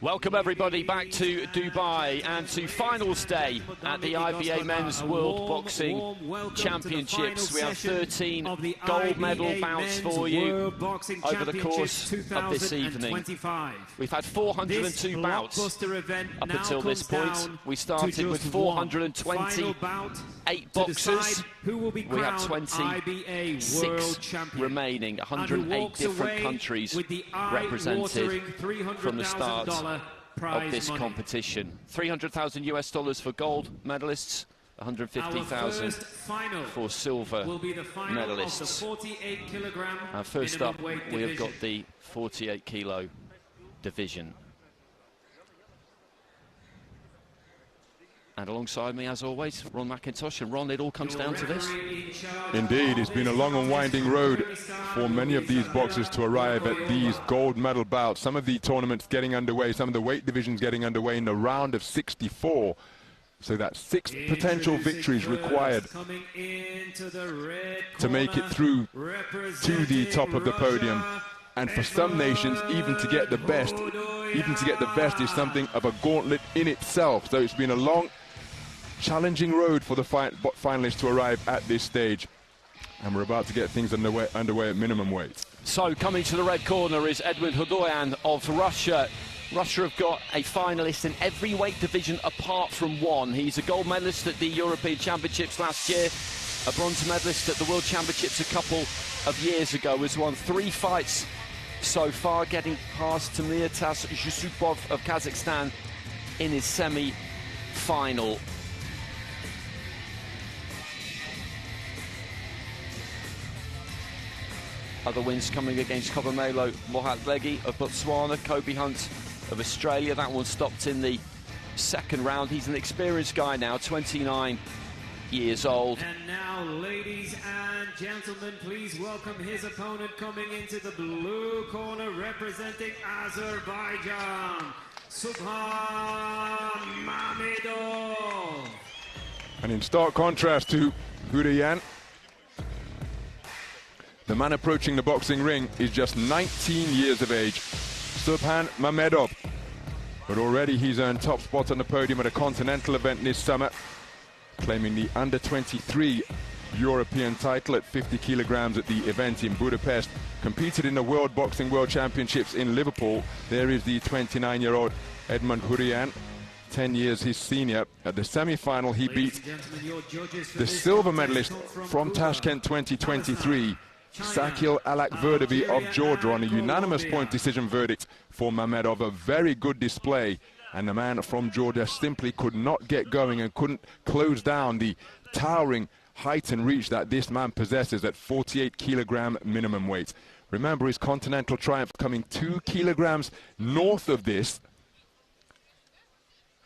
Welcome everybody back to Dubai and to finals day at the IBA Men's World Boxing Championships. We have 13 gold medal bouts for you over the course of this evening. We've had 402 bouts up until this point. We started with 428 boxers. We have 26 remaining, 108 different countries represented from the start of this competition. $300,000 US for gold medalists, 150,000 for silver medalists. And first up, we have got the 48 kilo division. And alongside me, as always, Ron McIntosh. And Ron, it all comes down to this. Indeed, it's been a long and winding road for many of these boxers to arrive at these gold medal bouts. Some of the tournaments getting underway, some of the weight divisions getting underway in the round of 64. So that's 6 potential victories required to make it through to the top of the podium. And for some nations, even to get the best is something of a gauntlet in itself. So it's been a long, challenging road for the finalists to arrive at this stage. And we're about to get things underway at minimum weight. So coming to the red corner is Edmond KHUDOIAN of Russia. Russia have got a finalist in every weight division apart from one. He's a gold medalist at the European Championships last year, a bronze medalist at the World Championships a couple of years ago, has won 3 fights so far, getting past Tamiatas Yusupov of Kazakhstan in his semi-final. Other wins coming against Kobamelo Mohatlegi of Botswana, Kobe Hunt of Australia. That one stopped in the second round. He's an experienced guy now, 29 years old. And now, ladies and gentlemen, please welcome his opponent coming into the blue corner, representing Azerbaijan, Subhan MAMEDOV. And in stark contrast to KHUDOIAN, the man approaching the boxing ring is just 19 years of age, Subhan MAMEDOV. But already he's earned top spot on the podium at a continental event this summer, claiming the under-23 European title at 50 kilograms at the event in Budapest. Competed in the World Boxing World Championships in Liverpool. There is the 29-year-old Edmond KHUDOIAN, 10 years his senior. At the semi-final, he beat the silver medalist from Tashkent 2023, Sakil Alakverdivi of Georgia, on a unanimous point decision verdict for MAMEDOV. A very good display, and the man from Georgia simply could not get going and couldn't close down the towering height and reach that this man possesses at 48 kilogram minimum weight. Remember, his continental triumph coming 2 kilograms north of this,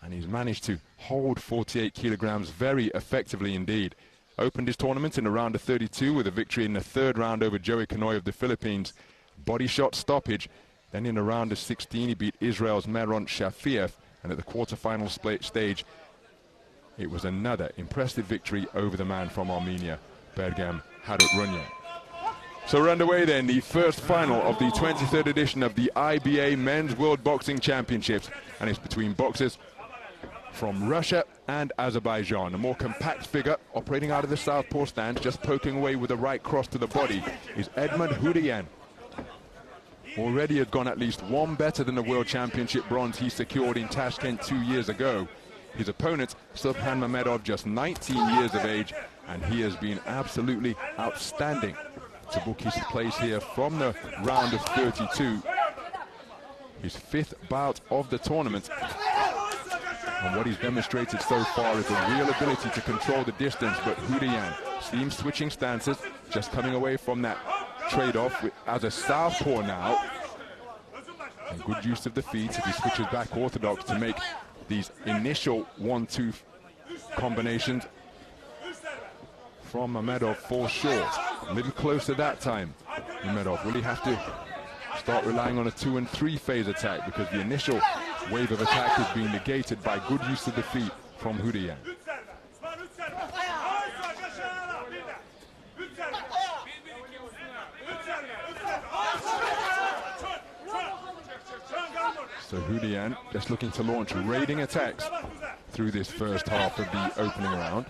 and he's managed to hold 48 kilograms very effectively indeed. Opened his tournament in a round of 32 with a victory in the 3rd round over Joey Kanoy of the Philippines. Body shot stoppage. Then in a round of 16, he beat Israel's Meron Shafiev. And at the quarterfinal stage, it was another impressive victory over the man from Armenia, Bergam Harutyunyan. So we're underway then, the first final of the 23rd edition of the IBA Men's World Boxing Championships. And it's between boxers from Russia and Azerbaijan. A more compact figure operating out of the southpaw stance, just poking away with a right cross to the body, is Edmond KHUDOIAN. Already had gone at least one better than the World Championship bronze he secured in Tashkent 2 years ago. His opponent, Subhan MAMEDOV, just 19 years of age, and he has been absolutely outstanding to book his place here from the round of 32. His 5th bout of the tournament. And what he's demonstrated so far is a real ability to control the distance, but KHUDOIAN seems switching stances, just coming away from that trade-off as a southpaw now. And good use of the feet as he switches back orthodox to make these initial 1-2 combinations from MAMEDOV fall short. A little closer that time. MAMEDOV really have to start relying on a 2 and 3 phase attack, because the initial wave of attack is being negated by good use of the feet from KHUDOIAN. So HUDOIAN just looking to launch raiding attacks through this first half of the opening round.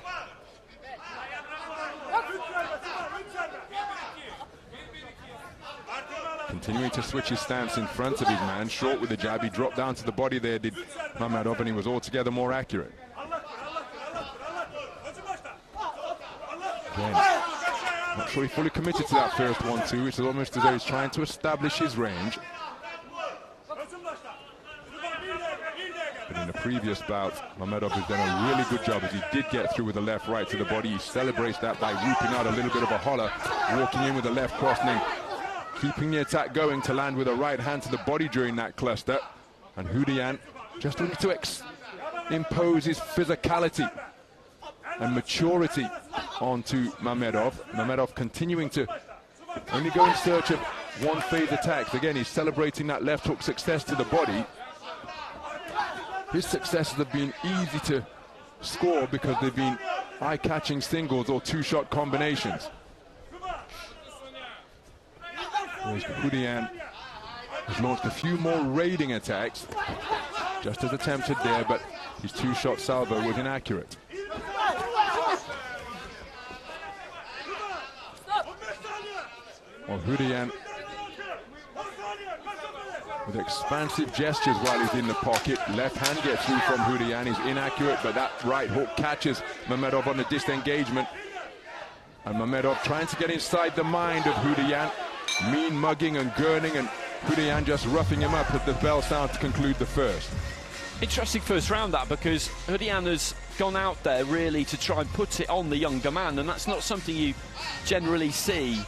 Continuing to switch his stance in front of his man, short with the jab. He dropped down to the body there, did MAMEDOV, and he was altogether more accurate. Again, not sure he fully committed to that first 1-2. It's almost as though he's trying to establish his range. But in the previous bout, MAMEDOV has done a really good job as he did get through with the left right to the body. He celebrates that by whooping out a little bit of a holler, walking in with the left cross, and keeping the attack going to land with a right hand to the body during that cluster. And HUDOIAN just looking to impose his physicality and maturity onto MAMEDOV. MAMEDOV continuing to only go in search of one-phase attacks. Again, he's celebrating that left hook success to the body. His successes have been easy to score because they've been eye-catching singles or two-shot combinations. Whereas HUDOIAN has launched a few more raiding attacks, just as attempted there, but his two-shot salvo was inaccurate. Well, HUDOIAN with expansive gestures while he's in the pocket. Left hand gets through from HUDOIAN. He's inaccurate, but that right hook catches MAMEDOV on the disengagement. And MAMEDOV trying to get inside the mind of HUDOIAN. Mean mugging and gurning, and HUDOIAN just roughing him up at the bell sound to conclude the first. Interesting first round, that, because HUDOIAN has gone out there really to try and put it on the younger man, and that's not something you generally see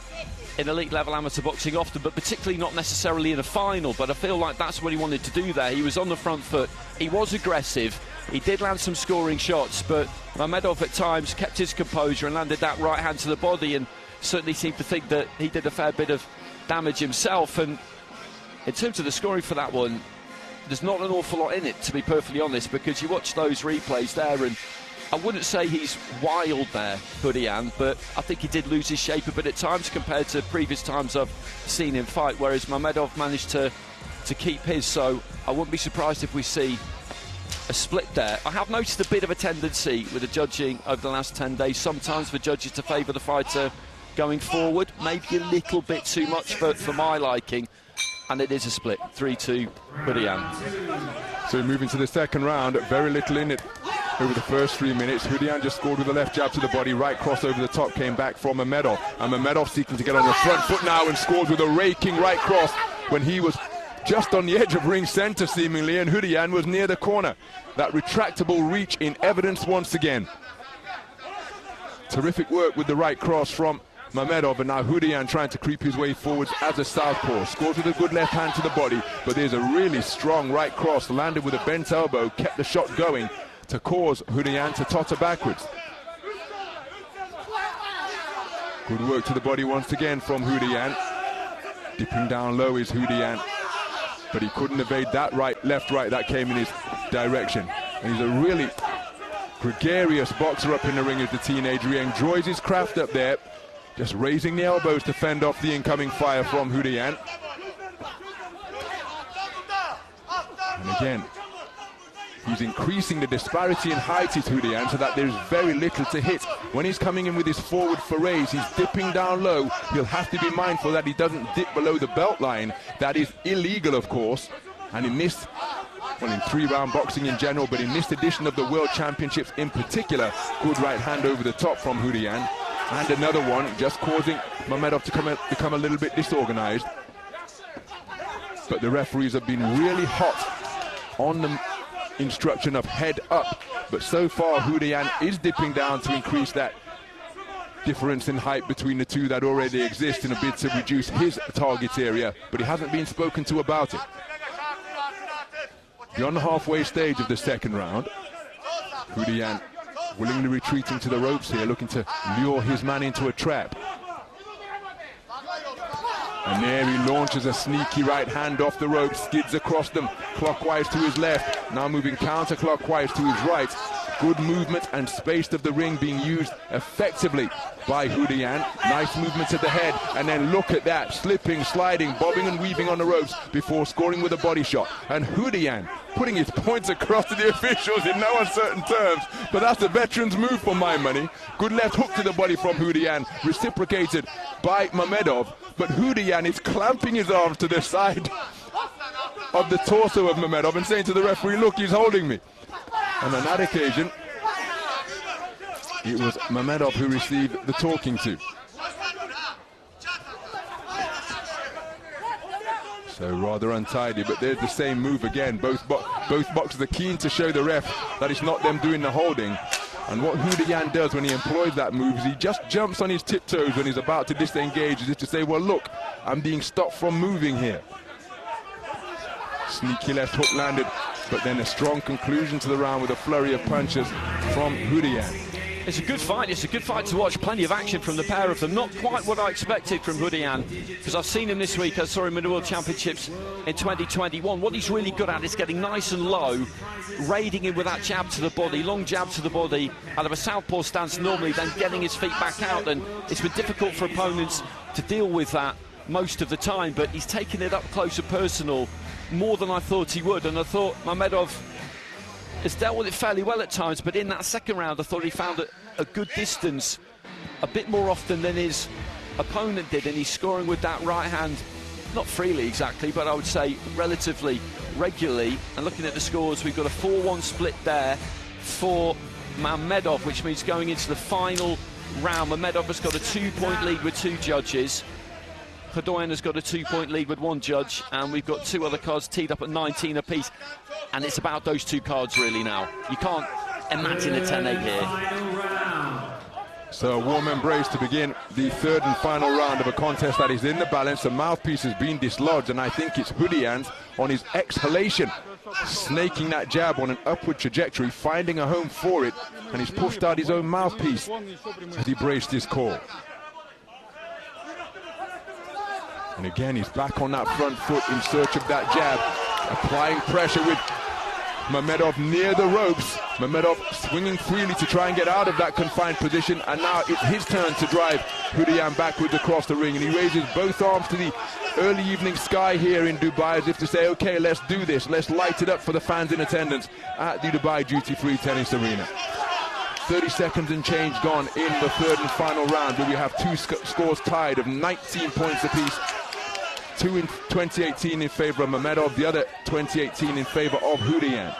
in elite level amateur boxing often, but particularly not necessarily in a final. But I feel like that's what he wanted to do there. He was on the front foot, he was aggressive, he did land some scoring shots, but MAMEDOV at times kept his composure and landed that right hand to the body, and certainly seemed to think that he did a fair bit of damage himself. And in terms of the scoring for that one, there's not an awful lot in it, to be perfectly honest, because you watch those replays there, and I wouldn't say he's wild there, HUDOIAN, but I think he did lose his shape a bit at times compared to previous times I've seen him fight, whereas MAMEDOV managed to keep his, so I wouldn't be surprised if we see a split there. I have noticed a bit of a tendency with the judging over the last 10 days, sometimes for judges to favour the fighter going forward, maybe a little bit too much for my liking, and it is a split, 3-2 HUDOIAN. So moving to the second round, very little in it over the first 3 minutes. HUDOIAN just scored with a left jab to the body, right cross over the top came back from MAMEDOV, and MAMEDOV seeking to get on the front foot now and scores with a raking right cross when he was just on the edge of ring center seemingly, and HUDOIAN was near the corner. That retractable reach in evidence once again. Terrific work with the right cross from MAMEDOV, and now HUDOIAN trying to creep his way forwards as a southpaw. Scores with a good left hand to the body, but there's a really strong right cross, landed with a bent elbow, kept the shot going to cause HUDOIAN to totter backwards. Good work to the body once again from HUDOIAN. Dipping down low is HUDOIAN, but he couldn't evade that left right that came in his direction. And he's a really gregarious boxer up in the ring as the teenager. He enjoys his craft up there, just raising the elbows to fend off the incoming fire from HUDOIAN. And again, he's increasing the disparity in height with HUDOIAN so that there's very little to hit. When he's coming in with his forward forays, he's dipping down low. He'll have to be mindful that he doesn't dip below the belt line. That is illegal, of course. And in this, well, in three-round boxing in general, but in this edition of the World Championships in particular, good right hand over the top from HUDOIAN. And another one, just causing MAMEDOV to become a little bit disorganized. But the referees have been really hot on the instruction of head up. But so far, HUDOIAN is dipping down to increase that difference in height between the two that already exist in a bid to reduce his target area. But he hasn't been spoken to about it. Beyond the halfway stage of the second round, HUDOIAN willingly retreating to the ropes here, looking to lure his man into a trap. And there he launches a sneaky right hand off the ropes, skids across them, clockwise to his left, now moving counterclockwise to his right. Good movement and space of the ring being used effectively by KHUDOIAN. Nice movements at the head, and then look at that, slipping, sliding, bobbing and weaving on the ropes before scoring with a body shot. And KHUDOIAN putting his points across to the officials in no uncertain terms, but that's a veteran's move for my money. Good left hook to the body from KHUDOIAN, reciprocated by MAMEDOV, but KHUDOIAN is clamping his arms to the side of the torso of MAMEDOV and saying to the referee, look, he's holding me. And on that occasion, it was MAMEDOV who received the talking to. So rather untidy, but there's the same move again. Both boxers are keen to show the ref that it's not them doing the holding. And what KHUDOIAN does when he employs that move is he just jumps on his tiptoes when he's about to disengage, as if to say, well, look, I'm being stopped from moving here. Sneaky left hook landed, but then a strong conclusion to the round with a flurry of punches from KHUDOIAN. It's a good fight. It's a good fight to watch. Plenty of action from the pair of them. Not quite what I expected from KHUDOIAN, because I've seen him this week. I saw him in the World Championships in 2021. What he's really good at is getting nice and low, raiding him with that jab to the body, long jab to the body, out of a southpaw stance normally, then getting his feet back out. And it's been difficult for opponents to deal with that most of the time, but he's taken it up close and personal more than I thought he would. And I thought MAMEDOV has dealt with it fairly well at times, but in that second round I thought he found a good distance a bit more often than his opponent did, and he's scoring with that right hand, not freely exactly, but I would say relatively regularly. And looking at the scores, we've got a 4-1 split there for MAMEDOV, which means going into the final round, MAMEDOV has got a 2-point lead with 2 judges. KHUDOIAN has got a 2-point lead with 1 judge, and we've got 2 other cards teed up at 19 apiece. And it's about those 2 cards really now. You can't imagine a 10-8 here. So a warm embrace to begin the third and final round of a contest that is in the balance. The mouthpiece has been dislodged, and I think it's KHUDOIAN on his exhalation, snaking that jab on an upward trajectory, finding a home for it, and he's pushed out his own mouthpiece as he braced his call. And again, he's back on that front foot in search of that jab, applying pressure with MAMEDOV near the ropes. MAMEDOV swinging freely to try and get out of that confined position, and now it's his turn to drive KHUDOIAN backwards across the ring, and he raises both arms to the early evening sky here in Dubai, as if to say, okay, let's do this, let's light it up for the fans in attendance at the Dubai duty-free tennis arena. 30 seconds and change gone in the third and final round, where we have 2 scores tied of 19 points apiece. 2 in 2018 in favour of MAMEDOV, the other 2018 in favour of KHUDOIAN.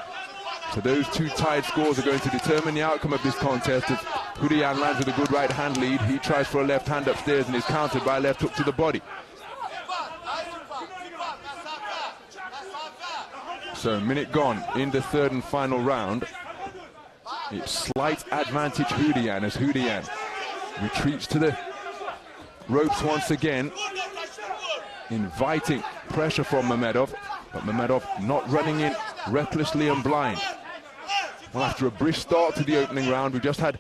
So those 2 tied scores are going to determine the outcome of this contest. As KHUDOIAN lands with a good right hand lead, he tries for a left hand upstairs and is countered by a left hook to the body. So a minute gone in the third and final round. It's slight advantage KHUDOIAN, as KHUDOIAN retreats to the ropes once again, inviting pressure from MAMEDOV, but MAMEDOV not running in recklessly and blind. Well, after a brisk start to the opening round, we just had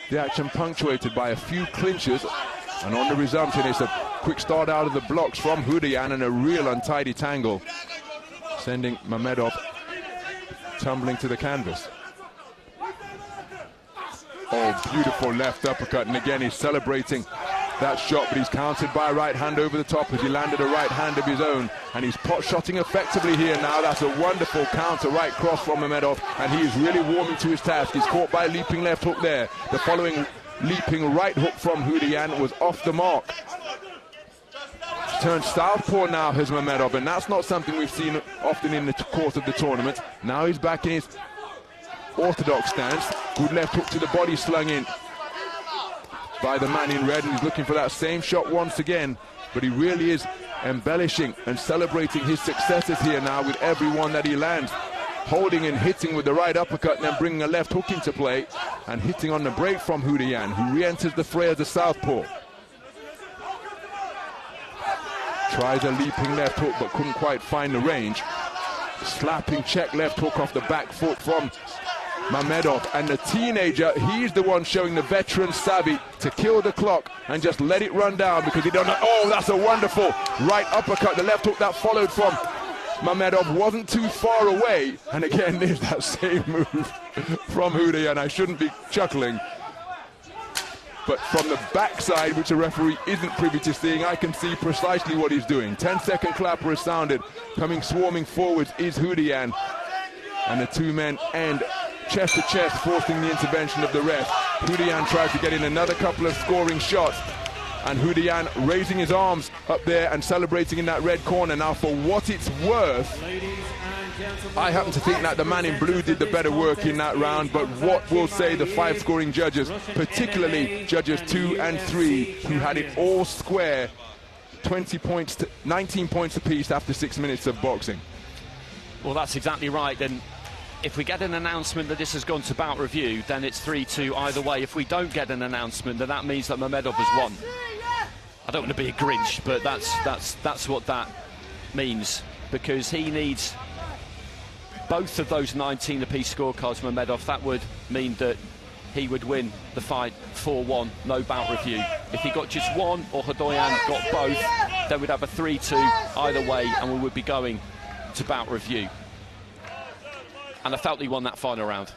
the action punctuated by a few clinches, and on the resumption it's a quick start out of the blocks from KHUDOIAN and a real untidy tangle, sending MAMEDOV tumbling to the canvas. Oh, beautiful left uppercut, and again he's celebrating that shot, but he's countered by a right hand over the top as he landed a right hand of his own, and he's pot-shotting effectively here now. That's a wonderful counter right cross from MAMEDOV, and he is really warming to his task. He's caught by a leaping left hook there. The following leaping right hook from KHUDOIAN was off the mark. Turned southpaw now has MAMEDOV, and that's not something we've seen often in the course of the tournament. Now he's back in his orthodox stance. Good left hook to the body slung in by the man in red, and he's looking for that same shot once again, but he really is embellishing and celebrating his successes here now with every one that he lands, holding and hitting with the right uppercut and then bringing a left hook into play and hitting on the break from KHUDOIAN, who re-enters the fray as a southpaw. Tries a leaping left hook but couldn't quite find the range. Slapping check left hook off the back foot from MAMEDOV, and the teenager, he's the one showing the veteran savvy to kill the clock and just let it run down, because he don't know. Oh, that's a wonderful right uppercut, the left hook that followed from MAMEDOV wasn't too far away. And again, there's that same move from KHUDOIAN. I shouldn't be chuckling. But from the backside, which a referee isn't privy to seeing, I can see precisely what he's doing. 10-second clapper has sounded. Coming swarming forwards is KHUDOIAN. And the two men end chest to chest, forcing the intervention of the ref. KHUDOIAN tries to get in another couple of scoring shots. And KHUDOIAN raising his arms up there and celebrating in that red corner. Now, for what it's worth, I happen to think that the man in blue did the better work in that round, but what will say the 5 scoring judges, particularly judges 2 and 3, who had it all square, 20 points to 19 points apiece after 6 minutes of boxing. Well, that's exactly right. Then if we get an announcement that this has gone to bout review, then it's 3-2 either way. If we don't get an announcement, then that means that MAMEDOV has won. I don't want to be a Grinch, but that's what that means, because he needs both of those 19 apiece scorecards from MAMEDOV. That would mean that he would win the fight 4-1, no bout review. If he got just one or KHUDOIAN got both, then we'd have a 3-2 either way, and we would be going to bout review. And I felt he won that final round.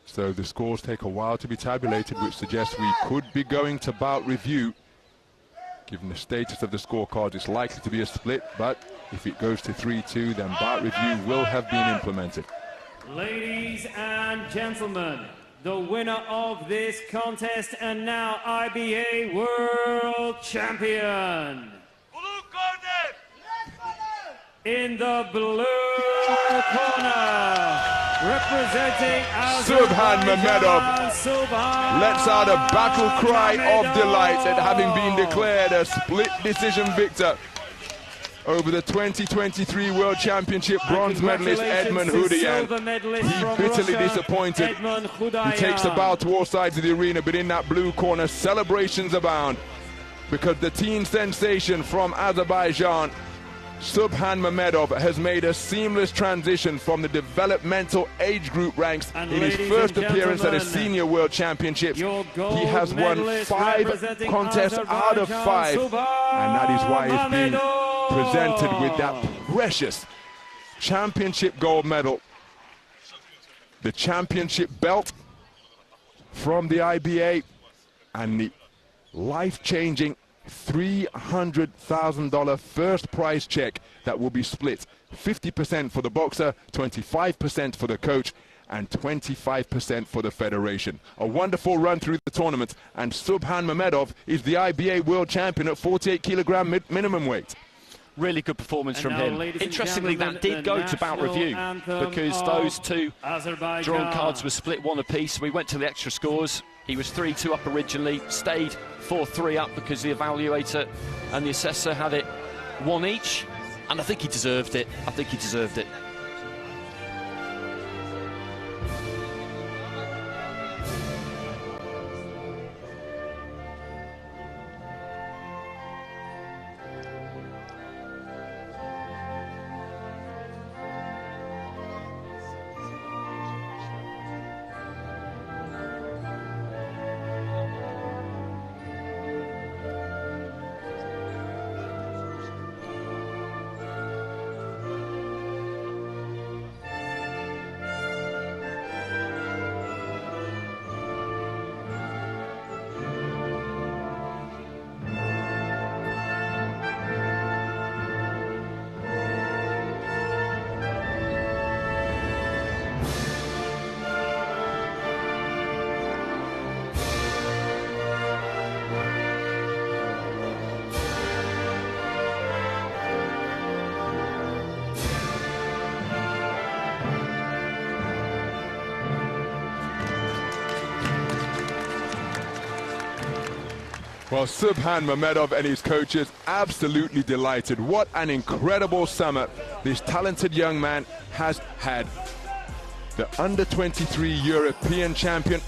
So the scores take a while to be tabulated, which suggests we could be going to bout review. Given the status of the scorecard, it's likely to be a split, but if it goes to 3-2, then bout review will have been implemented. Ladies and gentlemen, the winner of this contest and now IBA World Champion. In the blue corner, representing Subhan MAMEDOV lets out a battle cry of delight at having been declared a split decision victor over the 2023 World Championship bronze medalist Edmond KHUDOIAN. He bitterly disappointed. He takes the bow to all sides of the arena, but in that blue corner, celebrations abound, because the teen sensation from Azerbaijan, Subhan MAMEDOV, has made a seamless transition from the developmental age group ranks in his first appearance at a senior world championships. He has won 5 contests out of 5, and that is why he's been presented with that precious championship gold medal, the championship belt from the IBA, and the life-changing $300,000 first prize check that will be split 50% for the boxer, 25% for the coach, and 25% for the federation. A wonderful run through the tournament, and Subhan MAMEDOV is the IBA world champion at 48 kilogram minimum weight. Really good performance from him. Interestingly, that did go to bout review, because those two drawn cards were split 1 apiece. We went to the extra scores. He was 3-2 up originally, stayed 4-3 up because the evaluator and the assessor had it 1 each, and I think he deserved it. I think he deserved it. Well, Subhan MAMEDOV and his coaches absolutely delighted. What an incredible summer this talented young man has had. The under-23 European champion,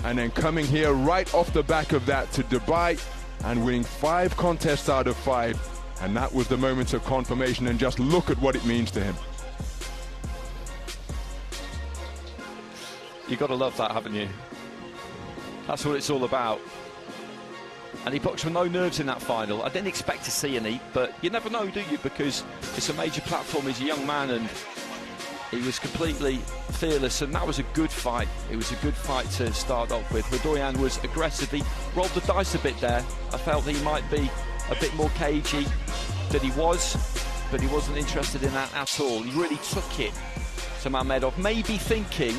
and then coming here right off the back of that to Dubai and winning 5 contests out of 5. And that was the moment of confirmation, and just look at what it means to him. You've got to love that, haven't you? That's what it's all about. And he boxed with no nerves in that final. I didn't expect to see any, but you never know, do you? Because it's a major platform. He's a young man, and he was completely fearless, and that was a good fight. It was a good fight to start off with. KHUDOIAN was aggressive. He rolled the dice a bit there. I felt he might be a bit more cagey than he was, but he wasn't interested in that at all. He really took it to MAMEDOV, maybe thinking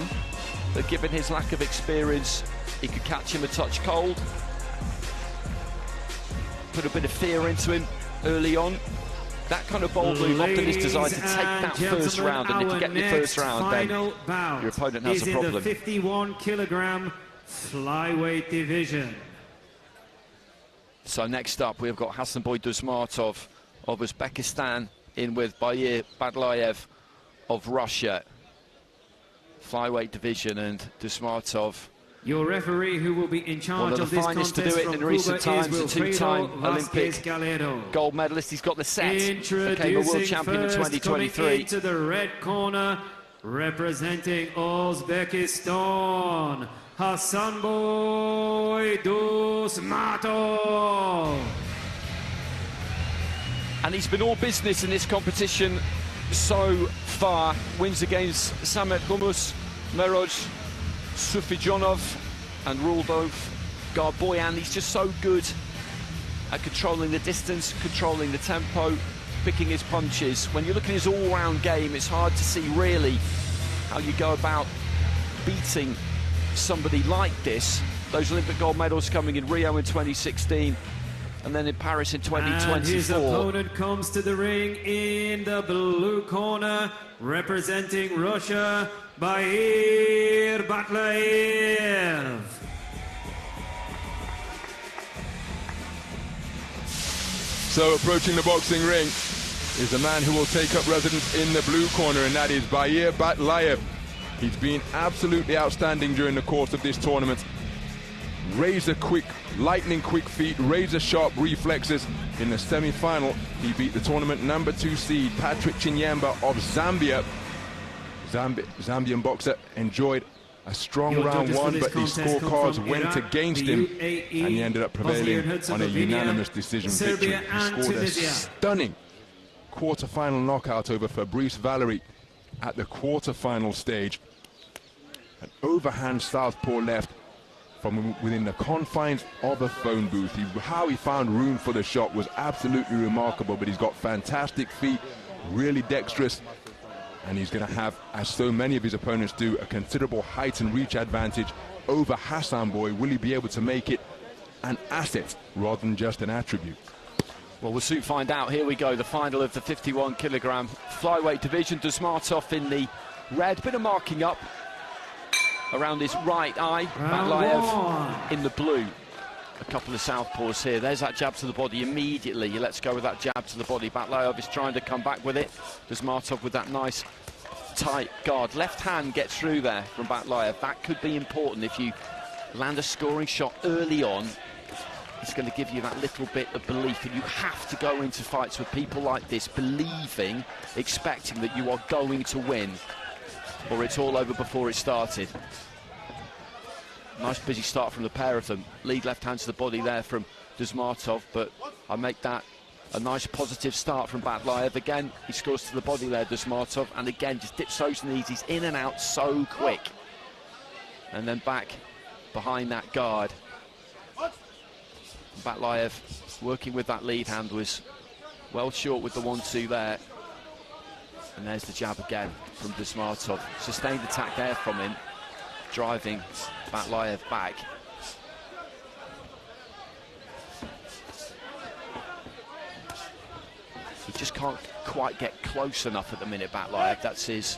that given his lack of experience, he could catch him a touch cold. Put a bit of fear into him early on. That kind of bold move often is designed to take that first round, and if you get in the first round, then your opponent has a problem. In the 51-kilogram flyweight division. So next up, we've got Hasanboy DUSMATOV of Uzbekistan in with Bair BATLAEV of Russia. Flyweight division, and DUSMATOV, your referee, who will be in charge of this contest, to do it in recent times, a two-time Olympic gold medalist. He's got the set. Became a world champion in 2023. Into the red corner, representing Uzbekistan, Hasanboy DUSMATOV. And he's been all business in this competition so far. Wins against Samet Humus, Meroj Sufijonov and Ruldov Garboyan. He's just so good at controlling the distance, controlling the tempo, picking his punches. When you look at his all-round game, it's hard to see really how you go about beating somebody like this. Those Olympic gold medals coming in Rio in 2016 and then in Paris in 2024. And his opponent comes to the ring in the blue corner, representing Russia, Bair BATLAEV. So approaching the boxing ring is a man who will take up residence in the blue corner, and that is Bair BATLAEV. He's been absolutely outstanding during the course of this tournament. Razor quick, lightning quick feet, razor sharp reflexes. In the semi-final, he beat the tournament number 2 seed, Patrick Chinyamba of Zambia. Zambian boxer enjoyed a strong round one, but his scorecards went against him, UAE, and he ended up prevailing on a unanimous decision victory. He scored a stunning quarter-final knockout over Fabrice Valery at the quarter-final stage. An overhand southpaw left from within the confines of a phone booth. How he found room for the shot was absolutely remarkable, but he's got fantastic feet, really dexterous, and he's going to have, as so many of his opponents do, a considerable height and reach advantage over Hasanboy. Will he be able to make it an asset rather than just an attribute? Well, we'll soon find out. Here we go, the final of the 51-kilogram flyweight division. DUSMATOV in the red, bit of marking up around his right eye. BATLAEV in the blue. A couple of southpaws here. There's that jab to the body immediately. Let's go with that jab to the body. BATLAEV is trying to come back with it. DUSMATOV with that nice tight guard. Left hand gets through there from BATLAEV. That could be important if you land a scoring shot early on. It's going to give you that little bit of belief, and you have to go into fights with people like this believing, expecting that you are going to win, or it's all over before it started. Nice busy start from the pair of them. Lead left hand to the body there from DUSMATOV, but I make that a nice positive start from BATLAEV. Again, he scores to the body there, DUSMATOV, and again just dips those knees. He's in and out so quick, and then back behind that guard. BATLAEV working with that lead hand was well short with the 1-2 there, and there's the jab again from DUSMATOV. Sustained attack there from him, driving BATLAEV back. He just can't quite get close enough at the minute, BATLAEV. That's his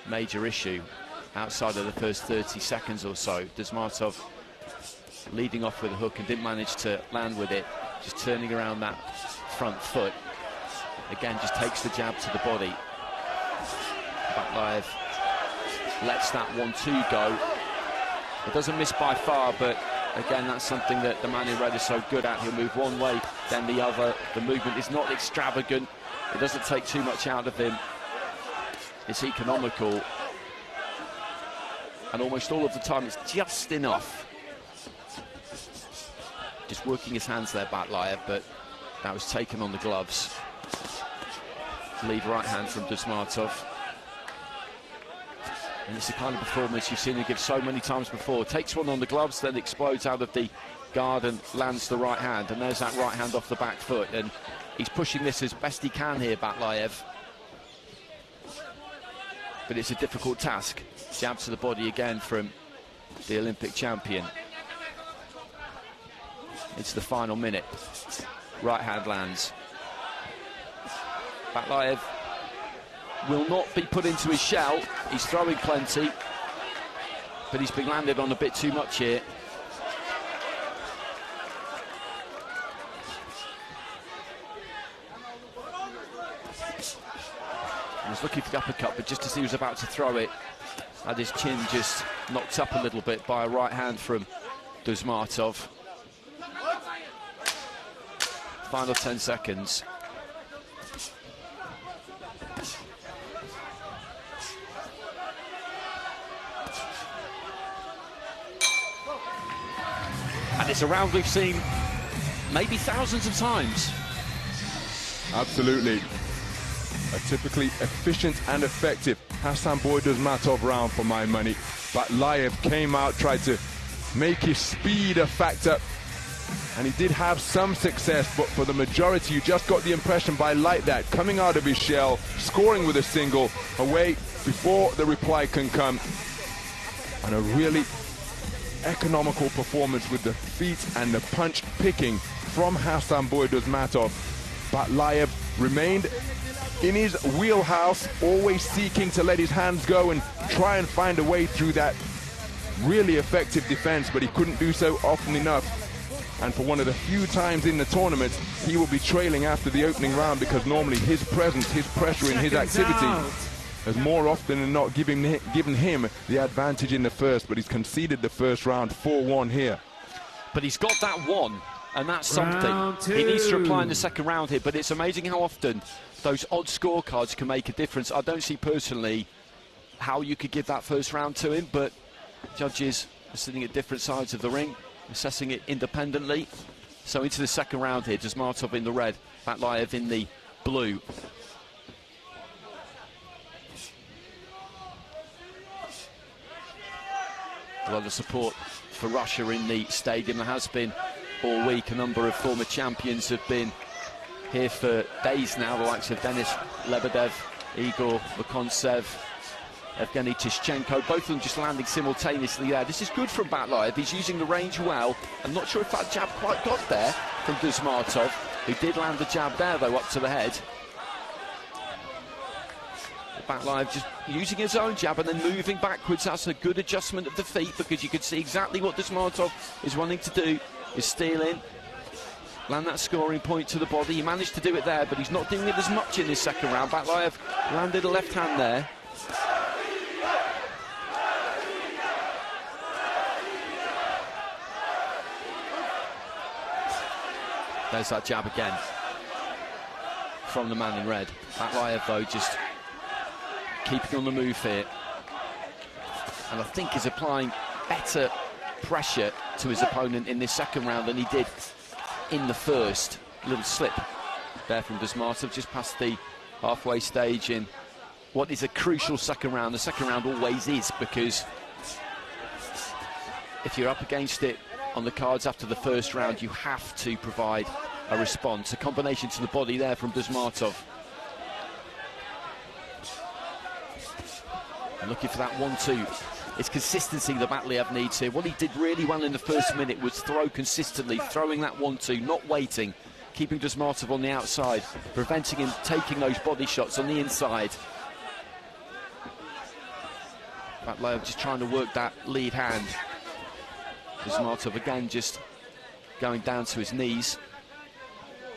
major issue outside of the first 30 seconds or so. DUSMATOV leading off with a hook and didn't manage to land with it, just turning around that front foot. Again, just takes the jab to the body. BATLAEV lets that 1-2 go. It doesn't miss by far, but again, that's something that the man in red is so good at. He'll move one way, then the other. The movement is not extravagant. It doesn't take too much out of him. It's economical. and almost all of the time it's just enough. Just working his hands there, BATLAEV, but that was taken on the gloves. Lead right hand from DUSMATOV. And it's the kind of performance you've seen him give so many times before. Takes one on the gloves, then explodes out of the guard and lands the right hand. And there's that right hand off the back foot. And he's pushing this as best he can here, BATLAEV. But it's a difficult task. Jab to the body again from the Olympic champion. It's the final minute. Right hand lands. BATLAEV will not be put into his shell. He's throwing plenty, but he's been landed on a bit too much here. He was looking for the uppercut, but just as he was about to throw it, had his chin just knocked up a little bit by a right hand from DUSMATOV. Final 10 seconds. And it's a round we've seen maybe thousands of times. Absolutely. A typically efficient and effective Hasanboy DUSMATOV round for my money. BATLAEV came out, tried to make his speed a factor, and he did have some success, but for the majority, you just got the impression like that, coming out of his shell, scoring with a single, away before the reply can come. And a really economical performance with the feet and the punch picking from Hasanboy DUSMATOV. BATLAEV remained in his wheelhouse, always seeking to let his hands go and try and find a way through that really effective defense, but he couldn't do so often enough. And for one of the few times in the tournament, he will be trailing after the opening round, because normally his presence, his pressure in his activity has more often than not given him the advantage in the first, but he's conceded the first round 4-1 here. But he's got that one, and that's something. He needs to reply in the second round here, but it's amazing how often those odd scorecards can make a difference. I don't see personally how you could give that first round to him, but judges are sitting at different sides of the ring, assessing it independently. So into the second round here, DUSMATOV in the red, BATLAEV in the blue. A lot of support for Russia in the stadium. There has been all week. A number of former champions have been here for days now, the likes of Denis Lebedev, Igor Vakontsev, Evgeny Tishchenko, both of them just landing simultaneously there. This is good from BATLAEV. He's using the range well. I'm not sure if that jab quite got there from DUSMATOV, who did land the jab there, though, up to the head. BATLAEV just using his own jab and then moving backwards. That's a good adjustment of the feet, because you can see exactly what DUSMATOV is wanting to do, is steal in, land that scoring point to the body. He managed to do it there, but he's not doing it as much in this second round. BATLAEV landed a left hand there. There's that jab again from the man in red. BATLAEV, though, just keeping on the move here. And I think he's applying better pressure to his opponent in this second round than he did in the first. A little slip there from DUSMATOV, just past the halfway stage in what is a crucial second round. The second round always is, because if you're up against it on the cards after the first round, you have to provide a response. A combination to the body there from DUSMATOV. And looking for that 1-2. It's consistency that BATLAEV needs here. What he did really well in the first minute was throw consistently, throwing that 1-2, not waiting, keeping DUSMATOV on the outside, preventing him taking those body shots on the inside. BATLAEV just trying to work that lead hand. DUSMATOV again just going down to his knees.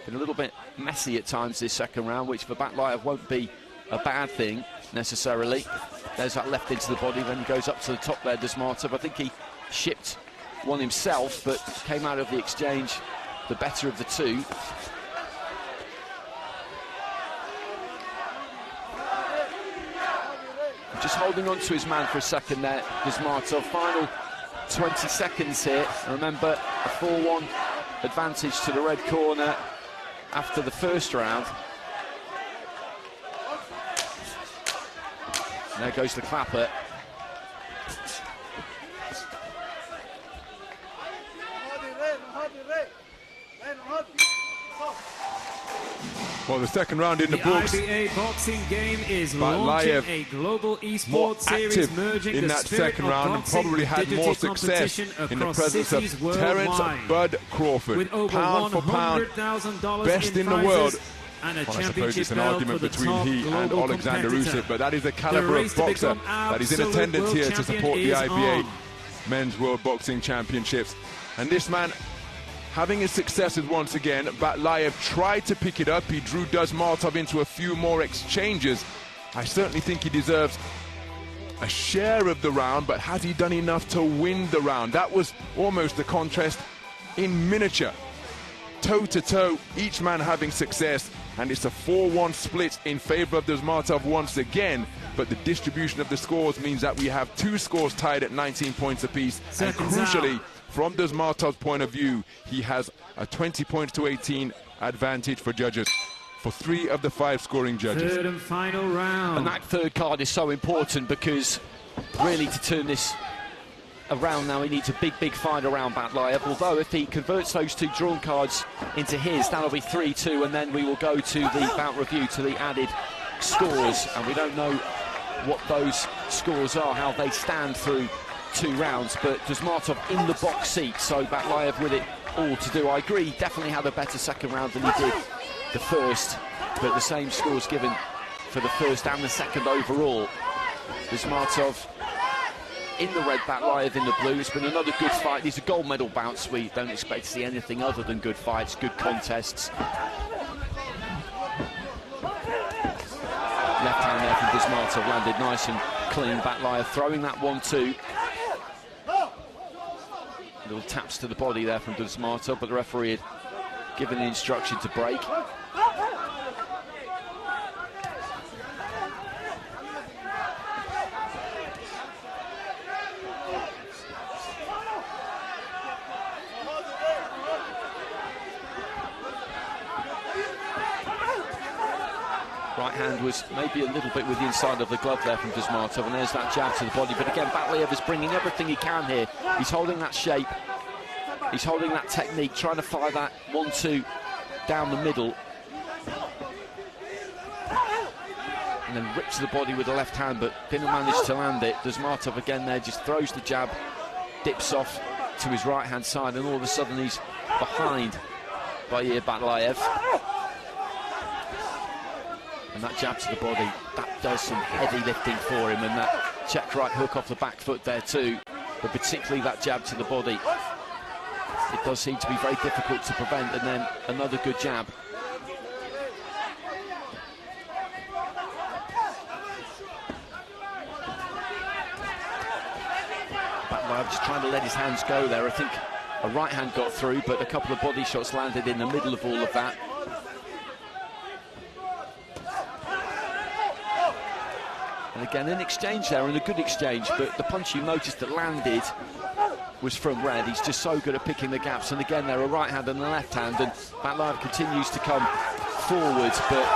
Been a little bit messy at times this second round, which for BATLAEV won't be a bad thing necessarily. There's that left into the body when he goes up to the top there, DUSMATOV. I think he shipped one himself, but came out of the exchange the better of the two. just holding on to his man for a second there, DUSMATOV. Final 20 seconds here. Remember, a 4-1 advantage to the red corner after the first round. And there goes the clapper. Well, the second round in the books. The IBA boxing game is launching a global esports series merging in the that spirit second of round, and boxing probably had with more digital success competition in the across presence cities of Terence worldwide. Bud Crawford, With over pound for pound, $100,000 best in the prizes world. and a Well, I suppose championship it's an belt argument for the between top he and global Alexander competitor. Usyk, but that is the caliber race of to boxer become that is in absolute attendance world here to support the champion IBA is on. Men's World Boxing Championships. And this man, having his successes once again, BATLAEV tried to pick it up. He drew DUSMATOV into a few more exchanges. I certainly think he deserves a share of the round, but has he done enough to win the round? That was almost the contest in miniature. Toe-to-toe, each man having success, and it's a 4-1 split in favor of DUSMATOV once again, but the distribution of the scores means that we have two scores tied at 19 points apiece, and crucially, from DUSMATOV's point of view, he has a 20 points to 18 advantage for judges, for 3 of the 5 scoring judges. Third and final round. And that third card is so important because really to turn this around now, he needs a big fight around BATLAEV. Although if he converts those 2 drawn cards into his, that'll be 3-2, and then we will go to the bout review, to the added scores, and we don't know what those scores are, how they stand through 2 rounds, but DUSMATOV in the box seat, so BATLAEV with it all to do. I agree, he definitely had a better second round than he did the first, but the same scores given for the first and the second overall. DUSMATOV in the red, BATLAEV in the blue. It's been another good fight. These are gold medal bouts. We don't expect to see anything other than good fights, good contests. Left hand there from DUSMATOV landed nice and clean. BATLAEV throwing that 1-2. Little taps to the body there from DUSMATOV, but the referee had given the instruction to break. Right hand was maybe a little bit with the inside of the glove there from DUSMATOV, and there's that jab to the body. But again, BATLAEV is bringing everything he can here. He's holding that shape, he's holding that technique, trying to fire that 1-2 down the middle. And then rips the body with the left hand, but didn't manage to land it. DUSMATOV again there, just throws the jab, dips off to his right hand side, and all of a sudden he's behind Bair BATLAEV. And that jab to the body, that does some heavy lifting for him, and that check right hook off the back foot there too. But particularly that jab to the body, it does seem to be very difficult to prevent, and then another good jab. BATLAEV just trying to let his hands go there. I think a right hand got through, but a couple of body shots landed in the middle of all of that. And again, an exchange there, and a good exchange, but the punch you noticed that landed was from red. He's just so good at picking the gaps, and again, there are a right hand and a left hand, and BATLAEV continues to come forward, but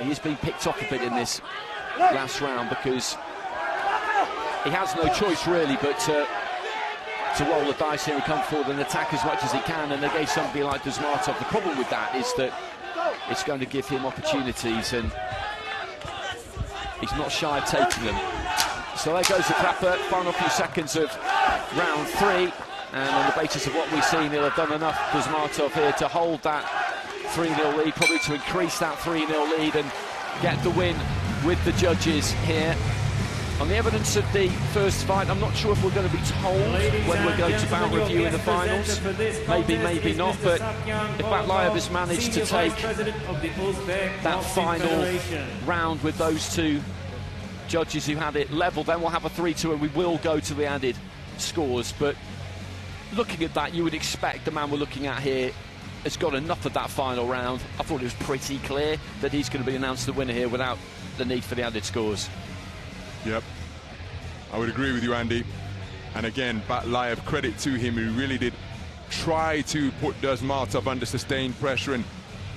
he is being picked off a bit in this last round because he has no choice really but to roll the dice here and come forward and attack as much as he can, and against somebody like DUSMATOV, the problem with that is that it's going to give him opportunities, and he's not shy of taking them. So there goes the clapper, final few seconds of round 3, and on the basis of what we've seen, he'll have done enough, DUSMATOV here, to hold that 3-0 lead, probably to increase that 3-0 lead and get the win with the judges here. On the evidence of the first fight, I'm not sure if we're going to be told when we're going to bout review in the finals. Maybe, maybe not, but if BATLAEV has managed to take that final round with those 2 judges who had it level, then we'll have a 3-2 and we will go to the added scores. But looking at that, you would expect the man we're looking at here has got enough of that final round. I thought it was pretty clear that he's going to be announced the winner here without the need for the added scores. Yep, I would agree with you, Andy. And again, BATLAEV, credit to him, who really did try to put DUSMATOV under sustained pressure and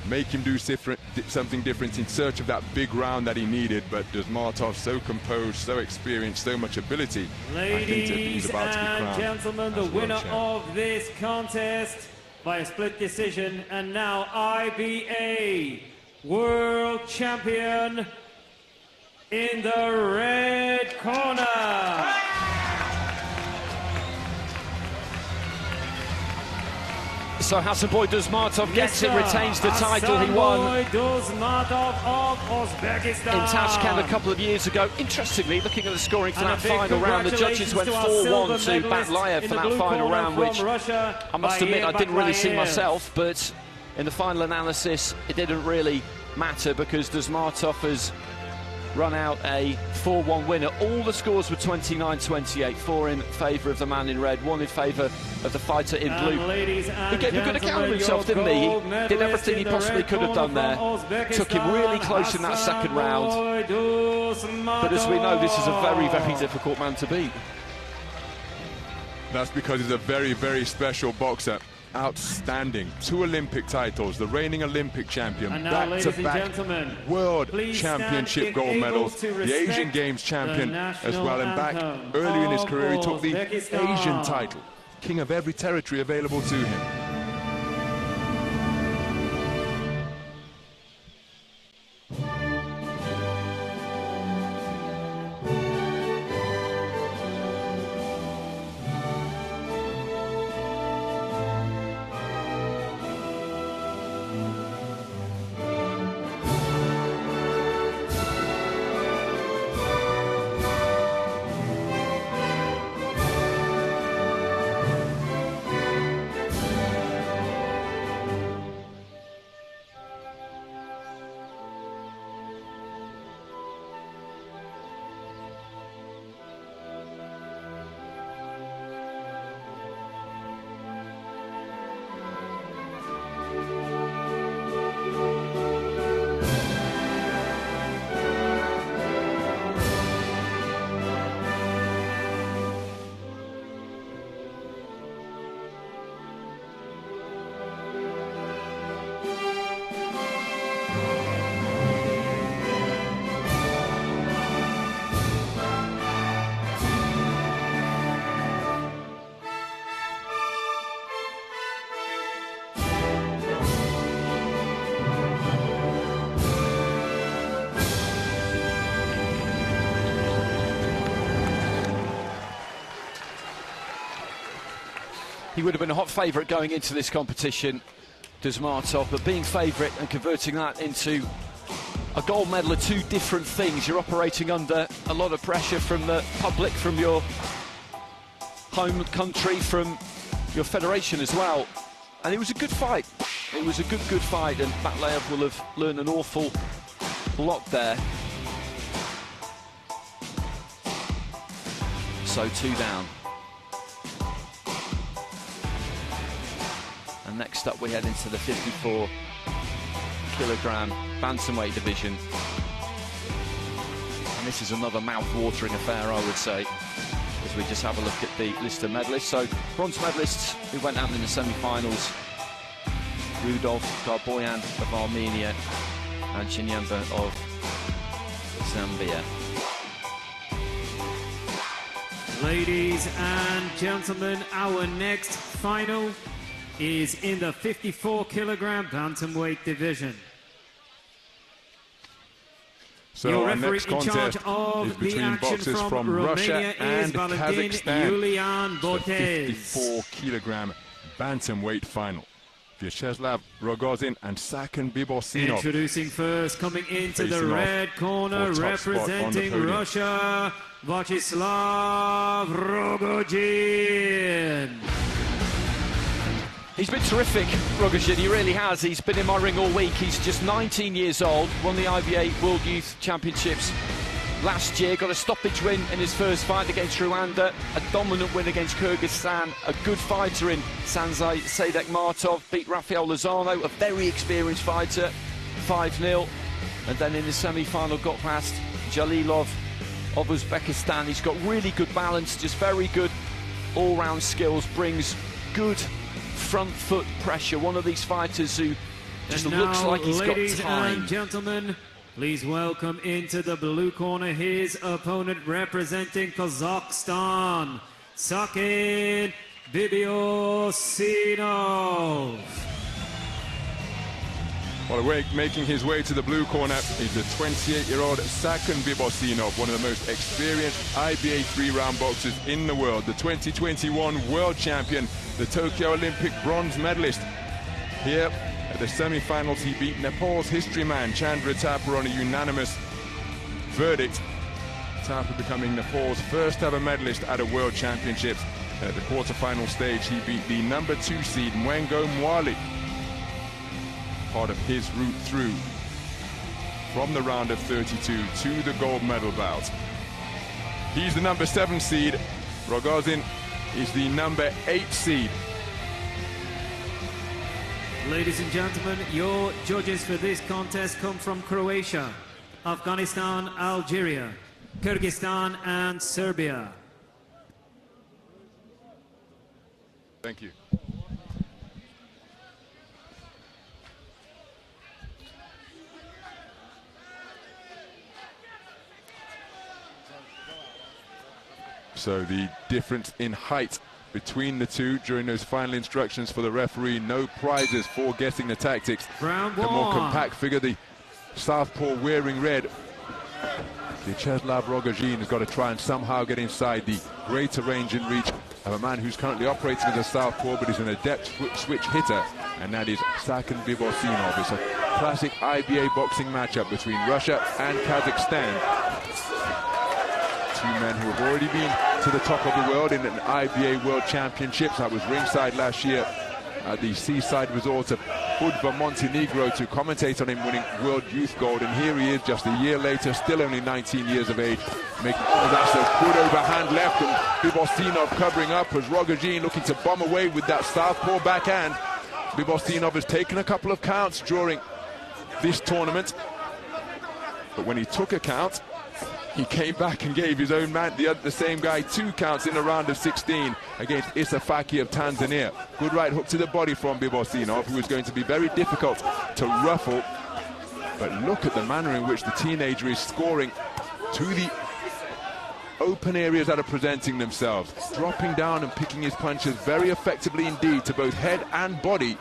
make him do something different in search of that big round that he needed. But DUSMATOV, so composed, so experienced, so much ability. Ladies and gentlemen, the winner of this contest by a split decision, and now IBA World Champion in the red corner. So Hasanboy DUSMATOV gets it, retains the title he won DUSMATOV of Uzbekistan in Tashkent a couple of years ago. Interestingly, looking at the scoring for that final round, the judges went 4-1 to BATLAEV for that final round, which I must admit I didn't really see myself, but in the final analysis it didn't really matter because DUSMATOV has run out a 4-1 winner. All the scores were 29-28, 4 in favour of the man in red, 1 in favour of the fighter in blue. He gave a good account of himself, didn't he? He did everything he possibly could have done there. Took him really close in that second round. But as we know, this is a very, very difficult man to beat. That's because he's a very, very special boxer. Outstanding. 2 Olympic titles, the reigning Olympic champion, back-to-back world championship gold medals, the Asian Games champion as well, and back early in his career he took the Asian title, king of every territory available to him. He would have been a hot favourite going into this competition, DUSMATOV, but being favourite and converting that into a gold medal are 2 different things. You're operating under a lot of pressure from the public, from your home country, from your federation as well. And it was a good fight. It was a good fight, and BATLAEV will have learned an awful lot there. So 2 down. And next up we head into the 54-kilogram bantamweight division. And this is another mouth-watering affair, I would say, as we just have a look at the list of medalists. So, bronze medalists who went out in the semi-finals: KHUDOIAN of Armenia and Chinyamba of Zambia. Ladies and gentlemen, our next final is in the 54-kilogram bantamweight division. So our next contest is between boxers from Russia and Kazakhstan. The 54-kilogram bantamweight final. Viacheslav, ROGOZIN and Saken BIBOSSINOV. Introducing first, coming into the red corner, representing Russia, Viacheslav ROGOZIN. He's been terrific, ROGOZIN, he really has. He's been in my ring all week. He's just 19 years old, won the IBA World Youth Championships last year, got a stoppage win in his first fight against Rwanda, a dominant win against Kyrgyzstan, a good fighter in Sanzai Saidekmatov, beat Rafael Lozano, a very experienced fighter, 5-0, and then in the semi-final got past Jalilov of Uzbekistan. He's got really good balance, just very good all-round skills, brings good front foot pressure. One of these fighters who just looks like he's got time. Ladies and gentlemen, please welcome into the blue corner his opponent representing Kazakhstan, Saken BIBOSSINOV. Well, making his way to the blue corner is the 28-year-old Saken BIBOSSINOV, one of the most experienced IBA 3-round boxers in the world, the 2021 world champion, the Tokyo Olympic bronze medalist. Here at the semi-finals, he beat Nepal's history man Chandra Thapar on a unanimous verdict. Thapar becoming Nepal's first ever medalist at a world championships. And at the quarter-final stage, he beat the number 2 seed Mwengo Mwali, part of his route through from the round of 32 to the gold medal bout. He's the number 7 seed. ROGOZIN is the number 8 seed. Ladies and gentlemen, your judges for this contest come from Croatia, Afghanistan, Algeria, Kyrgyzstan, and Serbia. Thank you. So the difference in height between the two during those final instructions for the referee, no prizes for guessing the tactics. Round the one. more compact figure, the southpaw wearing red, Viacheslav ROGOZIN, has got to try and somehow get inside the greater range and reach of a man who's currently operating as a southpaw but is an adept switch hitter, and that is Saken BIBOSSINOV. It's a classic IBA boxing matchup between Russia and Kazakhstan. Two men who have already been to the top of the world in an IBA World Championships. I was ringside last year at the seaside resort of Budva, Montenegro, to commentate on him winning World Youth Gold, and here he is just a year later, still only 19 years of age, making that's a good overhand left, and BIBOSSINOV covering up as ROGOZIN looking to bomb away with that southpaw backhand. BIBOSSINOV has taken a couple of counts during this tournament, but when he took a count, he came back and gave his own man, the same guy, 2 counts in the round of 16 against Isafaki of Tanzania. Good right hook to the body from BIBOSSINOV, who is going to be very difficult to ruffle. But look at the manner in which the teenager is scoring to the open areas that are presenting themselves, dropping down and picking his punches very effectively indeed to both head and body.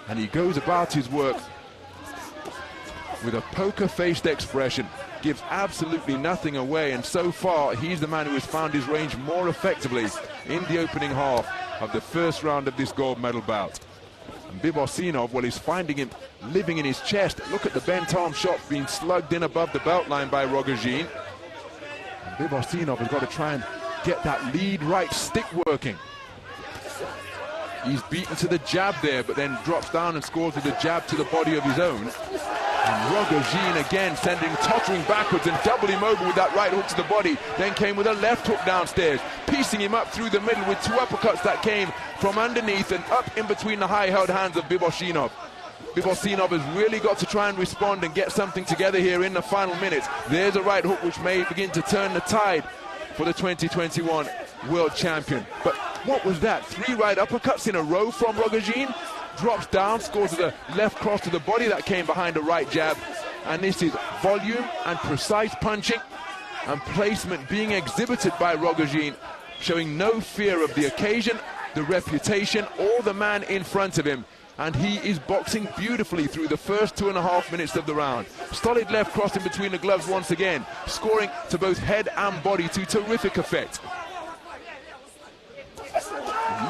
And he goes about his work with a poker-faced expression, gives absolutely nothing away, and so far he's the man who has found his range more effectively in the opening half of the first round of this gold medal bout. And BIBOSSINOV, well, he's finding him living in his chest. Look at the Bantam shot being slugged in above the belt line by ROGOZIN. And BIBOSSINOV has got to try and get that lead right stick working. He's beaten to the jab there, but then drops down and scores with a jab to the body of his own. And ROGOZIN again sending tottering backwards and doubly mobile with that right hook to the body. Then came with a left hook downstairs, piecing him up through the middle with 2 uppercuts that came from underneath and up in between the high-held hands of BIBOSSINOV. BIBOSSINOV has really got to try and respond and get something together here in the final minutes. There's a right hook which may begin to turn the tide for the 2021 world champion. But what was that? 3 right uppercuts in a row from ROGOZIN. Drops down, scores with a left cross to the body that came behind a right jab. And this is volume and precise punching and placement being exhibited by ROGOZIN, showing no fear of the occasion, the reputation, or the man in front of him. And he is boxing beautifully through the first 2.5 minutes of the round. Solid left cross in between the gloves once again, scoring to both head and body to terrific effect.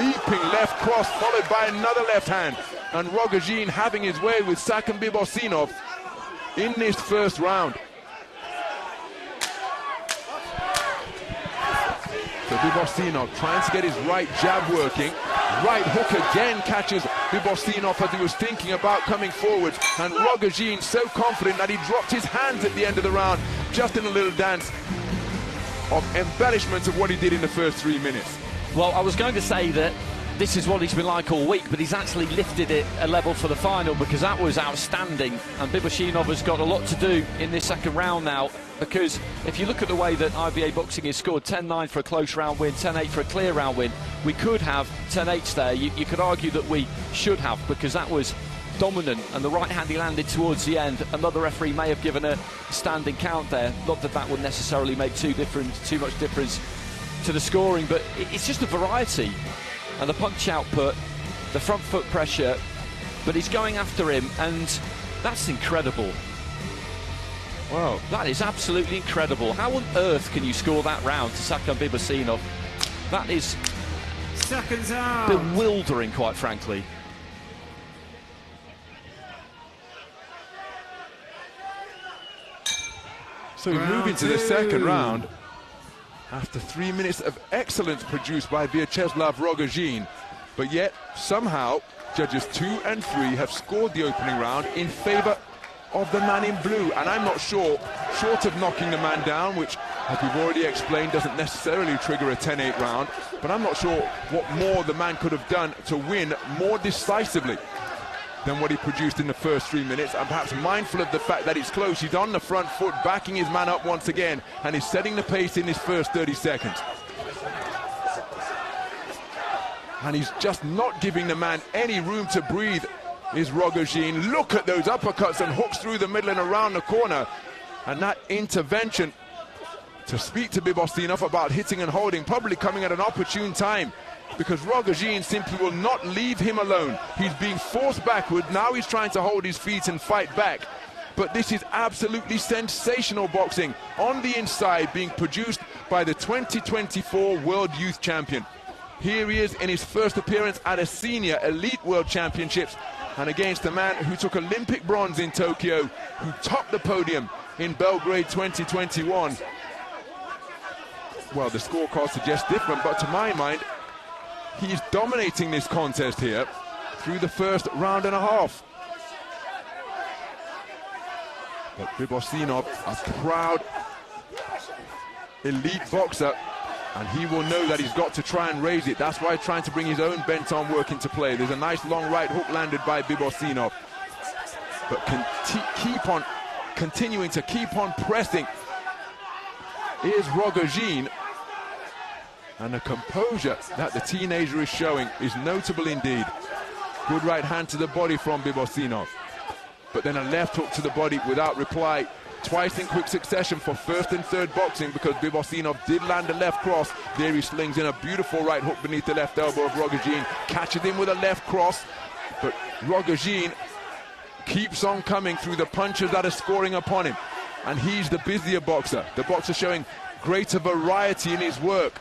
Leaping left cross followed by another left hand, and ROGOZIN having his way with Saken BIBOSSINOV in this first round. So BIBOSSINOV trying to get his right jab working. Right hook again catches BIBOSSINOV as he was thinking about coming forward, and ROGOZIN so confident that he dropped his hands at the end of the round, just in a little dance of embellishment of what he did in the first 3 minutes. Well, I was going to say that this is what he's been like all week, but he's actually lifted it a level for the final, because that was outstanding. And BIBOSSINOV has got a lot to do in this second round now, because if you look at the way that IBA boxing is scored, 10-9 for a close round win, 10-8 for a clear round win, we could have 10-8s there. You could argue that we should have, because that was dominant, and the right hand he landed towards the end. Another referee may have given a standing count there. Not that that would necessarily make too much difference to the scoring, but it's just a variety. And the punch output, the front foot pressure, but he's going after him, and that's incredible. Wow. That is absolutely incredible. How on earth can you score that round to Saken BIBOSSINOV? That is seconds out. Bewildering, quite frankly. So we move into the second round after 3 minutes of excellence produced by Viacheslav ROGOZIN, but yet somehow judges 2 and 3 have scored the opening round in favor of the man in blue, and I'm not sure, short of knocking the man down, which, as we've already explained, doesn't necessarily trigger a 10-8 round, but I'm not sure what more the man could have done to win more decisively than what he produced in the first 3 minutes. I'm perhaps mindful of the fact that it's close. He's on the front foot, backing his man up once again, and he's setting the pace in his first 30 seconds. And he's just not giving the man any room to breathe, is ROGOZIN. Look at those uppercuts and hooks through the middle and around the corner. And that intervention to speak to BIBOSSINOV about hitting and holding, probably coming at an opportune time, because ROGOZIN simply will not leave him alone. He's being forced backward. Now he's trying to hold his feet and fight back. But this is absolutely sensational boxing on the inside, being produced by the 2024 World Youth Champion. Here he is in his first appearance at a senior elite world championships, and against a man who took Olympic bronze in Tokyo, who topped the podium in Belgrade 2021. Well, the scorecard suggests different, but to my mind, he's dominating this contest here through the first round and a half. But BIBOSSINOV, a proud elite boxer, and he will know that he's got to try and raise it. That's why he's trying to bring his own Bantam work into play. There's a nice long right hook landed by BIBOSSINOV, but can continuing to keep on pressing is ROGOZIN. And the composure that the teenager is showing is notable indeed. Good right hand to the body from BIBOSSINOV, but then a left hook to the body without reply, twice in quick succession for first and third boxing, because BIBOSSINOV did land a left cross. There he slings in a beautiful right hook beneath the left elbow of ROGOZIN, catches him with a left cross, but ROGOZIN keeps on coming through the punches that are scoring upon him, and he's the busier boxer. The boxer showing greater variety in his work,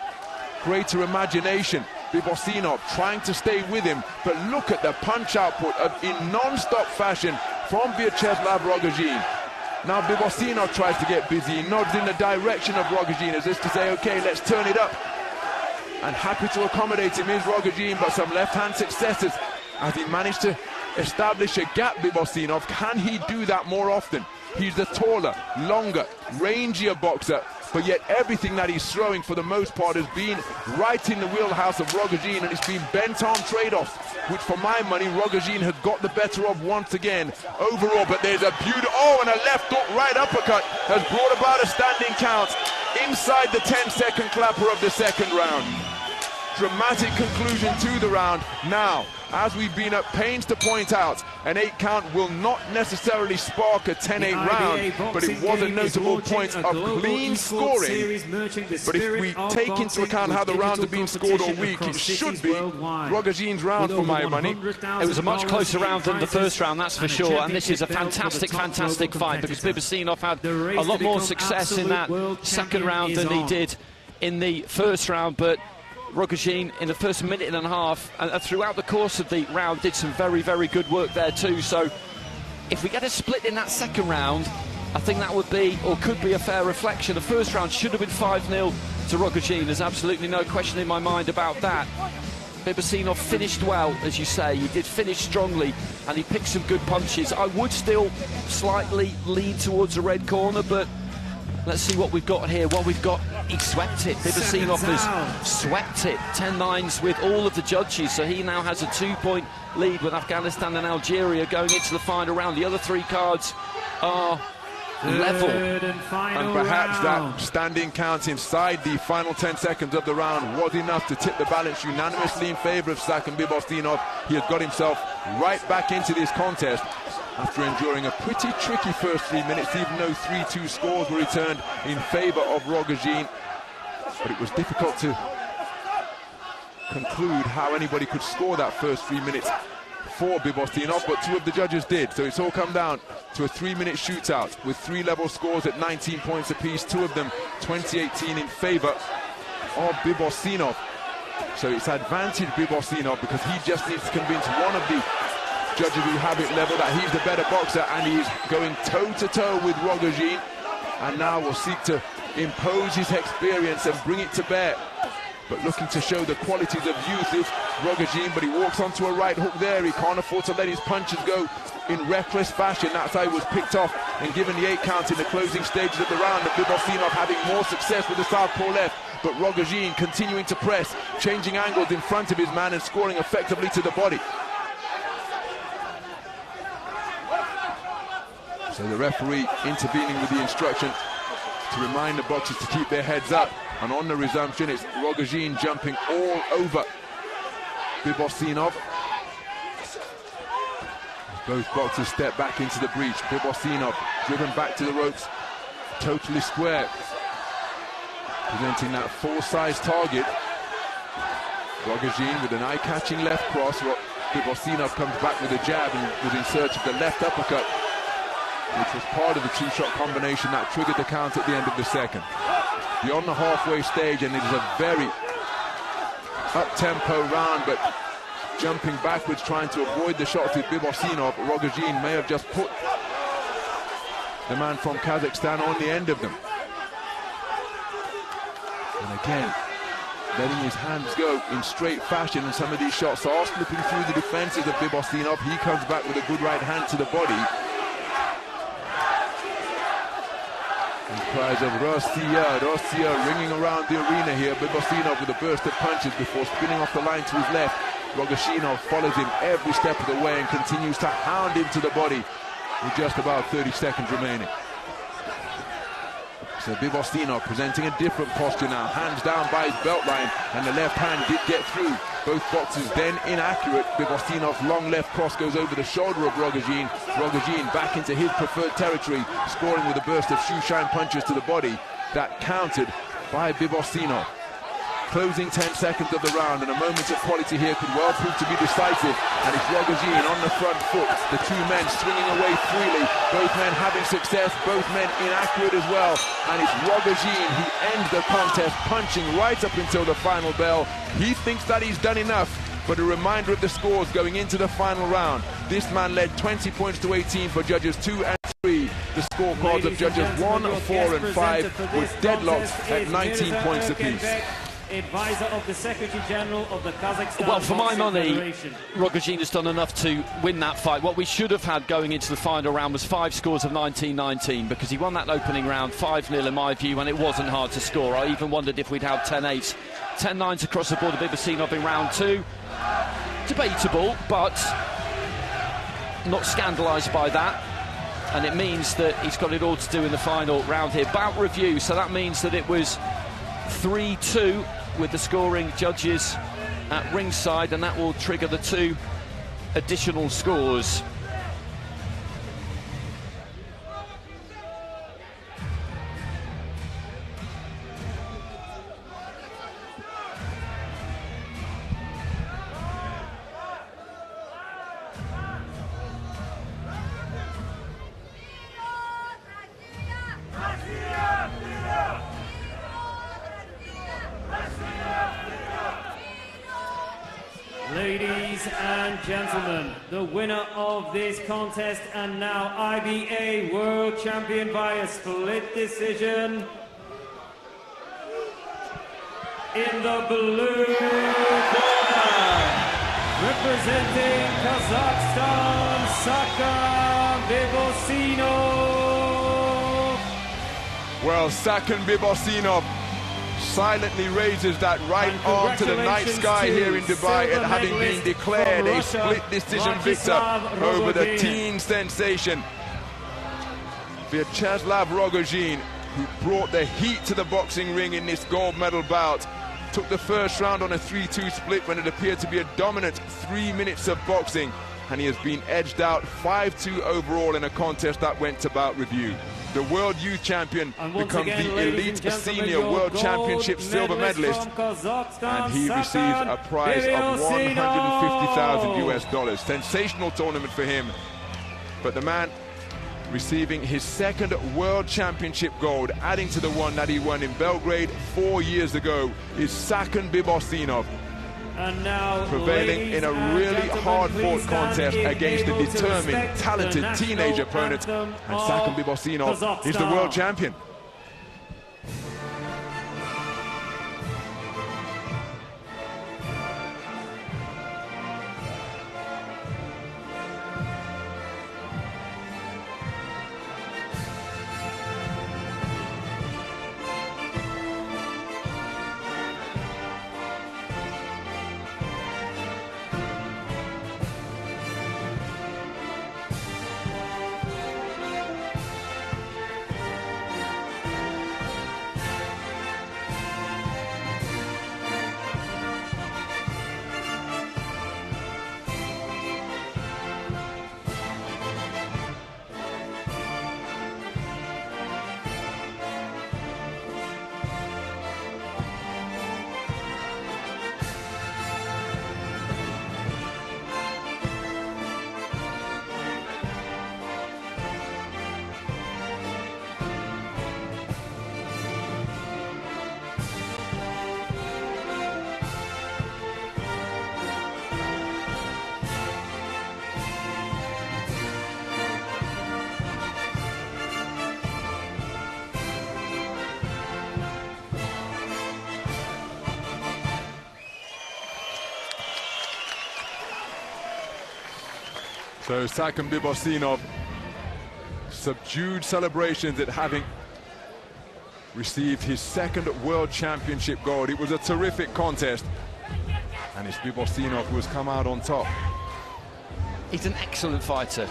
greater imagination. BIBOSSINOV trying to stay with him, but look at the punch output in non-stop fashion from Viacheslav ROGOZIN. Now BIBOSSINOV tries to get busy. He nods in the direction of ROGOZIN as if to say, okay, let's turn it up. And happy to accommodate him is ROGOZIN, but some left-hand successes as he managed to establish a gap. BIBOSSINOV, can he do that more often? He's the taller, longer, rangier boxer, but yet everything that he's throwing for the most part has been right in the wheelhouse of ROGOZIN, and it's been Bantam trade-offs, which for my money ROGOZIN has got the better of once again overall. But there's a beautiful, and a left hook right uppercut has brought about a standing count inside the 10-second clapper of the second round. Dramatic conclusion to the round. Now, as we've been at pains to point out, an 8 count will not necessarily spark a 10-8 round, but it was a notable point of clean scoring. But if we take into account how the rounds have been scored all week, it should be ROGOZIN's round for my money. It was a much closer round than the first round, that's for sure, and this is a fantastic fight, because BIBOSSINOV had a lot more success in that second round than he did in the first round, but ROGOZIN in the first minute and a half and throughout the course of the round did some very, very good work there too. So if we get a split in that second round, I think that would be, or could be, a fair reflection. The first round should have been 5-0 to ROGOZIN. There's absolutely no question in my mind about that. BIBOSSINOV finished well, as you say. He did finish strongly and he picked some good punches. I would still slightly lean towards the red corner, but Let's see what we've got here. Well, we've got, he swept it. BIBOSSINOV has swept it. 10-9s with all of the judges, so he now has a 2-point lead with Afghanistan and Algeria going into the final round. The other three cards are level. And perhaps that standing count inside the final 10 seconds of the round was enough to tip the balance unanimously in favor of Saken BIBOSSINOV. He has got himself right back into this contest after enduring a pretty tricky first 3 minutes, even though 3-2 scores were returned in favor of ROGOZIN. But it was difficult to conclude how anybody could score that first 3 minutes for BIBOSSINOV, but two of the judges did. So it's all come down to a 3-minute shootout with 3 level scores at 19 points apiece, two of them 20-18 in favor of BIBOSSINOV. So it's advantage BIBOSSINOV because he just needs to convince one of the judges who have it level that he's the better boxer, and he's going toe-to-toe with ROGOZIN, and now will seek to impose his experience and bring it to bear. But looking to show the qualities of youth is ROGOZIN, but he walks onto a right hook there. He can't afford to let his punches go in reckless fashion. That's how he was picked off and given the 8 count in the closing stages of the round. And BIBOSSINOV having more success with the southpaw left, but ROGOZIN continuing to press, changing angles in front of his man and scoring effectively to the body. So the referee intervening with the instruction to remind the boxers to keep their heads up. And on the resumption, it's ROGOZIN jumping all over BIBOSSINOV. Both boxers step back into the breach. BIBOSSINOV driven back to the ropes, totally square, presenting that full-size target. ROGOZIN with an eye-catching left cross. BIBOSSINOV comes back with a jab and was in search of the left uppercut, which was part of the two-shot combination that triggered the count at the end of the second. Beyond the halfway stage, and it is a very up-tempo round, but jumping backwards, trying to avoid the shots with BIBOSSINOV. ROGOZIN may have just put the man from Kazakhstan on the end of them. And again, letting his hands go in straight fashion, and some of these shots are slipping through the defenses of BIBOSSINOV. He comes back with a good right hand to the body. And cries of Russia, Russia ringing around the arena here. BIBOSSINOV with a burst of punches before spinning off the line to his left. ROGOZIN follows him every step of the way and continues to hound him to the body with just about 30 seconds remaining. So BIBOSSINOV presenting a different posture now, hands down by his belt line, and the left hand did get through. Both boxers then inaccurate. BIBOSSINOV's long left cross goes over the shoulder of ROGOZIN. ROGOZIN back into his preferred territory, scoring with a burst of shoe-shine punches to the body. That countered by BIBOSSINOV. Closing 10 seconds of the round, and a moment of quality here could well prove to be decisive. And it's ROGOZIN on the front foot. The two men swinging away freely. Both men having success, both men inaccurate as well. And it's ROGOZIN who ends the contest, punching right up until the final bell. He thinks that he's done enough, but a reminder of the scores going into the final round. This man led 20 points to 18 for judges 2 and 3. The scorecards of judges 1, 4 and 5 with deadlocks at 19 points apiece. Advisor of the Secretary General of the Kazakhstan. Well, for my money, Federation. ROGOZIN has done enough to win that fight. What we should have had going into the final round was 5 scores of 19-19, because he won that opening round 5-0 in my view, and it wasn't hard to score. I even wondered if we'd have 10-8s. 10-9s across the board of BIBOSSINOV in round 2. Debatable, but not scandalised by that. And it means that he's got it all to do in the final round here. Bout review, so that means that it was 3-2 with the scoring judges at ringside, and that will trigger the 2 additional scores. Ladies and gentlemen, the winner of this contest and now IBA World Champion by a split decision, in the blue corner, representing Kazakhstan, Saken BIBOSSINOV. Well, Saken BIBOSSINOV silently raises that right arm to the night sky here in Dubai at having been declared a split decision victor over the teen sensation Viacheslav ROGOZIN, who brought the heat to the boxing ring in this gold medal bout. Took the first round on a 3-2 split when it appeared to be a dominant 3 minutes of boxing, and he has been edged out 5-2 overall in a contest that went to bout review. The World Youth Champion becomes the Elite Senior World Championship silver medalist, and he receives a prize of $150,000 US. Sensational tournament for him, but the man receiving his second World Championship gold, adding to the one that he won in Belgrade 4 years ago, is Saken BIBOSSINOV. And now, prevailing in a really hard-fought contest against a determined, talented teenage opponent, and Saken BIBOSSINOV is the world champion. So Saken BIBOSSINOV, subdued celebrations at having received his second World Championship gold. It was a terrific contest, and it's BIBOSSINOV who has come out on top. He's an excellent fighter,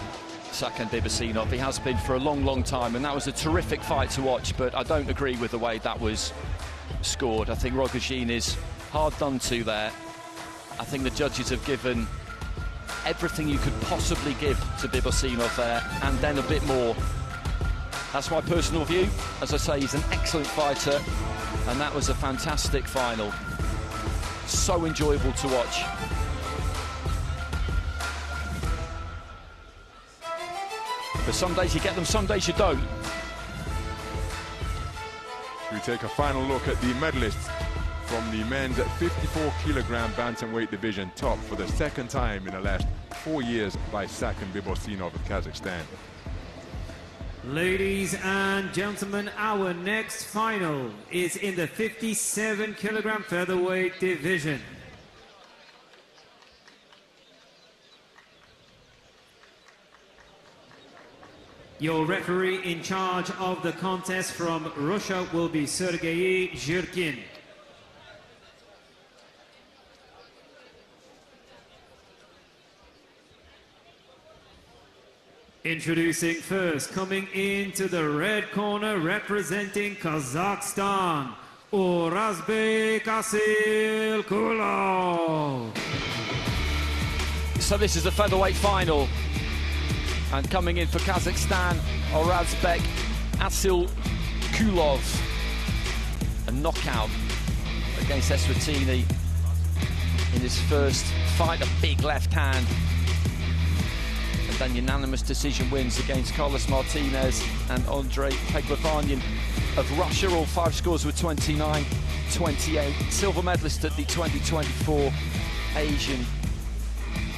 Saken BIBOSSINOV. He has been for a long, long time, and that was a terrific fight to watch, but I don't agree with the way that was scored. I think ROGOZIN is hard done to there. I think the judges have given everything you could possibly give to BIBOSSINOV there, and then a bit more. That's my personal view. As I say, he's an excellent fighter, and that was a fantastic final. So enjoyable to watch. But some days you get them, some days you don't. We take a final look at the medalists from the men's 54-kilogram bantamweight division, top for the second time in the last 4 years by Saken BIBOSSINOV of Kazakhstan. Ladies and gentlemen, our next final is in the 57-kilogram featherweight division. Your referee in charge of the contest from Russia will be Sergei Zhirkin. Introducing first, coming into the red corner, representing Kazakhstan, Orazbek ASSYLKULOV. So this is the featherweight final, and coming in for Kazakhstan, Orazbek ASSYLKULOV. A knockout against Eswatini in his first fight, a big left hand. And then unanimous decision wins against Carlos Martinez and Andrei Peglavanian of Russia. All 5 scores were 29-28. Silver medalist at the 2024 Asian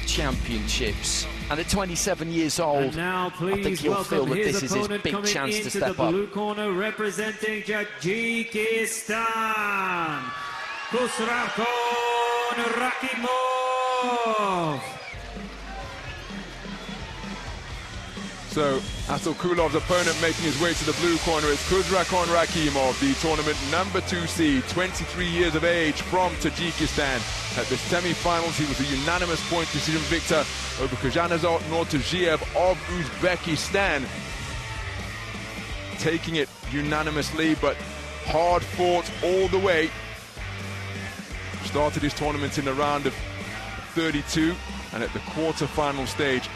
Championships. And at 27 years old, now I think he'll feel that this is his big chance to step up. Blue corner, representing Tajikistan, Khusravkhon RAKHIMOV. So So, ASSYLKULOV's opponent making his way to the blue corner is Khusravkhon RAKHIMOV, the tournament number 2 seed, 23 years of age, from Tajikistan. At the semi-finals, he was a unanimous point decision victor over Khusravkhon Nurtaziev of Uzbekistan. Taking it unanimously, but hard fought all the way. Started his tournament in the round of 32, and at the quarter-final stage,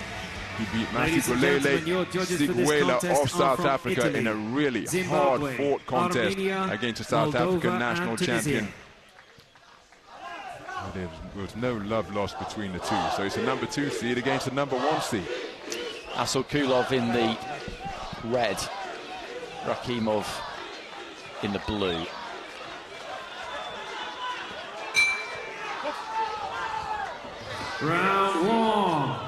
he beat Matigulele Sigwela of South Africa in a really hard-fought contest against a South African national champion. There was no love lost between the two, so it's a number 2 seed against a number 1 seed. ASSYLKULOV in the red, RAKHIMOV in the blue. Round 1.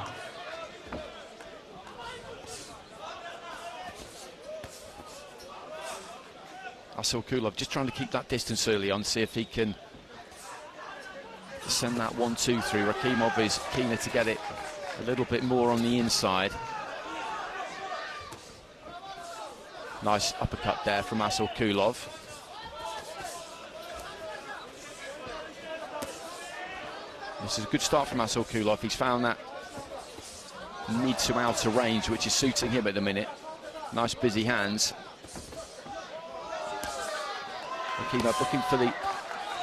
ASSYLKULOV just trying to keep that distance early on, see if he can send that 1-2 through. RAKHIMOV is keener to get it a little bit more on the inside. Nice uppercut there from ASSYLKULOV. This is a good start from ASSYLKULOV. He's found that mid to outer range, which is suiting him at the minute. Nice busy hands. RAKHIMOV looking for the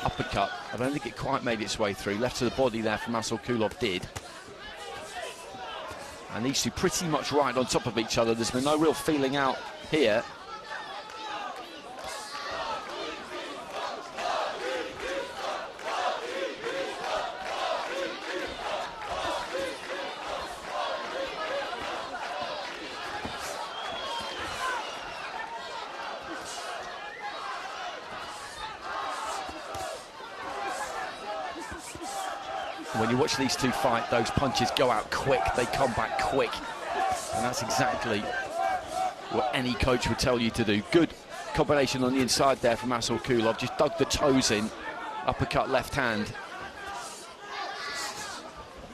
uppercut. I don't think it quite made its way through. Left to the body there from ASSYLKULOV did. And these two pretty much right on top of each other. There's been no real feeling out here. When you watch these two fight, those punches go out quick, they come back quick. And that's exactly what any coach would tell you to do. Good combination on the inside there from ASSYLKULOV, just dug the toes in, uppercut left hand.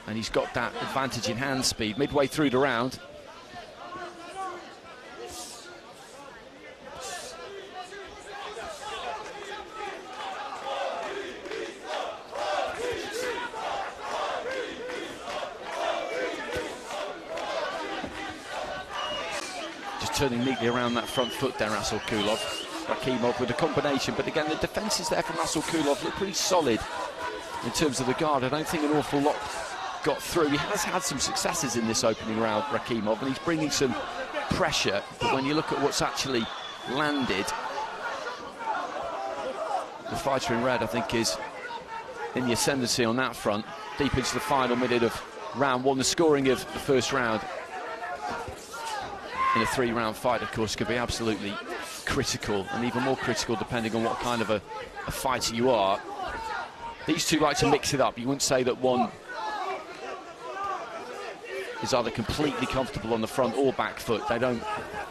And he's got that advantage in hand speed midway through the round. Turning neatly around that front foot there, ASSYLKULOV. RAKHIMOV with a combination, but again the defences there from ASSYLKULOV look pretty solid in terms of the guard. I don't think an awful lot got through. He has had some successes in this opening round, RAKHIMOV, and he's bringing some pressure, but when you look at what's actually landed, the fighter in red I think is in the ascendancy on that front. Deep into the final minute of round 1, the scoring of the first round in a 3-round fight, of course, could be absolutely critical, and even more critical depending on what kind of a fighter you are. These two like to mix it up. You wouldn't say that one is either completely comfortable on the front or back foot. They don't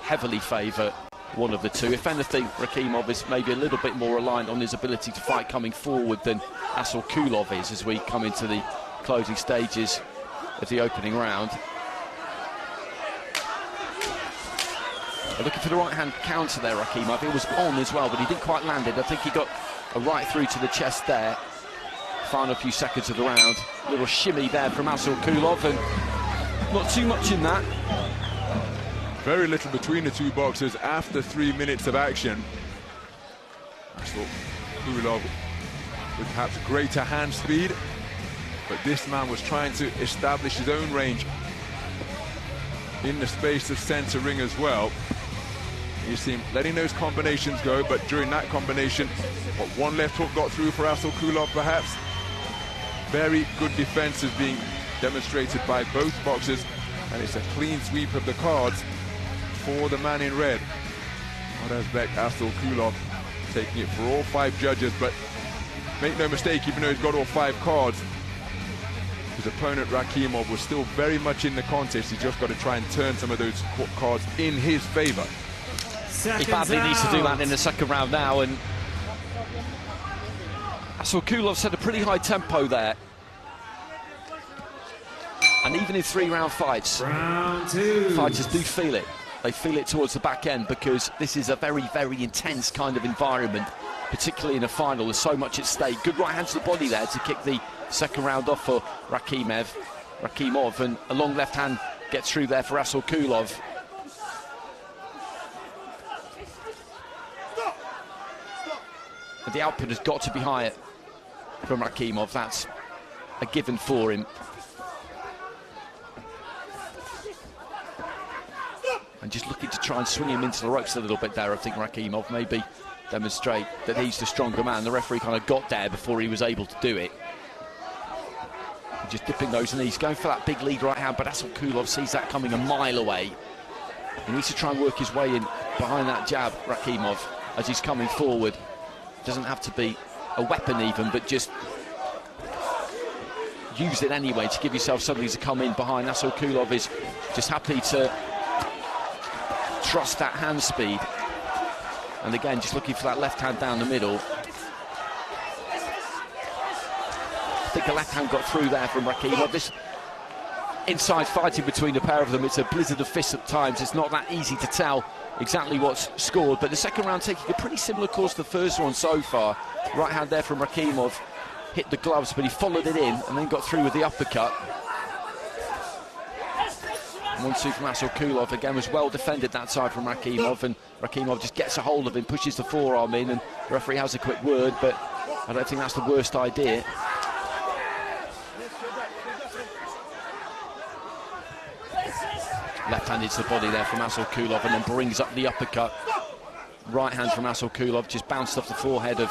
heavily favour one of the two. If anything, RAKHIMOV is maybe a little bit more reliant on his ability to fight coming forward than ASSYLKULOV is as we come into the closing stages of the opening round. Looking for the right-hand counter there, RAKHIMOV. It was on as well, but he didn't quite land it. I think he got a right through to the chest there. Final few seconds of the round. A little shimmy there from ASSYLKULOV, and not too much in that. Very little between the two boxers after 3 minutes of action. ASSYLKULOV with perhaps greater hand speed, but this man was trying to establish his own range in the space of centre ring as well. You see him letting those combinations go, but during that combination, one left hook got through for ASSYLKULOV perhaps. Very good defense is being demonstrated by both boxers, and it's a clean sweep of the cards for the man in red. Orazbek, ASSYLKULOV taking it for all 5 judges, but make no mistake, even though he's got all 5 cards, his opponent RAKHIMOV was still very much in the contest. He's just got to try and turn some of those cards in his favour. He badly needs to do that in the second round now, and ASSYLKULOV set a pretty high tempo there. And even in 3-round fights, Round 2. fighters do feel it. They feel it towards the back end because this is a very, very intense kind of environment, particularly in a final. There's so much at stake. Good right hand to the body there to kick the second round off for RAKHIMOV, and a long left hand gets through there for ASSYLKULOV. But the output has got to be higher from RAKHIMOV. That's a given for him. And just looking to try and swing him into the ropes a little bit there. I think RAKHIMOV maybe demonstrate that he's the stronger man. The referee kind of got there before he was able to do it. Just dipping those knees, going for that big lead right hand, but ASSYLKULOV sees that coming a mile away. He needs to try and work his way in behind that jab, RAKHIMOV, as he's coming forward. Doesn't have to be a weapon even, but just use it anyway to give yourself something to come in behind. ASSYLKULOV is just happy to trust that hand speed. And again, just looking for that left hand down the middle. I think the left hand got through there from RAKHIMOV. This inside fighting between the pair of them, it's a blizzard of fists at times. It's not that easy to tell exactly what's scored, but the second round taking a pretty similar course to the first one so far. Right hand there from RAKHIMOV, hit the gloves, but he followed it in and then got through with the uppercut. 1-2 from ASSYLKULOV, again was well defended that side from RAKHIMOV, and RAKHIMOV just gets a hold of him, pushes the forearm in, and the referee has a quick word, but I don't think that's the worst idea. Left-handed to the body there from ASSYLKULOV, and then brings up the uppercut. Right hand from ASSYLKULOV just bounced off the forehead of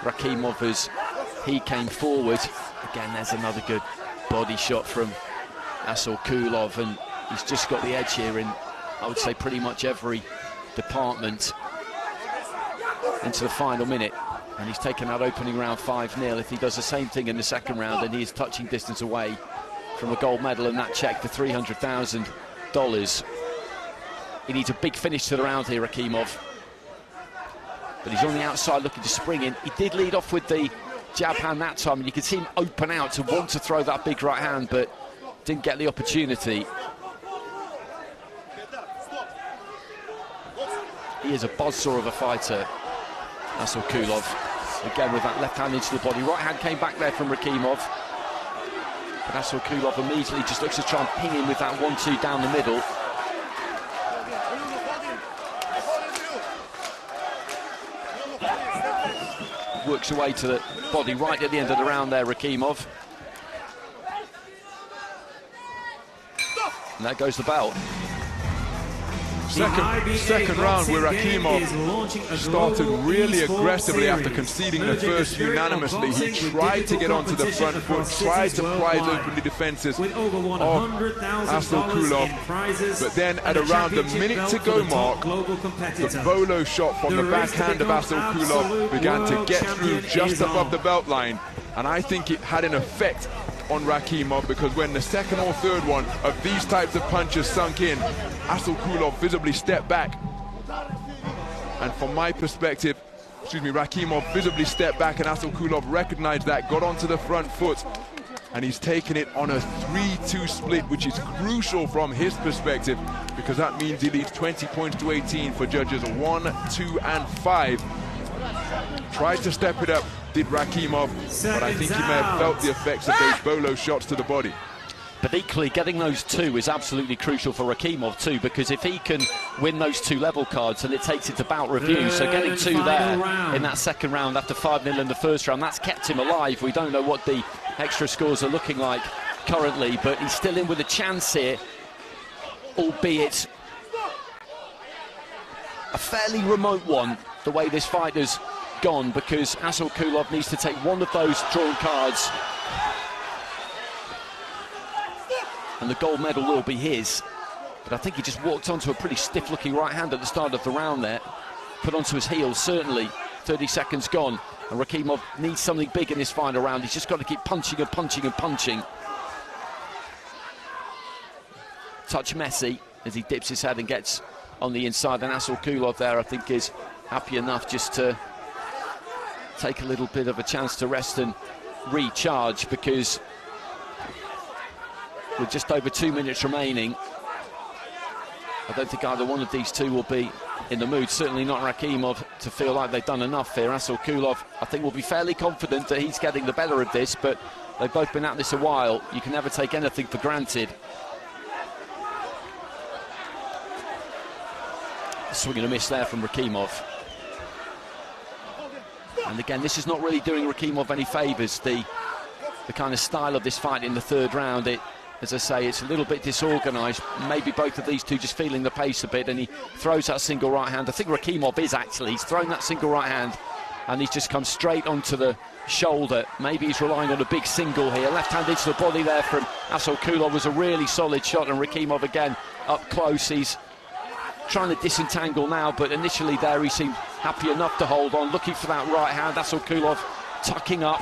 RAKHIMOV as he came forward. Again, there's another good body shot from ASSYLKULOV, and he's just got the edge here in, I would say, pretty much every department into the final minute. And he's taken that opening round 5-0. If he does the same thing in the second round, then he is touching distance away from a gold medal and that check for $300,000. He needs a big finish to the round here, RAKHIMOV. But he's on the outside looking to spring in. He did lead off with the jab hand that time, and you could see him open out to want to throw that big right hand, but didn't get the opportunity. He is a buzzsaw of a fighter, ASSYLKULOV. Again with that left hand into the body. Right hand came back there from RAKHIMOV. But ASSYLKULOV immediately just looks to try and ping him with that 1-2 down the middle. Works away to the body right at the end of the round there, RAKHIMOV. And there goes the belt. Second round where RAKHIMOV started really aggressively after conceding the first unanimously. He tried to get onto the front foot, tried to prise open the defenses of ASSYLKULOV, but then at around a minute to go mark, the bolo shot from the backhand of ASSYLKULOV began to get through just above the belt line, and I think it had an effect on RAKHIMOV, because when the second or third one of these types of punches sunk in, ASSYLKULOV visibly stepped back. And from my perspective, RAKHIMOV visibly stepped back, and ASSYLKULOV recognized that, got onto the front foot, and he's taken it on a 3-2 split, which is crucial from his perspective, because that means he leads 20 points to 18 for judges 1, 2, and 5. Tried to step it up, did RAKHIMOV, but I think he may have felt the effects of those bolo shots to the body. But equally, getting those two is absolutely crucial for RAKHIMOV too, because if he can win those two level cards, then it takes it to bout review. So getting two there in that second round after 5-0 in the first round, that's kept him alive. We don't know what the extra scores are looking like currently, but he's still in with a chance here, albeit a fairly remote one, the way this fight has gone, because ASSYLKULOV needs to take one of those drawn cards and the gold medal will be his. But I think he just walked onto a pretty stiff looking right hand at the start of the round there, put onto his heels. Certainly 30 seconds gone, and RAKHIMOV needs something big in this final round. He's just got to keep punching and punching and punching. Touch messy as he dips his head and gets on the inside, and ASSYLKULOV there I think is happy enough just to take a little bit of a chance to rest and recharge, because with just over 2 minutes remaining. I don't think either one of these two will be in the mood, certainly not Rakhimov, to feel like they've done enough here. ASSYLKULOV, I think, will be fairly confident that he's getting the better of this, but they've both been at this a while. You can never take anything for granted. Swing and a miss there from Rakhimov. And again, this is not really doing Rakhimov any favours, the kind of style of this fight in the third round. As I say, it's a little bit disorganised. Maybe both of these two just feeling the pace a bit, and he throws that single right hand. I think Rakhimov is actually. He's thrown that single right hand, and he's just come straight onto the shoulder. Maybe he's relying on a big single here. Left hand into the body there from ASSYLKULOV was a really solid shot, and Rakhimov again up close. He's trying to disentangle now, but initially there he seemed happy enough to hold on, looking for that right hand. ASSYLKULOV tucking up,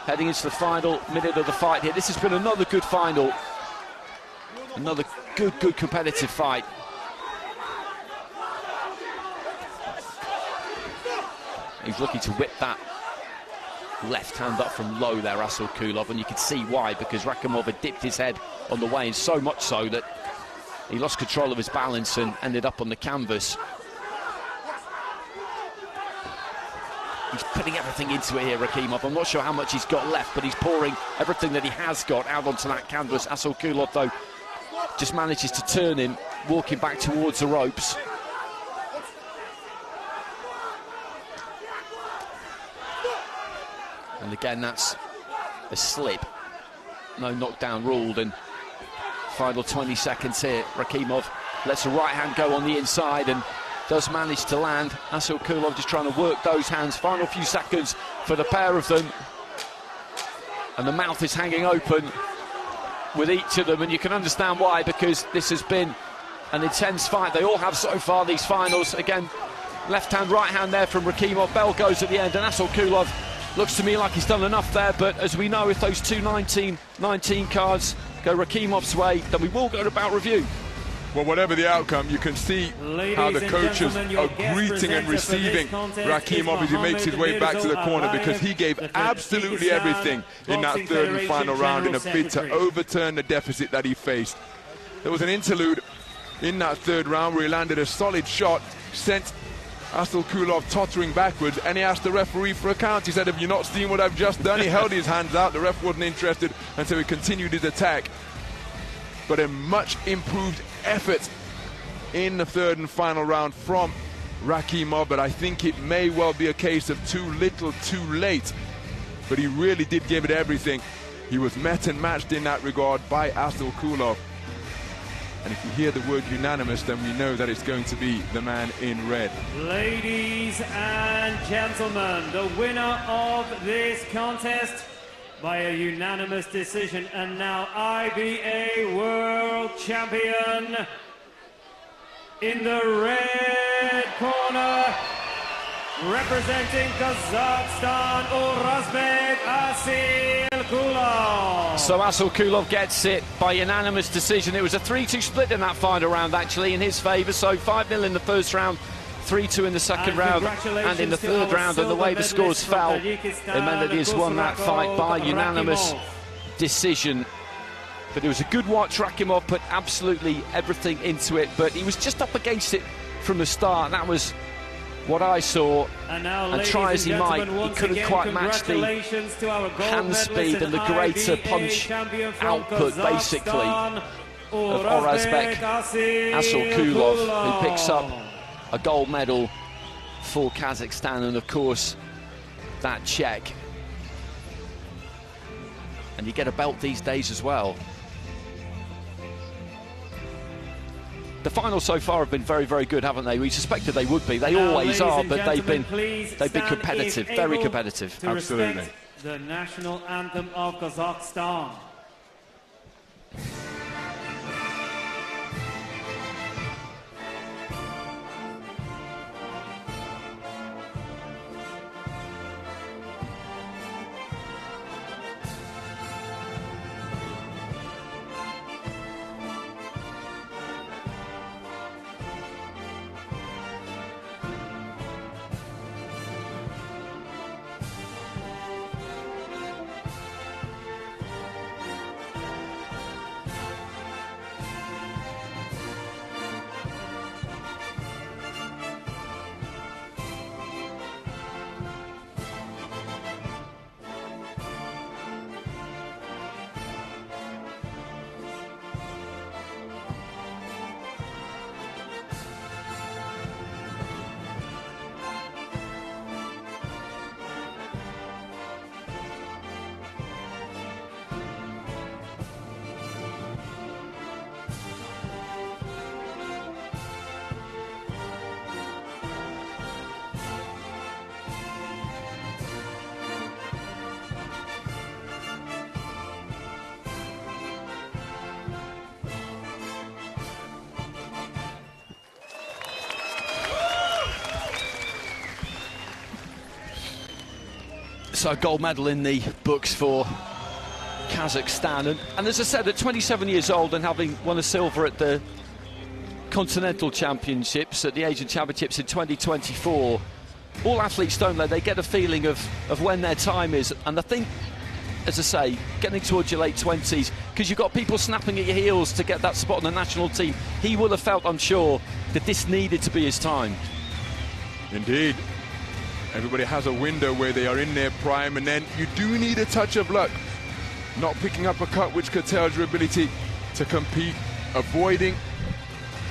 heading into the final minute of the fight here. This has been another good final. Another good competitive fight. He's looking to whip that left hand up from low there, ASSYLKULOV, and you can see why, because Rakhimov had dipped his head on the way, and so much so that he lost control of his balance and ended up on the canvas. He's putting everything into it here, Rakhimov. I'm not sure how much he's got left, but he's pouring everything that he has got out onto that canvas. ASSYLKULOV, though, just manages to turn him, walking back towards the ropes. And again, that's a slip. No knockdown ruled, and final 20 seconds here. Rakhimov lets a right hand go on the inside and does manage to land. ASSYLKULOV just trying to work those hands. Final few seconds for the pair of them. And the mouth is hanging open with each of them, and you can understand why, because this has been an intense fight. They all have so far, these finals. Again, left hand, right hand there from Rakhimov. Bell goes at the end, and ASSYLKULOV looks to me like he's done enough there, but as we know, if those two 19 cards go Rakhimov's way, then we will go to bout review. Well, whatever the outcome, you can see how the coaches are greeting and receiving Rakhimov as he makes his way back to the corner, because he gave absolutely everything in that third and final round in a bid to overturn the deficit that he faced. There was an interlude in that third round where he landed a solid shot, sent ASSYLKULOV tottering backwards, and he asked the referee for a count. He said, "Have you not seen what I've just done?" He held his hands out, the ref wasn't interested, and so he continued his attack. But a much improved effort in the third and final round from Rakhimov, but I think it may well be a case of too little, too late. But he really did give it everything. He was met and matched in that regard by ASSYLKULOV. And if you hear the word unanimous, then we know that it's going to be the man in red. Ladies and gentlemen, the winner of this contest by a unanimous decision, and now IBA World Champion, in the red corner, representing Kazakhstan, Orazbek, ASSYLKULOV. So ASSYLKULOV gets it by unanimous decision. It was a 3-2 split in that final round, actually, in his favour. So 5-0 in the first round, 3-2 in the second round, and in the third round, and the way the scores fell, it meant that he has won that fight by unanimous decision. But it was a good watch. Rakhimov put absolutely everything into it, but he was just up against it from the start. That was what I saw, and try as he might, he couldn't quite match the hand speed and the greater punch output, basically, of Orazbek. ASSYLKULOV, who picks up a gold medal for Kazakhstan, and of course that check. And you get a belt these days as well. The finals so far have been very, very good, haven't they? We suspected they would be. They always are, but they've been competitive, very competitive. Absolutely. The national anthem of Kazakhstan. So a gold medal in the books for Kazakhstan. And as I said, at 27 years old and having won a silver at the Continental Championships, at the Asian Championships in 2024, all athletes, don't they get a feeling of when their time is. And I think, as I say, getting towards your late 20s, because you've got people snapping at your heels to get that spot on the national team, he will have felt, I'm sure, that this needed to be his time. Indeed. Everybody has a window where they are in their prime, and then you do need a touch of luck. Not picking up a cut which curtails your ability to compete, avoiding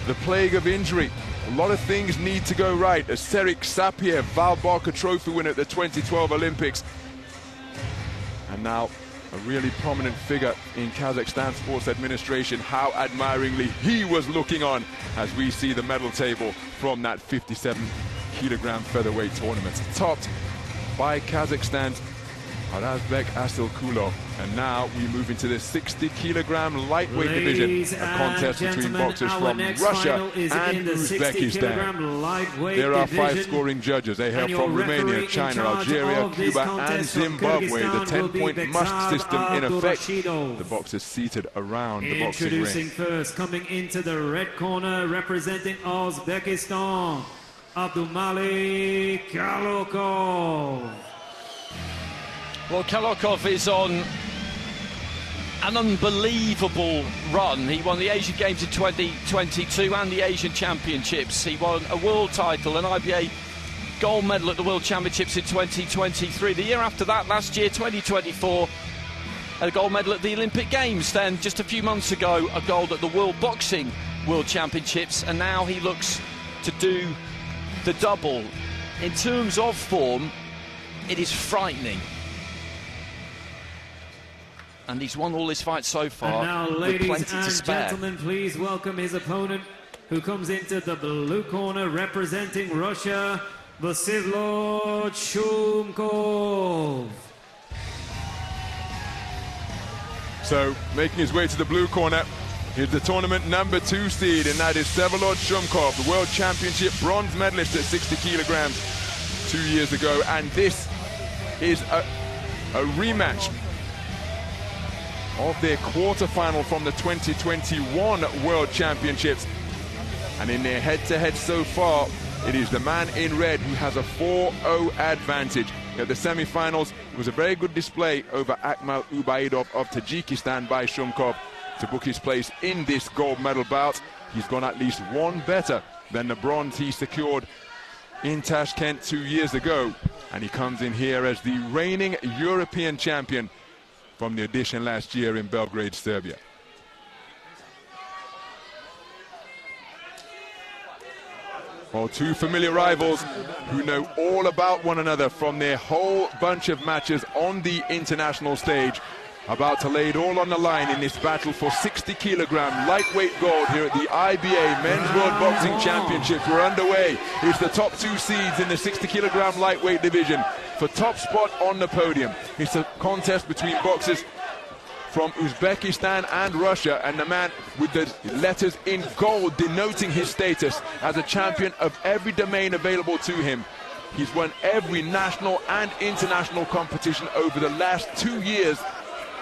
the plague of injury. A lot of things need to go right. As Serik Sapiev, Val Barker trophy winner at the 2012 Olympics, and now a really prominent figure in Kazakhstan sports administration, how admiringly he was looking on as we see the medal table from that 57-kilogram featherweight tournament, topped by Kazakhstan's Orazbek ASSYLKULOV. And now we move into the 60-kilogram lightweight division, a contest between boxers from Russia and Uzbekistan. There are 5 scoring judges. They hail from Romania, China, Algeria, Cuba and Zimbabwe. The 10-point must system in effect. The boxers seated around the boxing ring. Introducing first, coming into the red corner, representing Uzbekistan, Abdumalik KHALOKOV. Well, KHALOKOV is on an unbelievable run. He won the Asian Games in 2022 and the Asian Championships. He won a world title, an IBA gold medal at the World Championships in 2023. The year after that, last year, 2024, a gold medal at the Olympic Games. Then, just a few months ago, a gold at the World Boxing World Championships. And now he looks to do the double. In terms of form, it is frightening. And he's won all his fights so far. And now, with plenty ladies to and spare. gentlemen, please welcome his opponent, who comes into the blue corner representing Russia, Vsevolod SHUMKOV. So, making his way to the blue corner, here's the tournament number 2 seed, and that is Vsevolod SHUMKOV, the World Championship bronze medalist at 60 kilograms 2 years ago. And this is a rematch of their quarterfinal from the 2021 World Championships. And in their head-to-head so far, it is the man in red who has a 4-0 advantage. At the semi-finals, it was a very good display over Akmal Ubaidov of Tajikistan by SHUMKOV to book his place in this gold medal bout. He's gone at least one better than the bronze he secured in Tashkent 2 years ago. And he comes in here as the reigning European champion from the edition last year in Belgrade, Serbia. Well, 2 familiar rivals who know all about one another from their whole bunch of matches on the international stage, about to lay it all on the line in this battle for 60-kilogram lightweight gold here at the IBA Men's World Boxing Championships. We're underway. It's the top 2 seeds in the 60-kilogram lightweight division for top spot on the podium. It's a contest between boxers from Uzbekistan and Russia, and the man with the letters in gold denoting his status as a champion of every domain available to him. He's won every national and international competition over the last 2 years,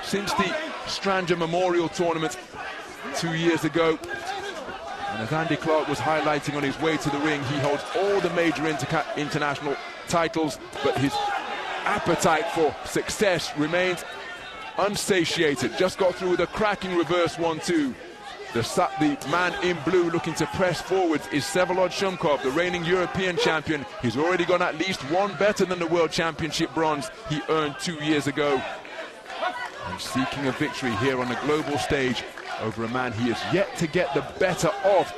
since the Stranger Memorial Tournament 2 years ago. And as Andy Clark was highlighting on his way to the ring, he holds all the major international titles, but his appetite for success remains unsatiated. Just got through with a cracking reverse 1-2. The man in blue looking to press forwards is Vsevolod SHUMKOV, the reigning European champion. He's already gone at least one better than the World Championship bronze he earned 2 years ago. And seeking a victory here on the global stage over a man he has yet to get the better of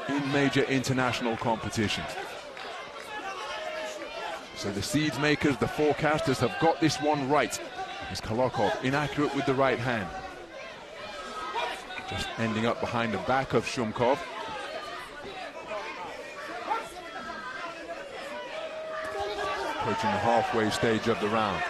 in major international competitions. So the seeds makers, the forecasters, have got this one right. As KHALOKOV inaccurate with the right hand. Just ending up behind the back of SHUMKOV. Approaching the halfway stage of the round.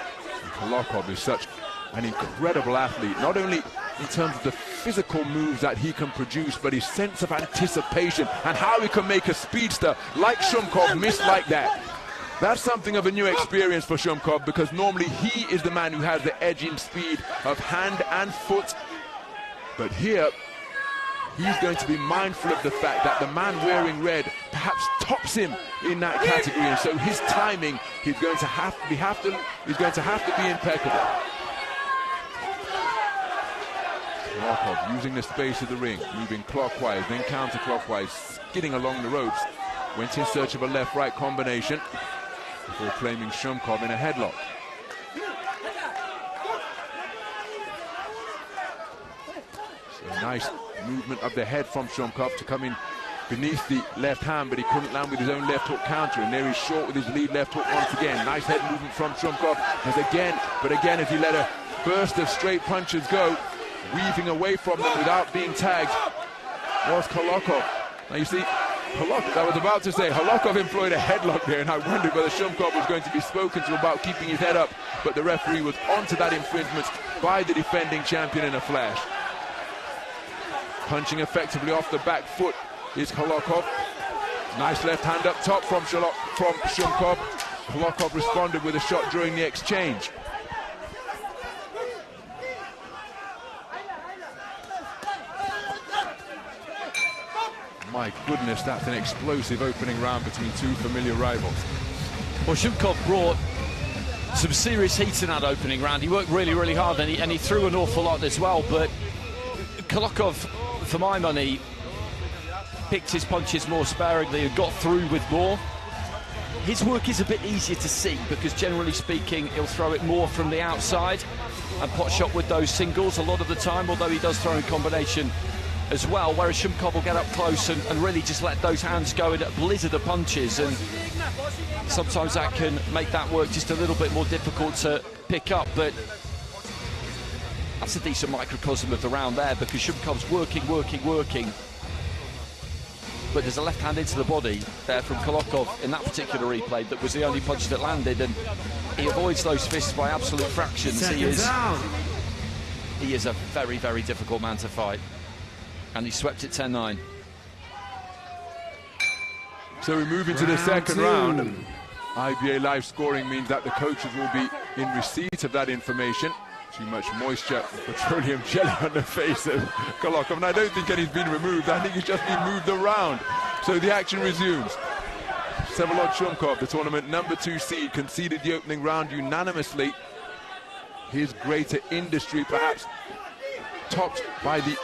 And KHALOKOV is such an incredible athlete, not only in terms of the physical moves that he can produce, but his sense of anticipation and how he can make a speedster like SHUMKOV miss like that. That's something of a new experience for SHUMKOV, because normally he is the man who has the edge in speed of hand and foot. But here, he's going to be mindful of the fact that the man wearing red perhaps tops him in that category, and so his timing, he's going to have to be impeccable. KHALOKOV using the space of the ring, moving clockwise, then counterclockwise, skidding along the ropes. Went in search of a left-right combination before claiming SHUMKOV in a headlock. So nice movement of the head from SHUMKOV to come in beneath the left hand, but he couldn't land with his own left hook counter, and there he's short with his lead left hook once again. Nice head movement from SHUMKOV, as again as he let a burst of straight punches go, weaving away from them without being tagged, was KHALOKOV. Now you see, KHALOKOV, I was about to say, KHALOKOV employed a headlock there, and I wondered whether SHUMKOV was going to be spoken to about keeping his head up, but the referee was onto that infringement by the defending champion in a flash. Punching effectively off the back foot is KHALOKOV. Nice left hand up top from SHUMKOV. KHALOKOV responded with a shot during the exchange. My goodness, that's an explosive opening round between two familiar rivals. Well, SHUMKOV brought some serious heat in that opening round. He worked really, really hard, and he threw an awful lot as well, but KHALOKOV, for my money, picked his punches more sparingly and got through with more. His work is a bit easier to see because, generally speaking, he'll throw it more from the outside and pot shot with those singles a lot of the time, although he does throw in combination as well, whereas SHUMKOV will get up close and really just let those hands go in a blizzard of punches, and sometimes that can make that work just a little bit more difficult to pick up. But that's a decent microcosm of the round there, because SHUMKOV's working, but there's a left hand into the body there from KHALOKOV in that particular replay that was the only punch that landed, and he avoids those fists by absolute fractions. He is a very, very difficult man to fight, and he swept it 10-9. So we move into the second round. IBA live scoring means that the coaches will be in receipt of that information. Too much moisture, petroleum jelly on the face of KHALOKOV, and I don't think any's been removed. I think it's just been moved around. So the action resumes. Vsevolod SHUMKOV, the tournament #2 seed, conceded the opening round unanimously. His greater industry perhaps topped by the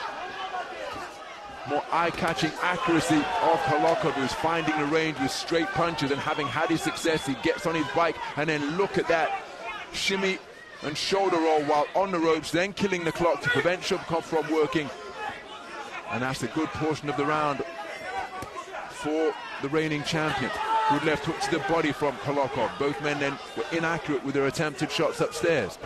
more eye-catching accuracy of KHALOKOV, who's finding the range with straight punches, and having had his success, he gets on his bike, and then look at that shimmy and shoulder roll while on the ropes, then killing the clock to prevent SHUMKOV from working. And that's a good portion of the round for the reigning champion. Good left hook to the body from KHALOKOV. Both men then were inaccurate with their attempted shots upstairs.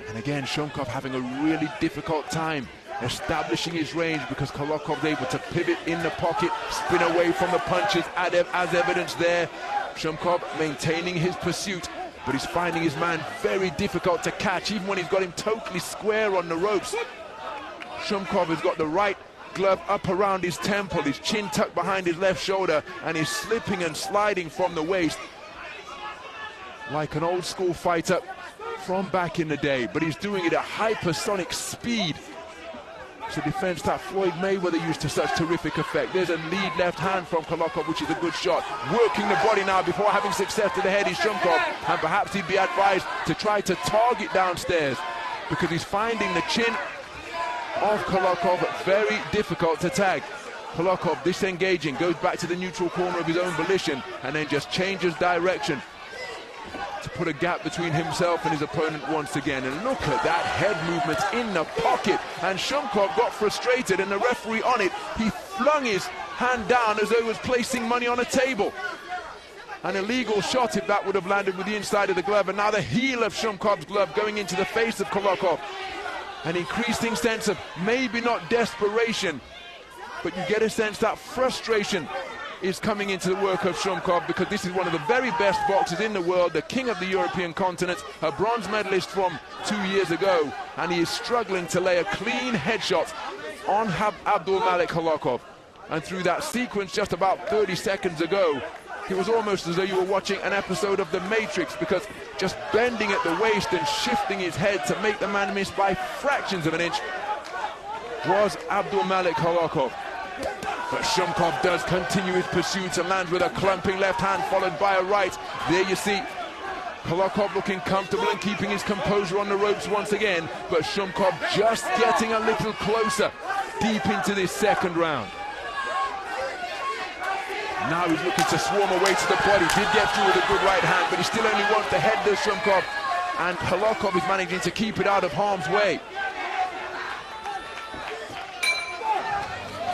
And again, SHUMKOV having a really difficult time establishing his range, because KHALOKOV is able to pivot in the pocket, spin away from the punches, as evidence there. SHUMKOV maintaining his pursuit, but he's finding his man very difficult to catch, even when he's got him totally square on the ropes. SHUMKOV has got the right glove up around his temple, his chin tucked behind his left shoulder, and he's slipping and sliding from the waist like an old school fighter from back in the day, but he's doing it at hypersonic speed. It's a defense that Floyd Mayweather used to such terrific effect. There's a lead left hand from KHALOKOV, which is a good shot. Working the body now before having success to the head is SHUMKOV, and perhaps he'd be advised to try to target downstairs, because he's finding the chin of KHALOKOV very difficult to tag. KHALOKOV disengaging, goes back to the neutral corner of his own volition, and then just changes direction to put a gap between himself and his opponent once again. And look at that head movement in the pocket, and SHUMKOV got frustrated, and the referee on it, he flung his hand down as though he was placing money on a table. An illegal shot if that would have landed with the inside of the glove, and now the heel of SHUMKOV's glove going into the face of KHALOKOV. An increasing sense of maybe not desperation, but you get a sense that frustration is coming into the work of SHUMKOV, because this is one of the very best boxers in the world, the king of the European continent, a bronze medalist from 2 years ago, and he is struggling to lay a clean headshot on Abdumalik KHALOKOV. And through that sequence just about 30 seconds ago, it was almost as though you were watching an episode of The Matrix, because just bending at the waist and shifting his head to make the man miss by fractions of an inch was Abdumalik KHALOKOV. But SHUMKOV does continue his pursuit and lands with a clumping left hand followed by a right. There you see KHALOKOV looking comfortable and keeping his composure on the ropes once again, but SHUMKOV just getting a little closer deep into this second round. Now he's looking to swarm away to the body. Did get through with a good right hand, but he still only wants the head, does SHUMKOV, and KHALOKOV is managing to keep it out of harm's way.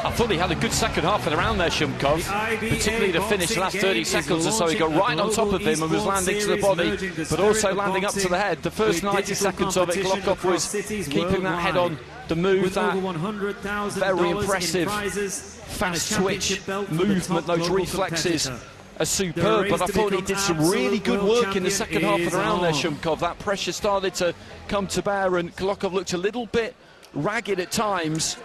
I thought he had a good second half of the round there, SHUMKOV, particularly to finish the last 30 seconds or so. He got right on top of him and was landing to the body, but also landing up to the head. The first 90 seconds of it, KHALOKOV was keeping that head on the move, that very impressive fast twitch movement, those reflexes are superb, but I thought he did some really good work in the second half of the round there, SHUMKOV. That pressure started to come to bear and KHALOKOV looked a little bit ragged at times.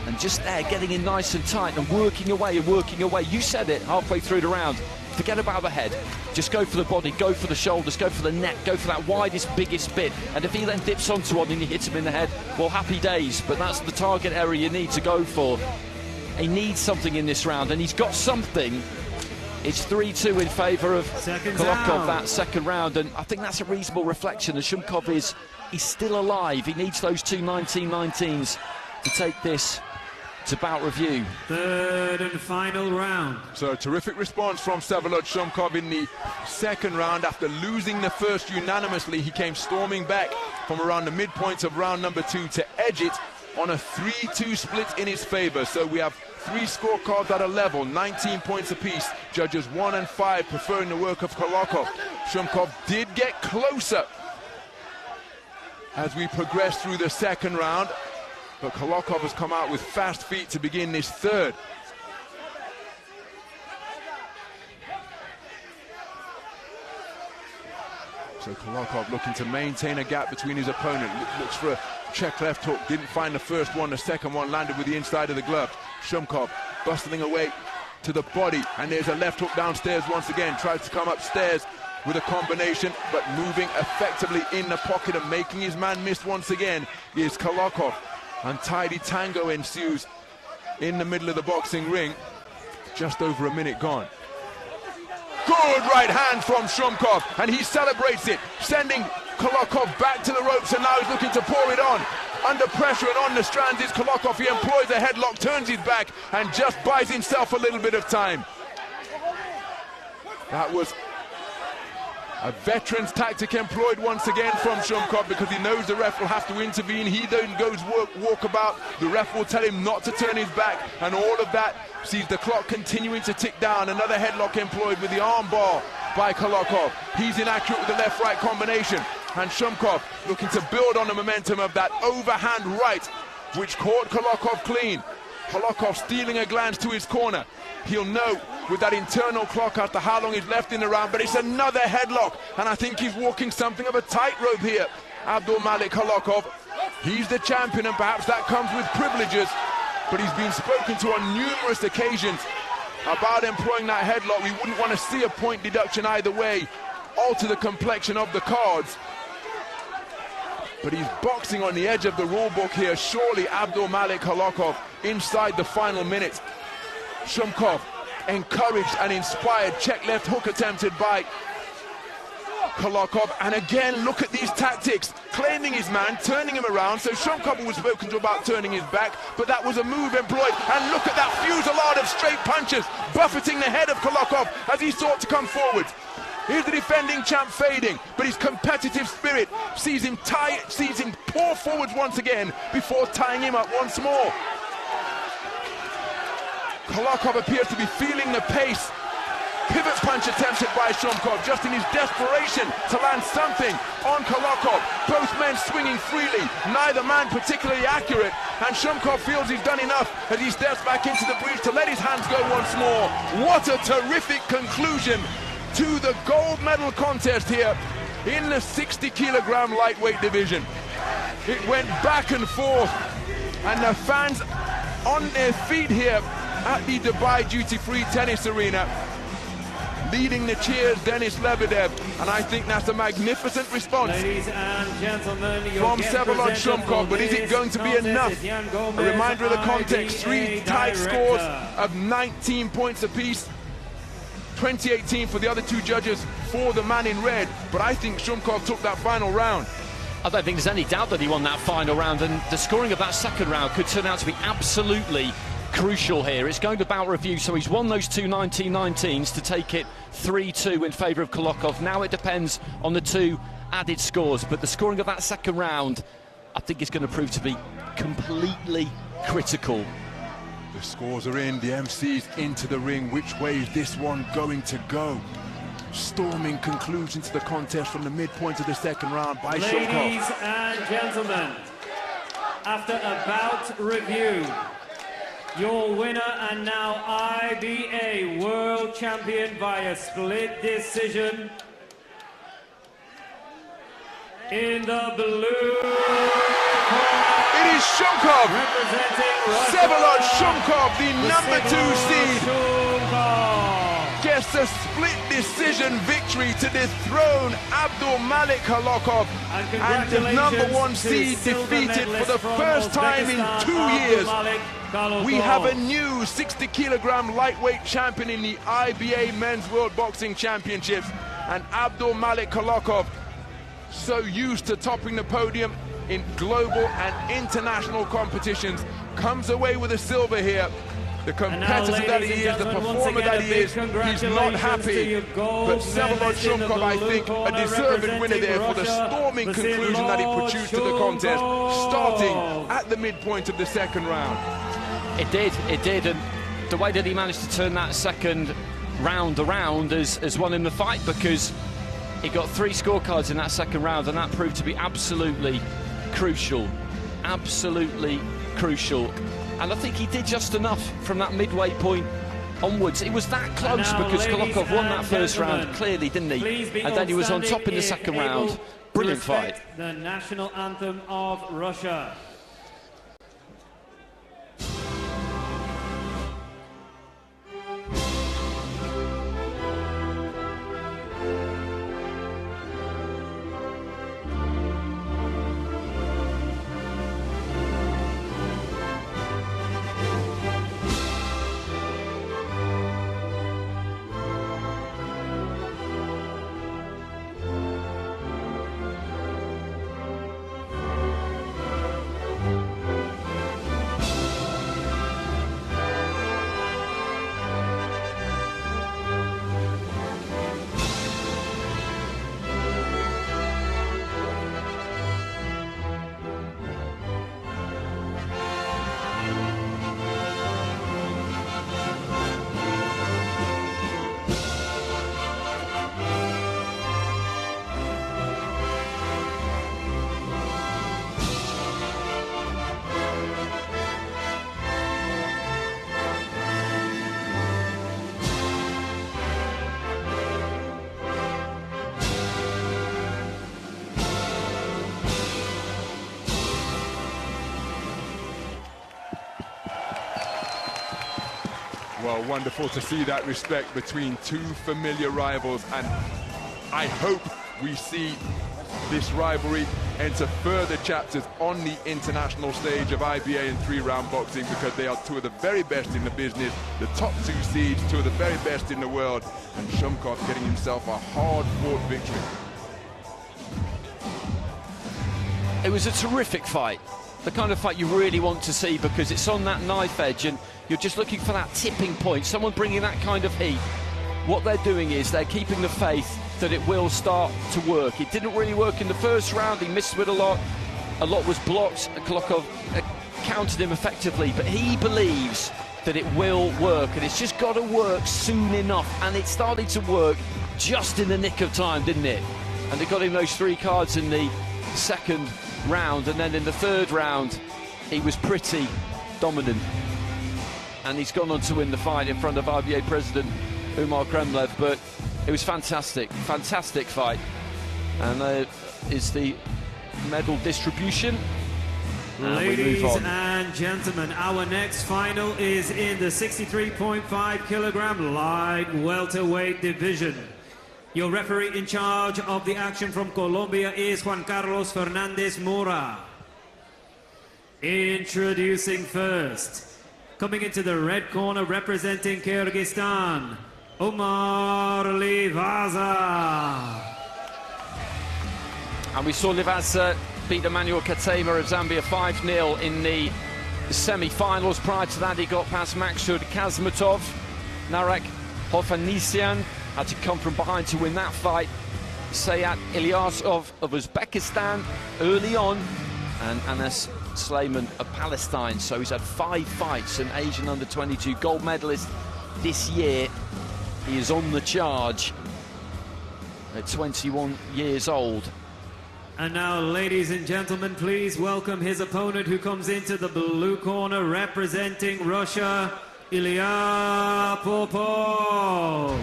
And just there, getting in nice and tight and working away and working away. You said it halfway through the round. Forget about the head. Just go for the body, go for the shoulders, go for the neck, go for that widest, biggest bit. And if he then dips onto one and you hit him in the head, well, happy days. But that's the target area you need to go for. He needs something in this round, and he's got something. It's 3-2 in favour of KHALOKOV, that second round. And I think that's a reasonable reflection. And SHUMKOV is still alive. He needs those two 19-19s to take this to bout review. Third and final round. So a terrific response from Vsevolod SHUMKOV in the second round. After losing the first unanimously, he came storming back from around the midpoint of round number 2 to edge it on a 3-2 split in his favour. So we have 3 scorecards that are level, 19 points apiece. Judges 1 and 5 preferring the work of KHALOKOV. SHUMKOV did get closer as we progress through the second round, but KHALOKOV has come out with fast feet to begin this third. So KHALOKOV looking to maintain a gap between his opponent. Looks for a check left hook. Didn't find the first one. The second one landed with the inside of the glove. SHUMKOV bustling away to the body. And there's a left hook downstairs once again. Tries to come upstairs with a combination, but moving effectively in the pocket and making his man miss once again is KHALOKOV. And tidy tango ensues in the middle of the boxing ring. Just over a minute gone. Good right hand from SHUMKOV, and he celebrates it, sending KHALOKOV back to the ropes, and now he's looking to pour it on. Under pressure and on the strands is KHALOKOV. He employs a headlock, turns his back, and just buys himself a little bit of time. That was a veteran's tactic employed once again from SHUMKOV, because he knows the ref will have to intervene. He then goes walkabout. The ref will tell him not to turn his back, and all of that sees the clock continuing to tick down. Another headlock employed with the arm bar by KHALOKOV. He's inaccurate with the left-right combination, and SHUMKOV looking to build on the momentum of that overhand right, which caught KHALOKOV clean. KHALOKOV stealing a glance to his corner. He'll know with that internal clock after how long he's left in the round, but it's another headlock, and I think he's walking something of a tightrope here. Abdumalik KHALOKOV, he's the champion, and perhaps that comes with privileges, but he's been spoken to on numerous occasions about employing that headlock. We wouldn't want to see a point deduction either way, alter the complexion of the cards. But he's boxing on the edge of the rule book here. Surely Abdumalik KHALOKOV inside the final minutes. SHUMKOV encouraged and inspired. Check left hook attempted by KHALOKOV, and again look at these tactics, claiming his man, turning him around. So SHUMKOV was spoken to about turning his back, but that was a move employed, and look at that fusillade of straight punches buffeting the head of KHALOKOV as he sought to come forward. Here's the defending champ fading, but his competitive spirit sees him pour forwards once again before tying him up once more. KHALOKOV appears to be feeling the pace. Pivot punch attempted by SHUMKOV, just in his desperation to land something on KHALOKOV. Both men swinging freely, neither man particularly accurate, and SHUMKOV feels he's done enough as he steps back into the breach to let his hands go once more. What a terrific conclusion to the gold medal contest here in the 60-kilogram lightweight division. It went back and forth, and the fans on their feet here at the Dubai duty-free tennis arena. Leading the cheers, Denis Lebedev, and I think that's a magnificent response from Vsevolod Shumkov, but is it going to be enough? A reminder of the context, 3 tied scores of 19 points apiece, 20-18 for the other 2 judges for the man in red, but I think Shumkov took that final round. I don't think there's any doubt that he won that final round, and the scoring of that second round could turn out to be absolutely crucial here. It's going to bout review, so he's won those 2 19-19s to take it 3-2 in favour of KHALOKOV. Now it depends on the 2 added scores, but the scoring of that second round I think is going to prove to be completely critical. The scores are in, the MC's into the ring. Which way is this one going to go? Storming conclusion to the contest from the midpoint of the second round by Shumkov. Ladies and gentlemen, after a bout review, your winner and now IBA World Champion via split decision in the blue corner. It is Shumkov, Representing Russia, Vsevolod Shumkov, the number 2 seed, Shumkov. gets a split decision victory to dethrone Abdumalik KHALOKOV, and the number 1 seed defeated for the first time in 2 years. We have a new 60-kilogram lightweight champion in the IBA Men's World Boxing Championships, and Abdumalik KHALOKOV, so used to topping the podium in global and international competitions, comes away with a silver here. The competitor that he is, the performer that he is, he's not happy. But Vsevolod Shumkov, I think, a deserved winner there for the storming conclusion that he produced to the contest, starting at the midpoint of the second round. It did, and the way that he managed to turn that second round around has won him the fight, because he got 3 scorecards in that second round, and that proved to be absolutely crucial. Absolutely crucial. And I think he did just enough from that midway point onwards. It was that close, because KHALOKOV won that first round clearly, didn't he? And then he was on top in the second round. Brilliant fight. The national anthem of Russia. Well, wonderful to see that respect between 2 familiar rivals, and I hope we see this rivalry enter further chapters on the international stage of IBA and 3-round boxing, because they are 2 of the very best in the business, the top 2 seeds, 2 of the very best in the world, and Shumkov getting himself a hard-fought victory. It was a terrific fight, the kind of fight you really want to see, because it's on that knife edge and you're just looking for that tipping point, someone bringing that kind of heat. What they're doing is they're keeping the faith that it will start to work. It didn't really work in the first round, he missed with a lot was blocked, KHALOKOV countered him effectively, but he believes that it will work, and it's just got to work soon enough, and it started to work just in the nick of time, didn't it? And they got him those 3 cards in the second round, and then in the third round he was pretty dominant, and he's gone on to win the fight in front of IBA President Omar. But it was fantastic fight. And there is the medal distribution. Ladies and gentlemen, our next final is in the 63.5 kilogram light welterweight division. Your referee in charge of the action from Colombia is Juan Carlos Fernandez Mora. Introducing first, coming into the red corner representing Kyrgyzstan, Omar LIVAZA. And we saw LIVAZA beat Emmanuel Katema of Zambia 5-0 in the semi-finals. Prior to that, he got past Maksud Kazmatov. Narek Hovanesyan had to come from behind to win that fight. Sayat Ilyasov of Uzbekistan early on, and Anas Slayman of Palestine. So he's had 5 fights, an Asian under-22 gold medalist this year. He is on the charge at 21 years old. And now, ladies and gentlemen, please welcome his opponent who comes into the blue corner representing Russia, Ilya Popov.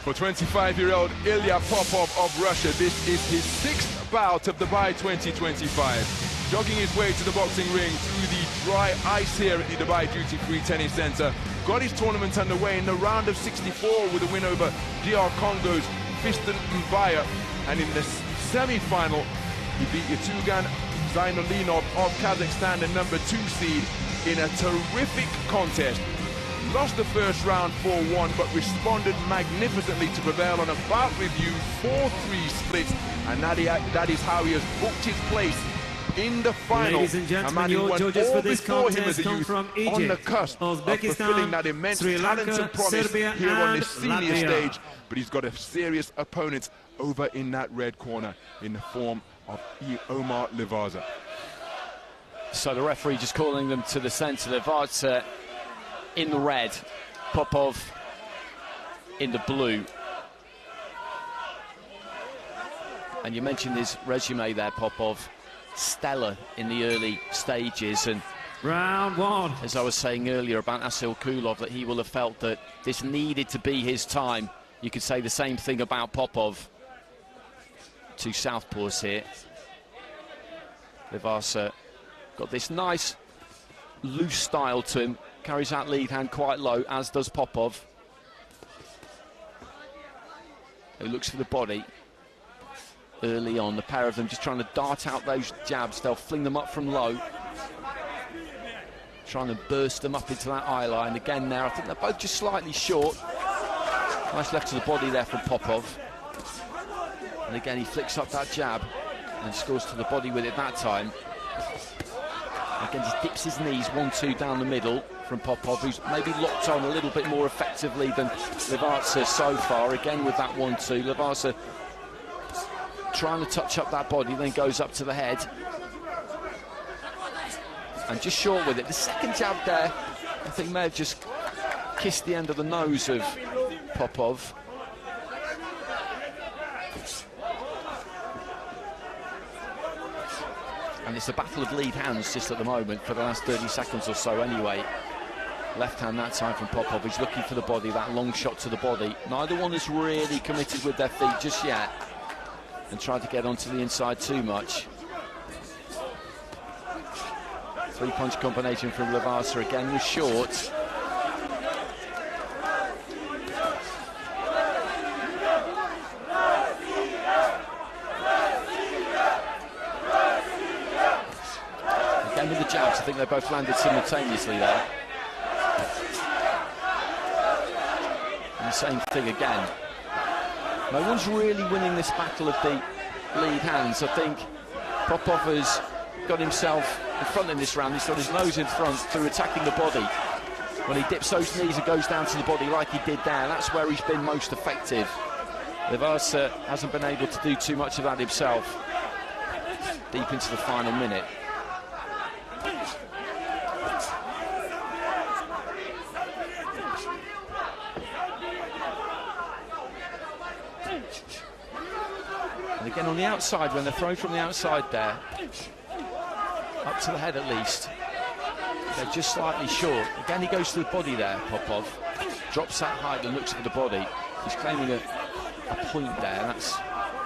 For 25-year-old Ilya Popov of Russia, this is his 6th bout of the Dubai 2025. Jogging his way to the boxing ring through the dry ice here at the Dubai Duty Free Tennis Center. Got his tournament underway in the round of 64 with a win over DR Congo's Fiston Bair. And in the semi-final, he beat Yatugan Zainalinov of Kazakhstan, the #2 seed, in a terrific contest. Lost the first round 4-1, but responded magnificently to prevail on a bout review 4-3 split, and that is how he has booked his place in the final. Ladies and gentlemen, your judges for this contest come from Egypt, on the cusp Uzbekistan, of that immense Sri talent Lanka, and promise Serbia, here on and this senior Latvia. stage, but he's got a serious opponent over in that red corner in the form of Omar LIVAZA. So the referee just calling them to the centre. LIVAZA in the red, Popov in the blue. And you mentioned his resume there, Popov. Stellar in the early stages, and round 1. As I was saying earlier about ASSYLKULOV, that he will have felt that this needed to be his time. You could say the same thing about Popov. 2 southpaws here. LIVAZA got this nice loose style to him, carries that lead hand quite low, as does Popov, who looks for the body early on. The pair of them just trying to dart out those jabs. They'll fling them up from low, trying to burst them up into that eye line. Again there, I think they're both just slightly short. Nice left to the body there from Popov. And again, he flicks up that jab and scores to the body with it that time. Again, just dips his knees, 1-2 down the middle from Popov, who's maybe locked on a little bit more effectively than LIVAZA so far. Again with that 1-2, LIVAZA trying to touch up that body, then goes up to the head. And just short with it. The second jab there, I think, may have just kissed the end of the nose of Popov. And it's a battle of lead hands just at the moment for the last 30 seconds or so anyway. Left hand that time from Popov. He's looking for the body, that long shot to the body. Neither one is really committed with their feet just yet, and tried to get onto the inside too much. 3-punch combination from LIVAZA again was short. Again with the jabs, I think they both landed simultaneously there. And the same thing again. No one's really winning this battle of the lead hands. I think Popov has got himself in front in this round. He's got his nose in front through attacking the body. When he dips those knees and goes down to the body like he did there, that's where he's been most effective. LIVAZA hasn't been able to do too much of that himself deep into the final minute. And again on the outside, when they're thrown from the outside there, up to the head at least, they're just slightly short. Again, he goes to the body there, Popov. Drops that height and looks for the body. He's claiming a point there. That's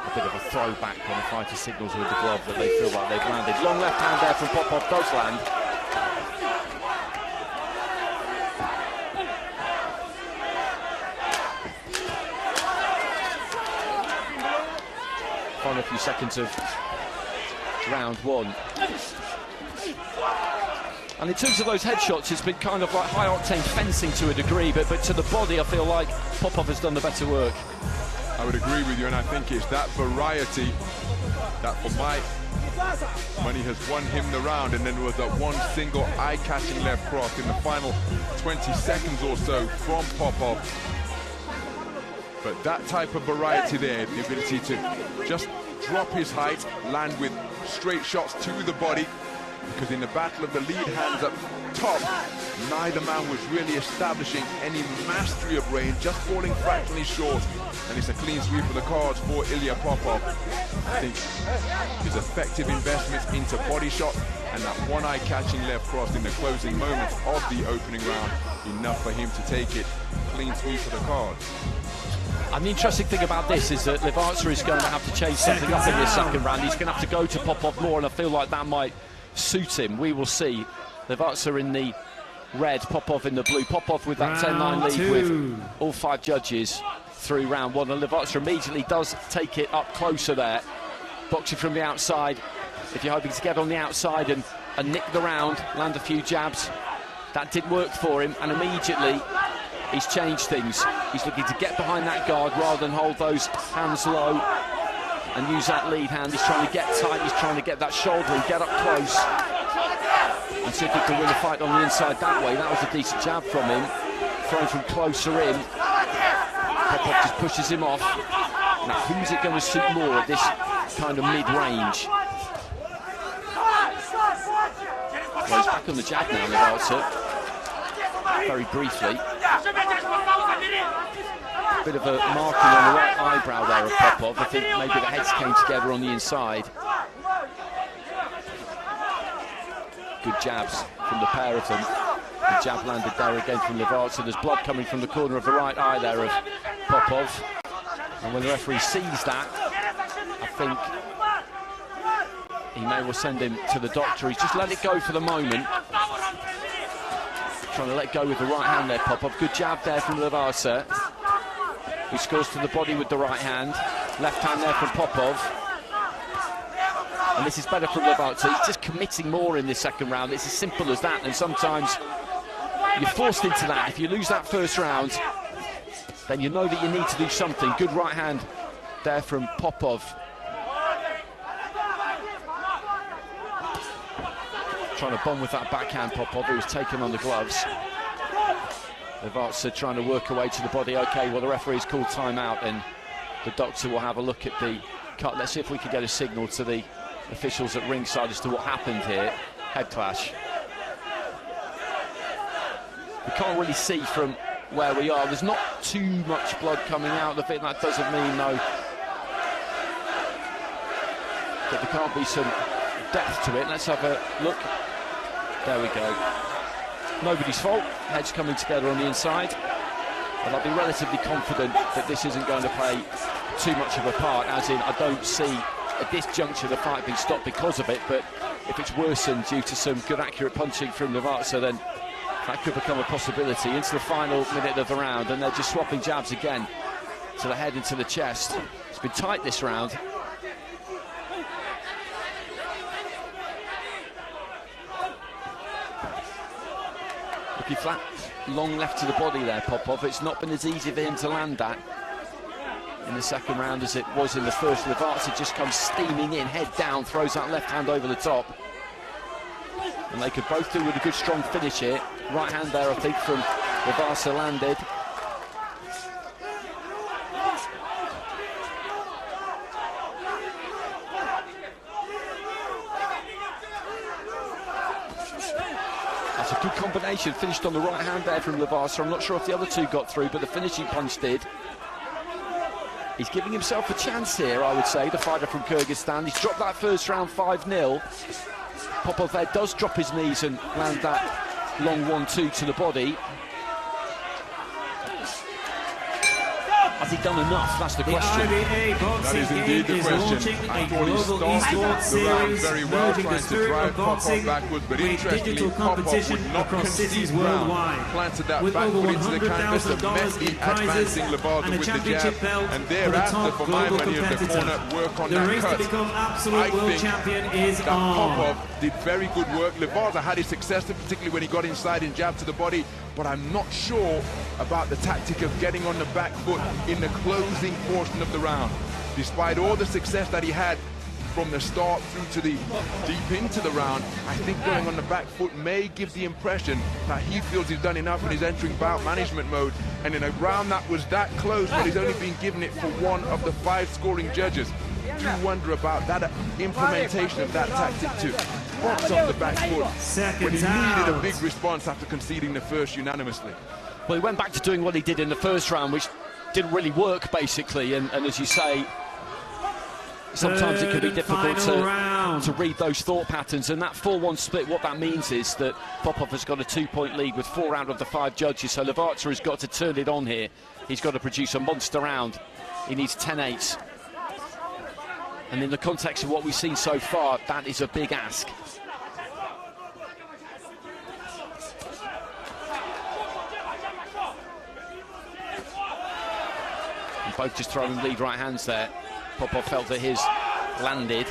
a bit of a throwback when the fighter signals with the glove that they feel like they've landed. Long left hand there from Popov does land. Final few seconds of round one. And in terms of those headshots, it's been kind of like high-octane fencing to a degree, but to the body, I feel like Popov has done the better work. I would agree with you, and I think it's that variety that, for my money, has won him the round. And then there was that one single eye-catching left cross in the final 20 seconds or so from Popov. But that type of variety there, the ability to just drop his height, land with straight shots to the body, because in the battle of the lead hands up top, neither man was really establishing any mastery of range, just falling fractionally short. And it's a clean sweep of the cards for Ilya Popov. I think his effective investments into body shot and that one eye-catching left cross in the closing moments of the opening round, enough for him to take it. Clean sweep of the cards. And the interesting thing about this is that LIVAZA is going to have to change something up in this second round. He's going to have to go to Popov more, and I feel like that might suit him. We will see. LIVAZA in the red, Popov in the blue. Popov with that 10-9 lead with all 5 judges through round one, and LIVAZA immediately does take it up closer there. Boxing from the outside. If you're hoping to get on the outside and nick the round, land a few jabs, that did work for him, and immediately he's changed things. He's looking to get behind that guard rather than hold those hands low and use that lead hand. He's trying to get tight, he's trying to get that shoulder and get up close and see if he can win the fight on the inside that way. That was a decent jab from him, thrown from closer in. Popov just pushes him off. Now, who's it going to suit more at this kind of mid-range? Well, he's back on the jab now, LIVAZA. Very briefly. A bit of a marking on the right eyebrow there of Popov. I think maybe the heads came together on the inside. Good jabs from the pair of them. The jab landed there again from LIVAZA. There's blood coming from the corner of the right eye there of Popov. And when the referee sees that, I think he may well send him to the doctor. He's just let it go for the moment. Trying to let go with the right hand there, Popov. Good jab there from LIVAZA, who scores to the body with the right hand. Left hand there from Popov. And this is better from LIVAZA. He's just committing more in this second round. It's as simple as that. And sometimes you're forced into that. If you lose that first round, then you know that you need to do something. Good right hand there from Popov. Trying to bomb with that backhand, Popov, who was taken on the gloves. LIVAZA trying to work away to the body. Okay, well, the referee's called timeout, and the doctor will have a look at the cut. Let's see if we can get a signal to the officials at ringside as to what happened here. Head clash. We can't really see from where we are. There's not too much blood coming out of it. That doesn't mean, though, that there can't be some depth to it. Let's have a look. There we go. Nobody's fault. Heads coming together on the inside. And I'll be relatively confident that this isn't going to play too much of a part, as in I don't see at this juncture the fight being stopped because of it, but if it's worsened due to some good accurate punching from LIVAZA, then that could become a possibility. Into the final minute of the round, and they're just swapping jabs again to the head and to the chest. It's been tight this round. Looking flat, long left to the body there, Popov. It's not been as easy for him to land that in the second round as it was in the first. LIVAZA just comes steaming in, head down, throws that left hand over the top. And they could both do with a good strong finish here. Right hand there, I think, from LIVAZA landed. That's a good combination, finished on the right hand there from LIVAZA. I'm not sure if the other two got through, but the finishing punch did. He's giving himself a chance here, I would say, the fighter from Kyrgyzstan. He's dropped that first round 5-0. Popov there does drop his knees and land that long 1-2 to the body. Has he done enough? That's the question. The IBA boxing That is indeed the question. I thought he started the round very well, trying to drive Popov backwards, but interestingly, Popov would not concede ground. Planted that back foot into the canvas and met the advancing LIVAZA with the jab, and thereafter, for my money of the corner, work on that cut. I think that Popov did very good work. LIVAZA had his success, particularly when he got inside and jabbed to the body, but I'm not sure about the tactic of getting on the back foot in the closing portion of the round. Despite all the success that he had from the start through to the deep into the round, I think going on the back foot may give the impression that he feels he's done enough and he's entering bout management mode. And in a round that was that close, but he's only been given it for one of the 5 scoring judges, you wonder about that implementation of that tactic to box on the back foot when he needed a big response after conceding the first unanimously. Well, he went back to doing what he did in the first round, which didn't really work, basically, and as you say, sometimes it can be difficult to read those thought patterns, and that 4-1 split, what that means is that Popov has got a 2-point lead with 4 out of the 5 judges, so LIVAZA has got to turn it on here. He's got to produce a monster round. He needs 10-8. And in the context of what we've seen so far, that is a big ask. And both just throwing lead right hands there. Popov felt that his landed.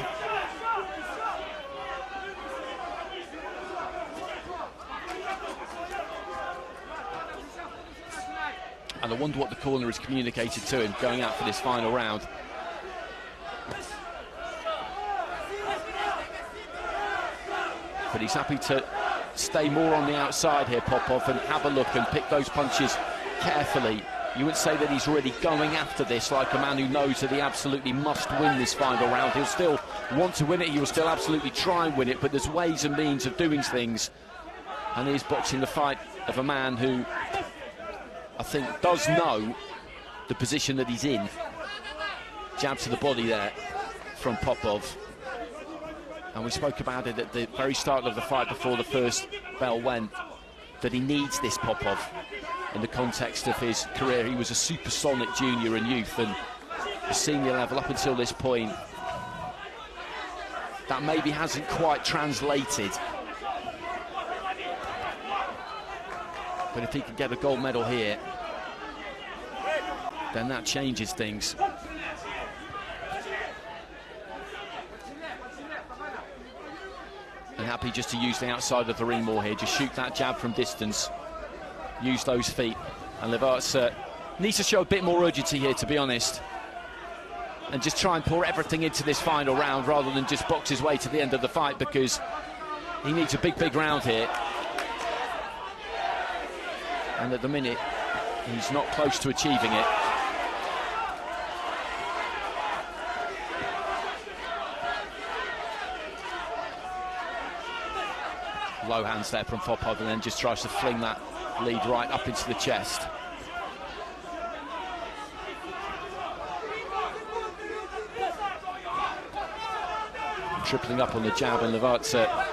And I wonder what the corner has communicated to him going out for this final round. But he's happy to stay more on the outside here, Popov, and have a look and pick those punches carefully. You wouldn't say that he's really going after this like a man who knows that he absolutely must win this final round. He'll still want to win it, he will still absolutely try and win it, but there's ways and means of doing things. And he's boxing the fight of a man who I think does know the position that he's in. Jab to the body there from Popov. And we spoke about it at the very start of the fight before the first bell went, that he needs this Popov in the context of his career. He was a supersonic junior and youth, and the senior level up until this point, that maybe hasn't quite translated. But if he can get a gold medal here, then that changes things. And happy just to use the outside of the ring more here, just shoot that jab from distance, use those feet. And LIVAZA needs to show a bit more urgency here, to be honest, and just try and pour everything into this final round rather than just box his way to the end of the fight, because he needs a big round here. And at the minute, he's not close to achieving it. Low hands there from Popov, and then just tries to fling that lead right up into the chest. Tripling up on the jab, and LIVAZA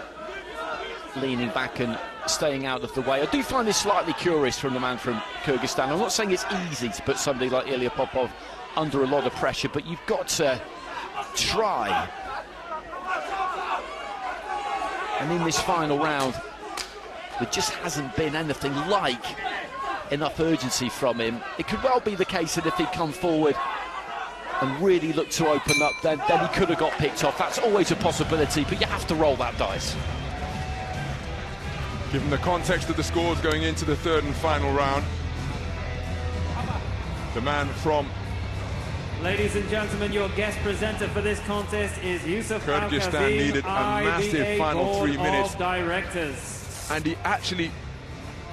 leaning back and staying out of the way. I do find this slightly curious from the man from Kyrgyzstan. I'm not saying it's easy to put somebody like Ilya Popov under a lot of pressure, but you've got to try. And in this final round, there just hasn't been anything like enough urgency from him. It could well be the case that if he'd come forward and really looked to open up, then he could have got picked off. That's always a possibility, but you have to roll that dice. Given the context of the scores going into the third and final round, the man from... Ladies and gentlemen, your guest presenter for this contest is Yusuf Kyrgyzstan needed a massive final 3 minutes. Directors. And he actually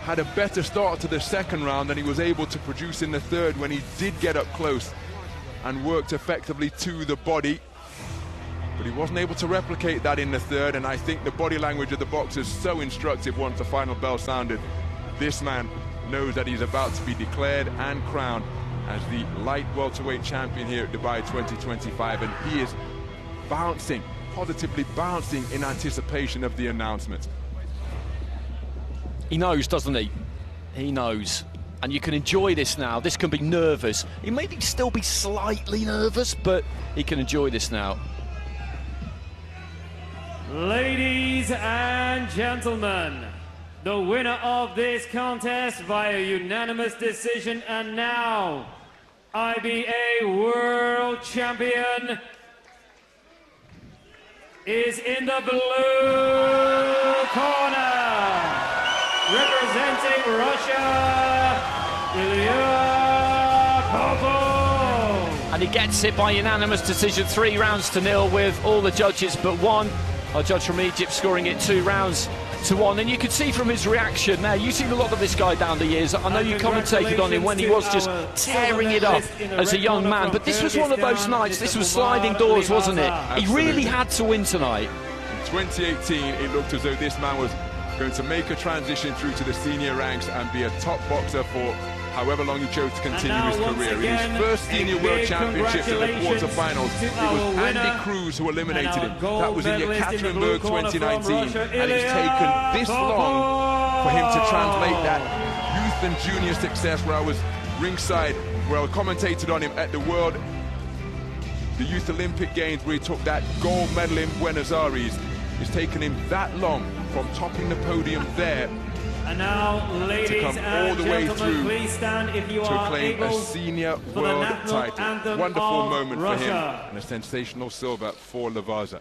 had a better start to the second round than he was able to produce in the third, when he did get up close and worked effectively to the body. But he wasn't able to replicate that in the third, and I think the body language of the boxer is so instructive once the final bell sounded. This man knows that he's about to be declared and crowned as the light welterweight champion here at Dubai 2025, and he is bouncing, positively bouncing in anticipation of the announcement. He knows, doesn't he? He knows. And you can enjoy this now. This can be nervous. He may still be slightly nervous, but he can enjoy this now. Ladies and gentlemen, the winner of this contest via unanimous decision, and now IBA World Champion, is in the blue corner, representing Russia, POPOV. And he gets it by unanimous decision, 3 rounds to 0, with all the judges but one. Our judge from Egypt scoring it 2 rounds to 1. And you could see from his reaction there, you've seen a lot of this guy down the years. I know you commentated on him when he was just tearing it up as a young man, but this was one of those nights. This was sliding doors, wasn't it? Absolutely. He really had to win tonight. In 2018, it looked as though this man was going to make a transition through to the senior ranks and be a top boxer for however long he chose to continue his career. In his first senior world championships in the quarterfinals, it was Andy Cruz who eliminated him. That was in Yekaterinburg 2019, and it's taken this long for him to translate that youth and junior success, where I was ringside, where I commentated on him at the Youth Olympic Games, where he took that gold medal in Buenos Aires. It's taken him that long from topping the podium there and now, ladies to come all the way through please stand if you to are claim a senior world title. Wonderful moment for him, and a sensational silver for LIVAZA.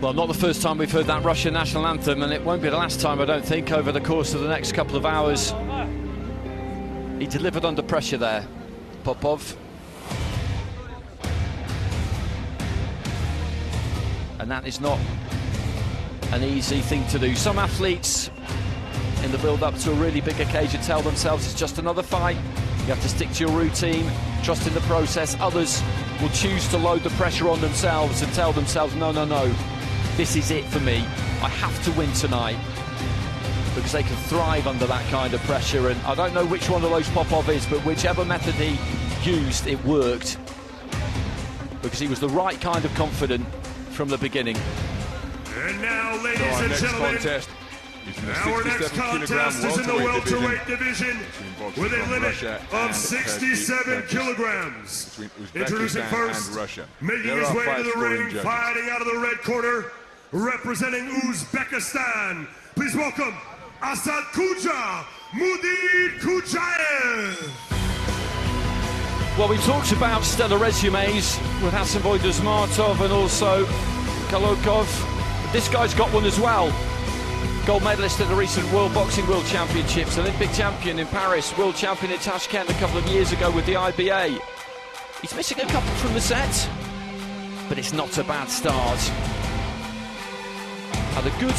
Well, not the first time we've heard that Russian national anthem, and it won't be the last time, I don't think, over the course of the next couple of hours. He delivered under pressure there, Popov. And that is not an easy thing to do. Some athletes, in the build-up to a really big occasion, tell themselves it's just another fight. You have to stick to your routine, trust in the process. Others will choose to load the pressure on themselves and tell themselves, no, no, no, this is it for me. I have to win tonight, because they can thrive under that kind of pressure. And I don't know which one of those Popov is, but whichever method he used, it worked, because he was the right kind of confident from the beginning. And now, ladies and gentlemen, our next contest is in the welterweight division with a limit of 67 kilograms. Introducing first, making his way to the ring, fighting out of the red corner, representing Uzbekistan. Please welcome ASSYLKULOV. Well, we talked about stellar resumes with Hasanboy, DUSMATOV, and also KHALOKOV. This guy's got one as well. Gold medalist at the recent World Boxing World Championships, Olympic champion in Paris, world champion in Tashkent a couple of years ago with the IBA. He's missing a couple from the set, but it's not a bad start. Had a good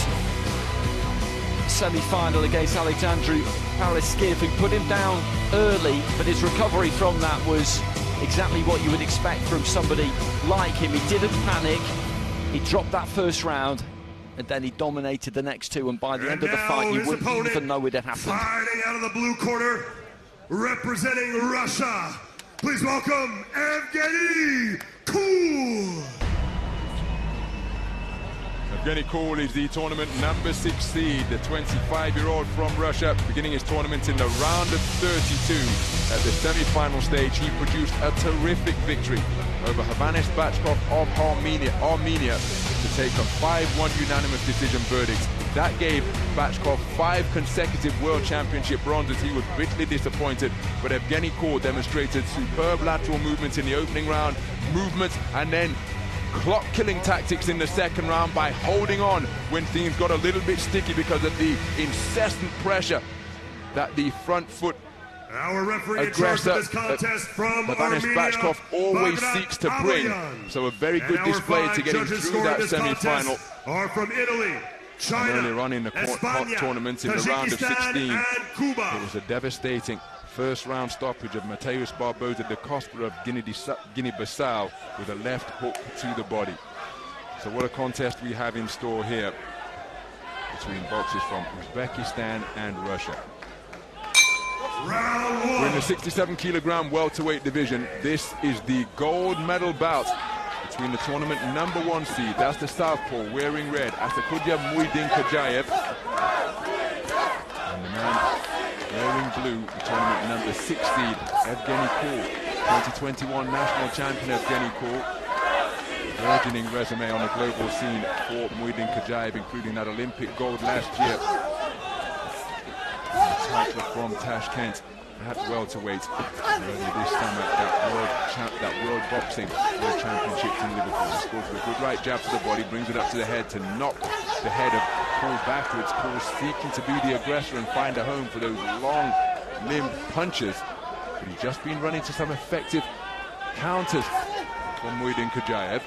semi-final against Alexandru Palaskiv, who put him down early, but his recovery from that was exactly what you would expect from somebody like him. He didn't panic, he dropped that first round, and then he dominated the next two, and by the end of the fight, you wouldn't even know it had happened. Fighting out of the blue corner, representing Russia, please welcome Evgeny Kool. A Evgeny Kool is the tournament number 6 seed, the 25-year-old from Russia, beginning his tournament in the round of 32. At the semi-final stage, he produced a terrific victory over Havanis Bachkov of Armenia to take a 5-1 unanimous decision verdict. That gave Bachkov 5 consecutive World Championship bronzes. He was bitterly disappointed, but Evgeny Kool demonstrated superb lateral movements in the opening round, and then clock-killing tactics in the second round by holding on when things got a little bit sticky because of the incessant pressure that the front foot aggressor Havanis Bachkov always seeks to bring. So a very good display to get him through that semi-final. Are from Italy, China, earlier on in the tournament in the round of 16, it was a devastating first round stoppage of Mateusz Barboza da Costa of Guinea-Bissau with a left hook to the body. So what a contest we have in store here between boxers from Uzbekistan and Russia. We're in the 67-kilogram welterweight division. This is the gold medal bout between the tournament number 1 seed, that's the southpaw wearing red, Assykulov Muidin Kajayev, and the man wearing blue, the tournament number 6 seed, Evgeny Kool, 2021 national champion Evgeny Kool. Burgeoning resume on the global scene for Muidin Kajayev, including that Olympic gold last year. The title from Tashkent at welterweight earlier this summer, that World Boxing World Championships in Liverpool. He scores with a good right jab to the body, brings it up to the head to knock the head of Kool backwards. Kool seeking to be the aggressor and find a home for those long-limbed punches. But he's just been running to some effective counters from Muidin Kajayev.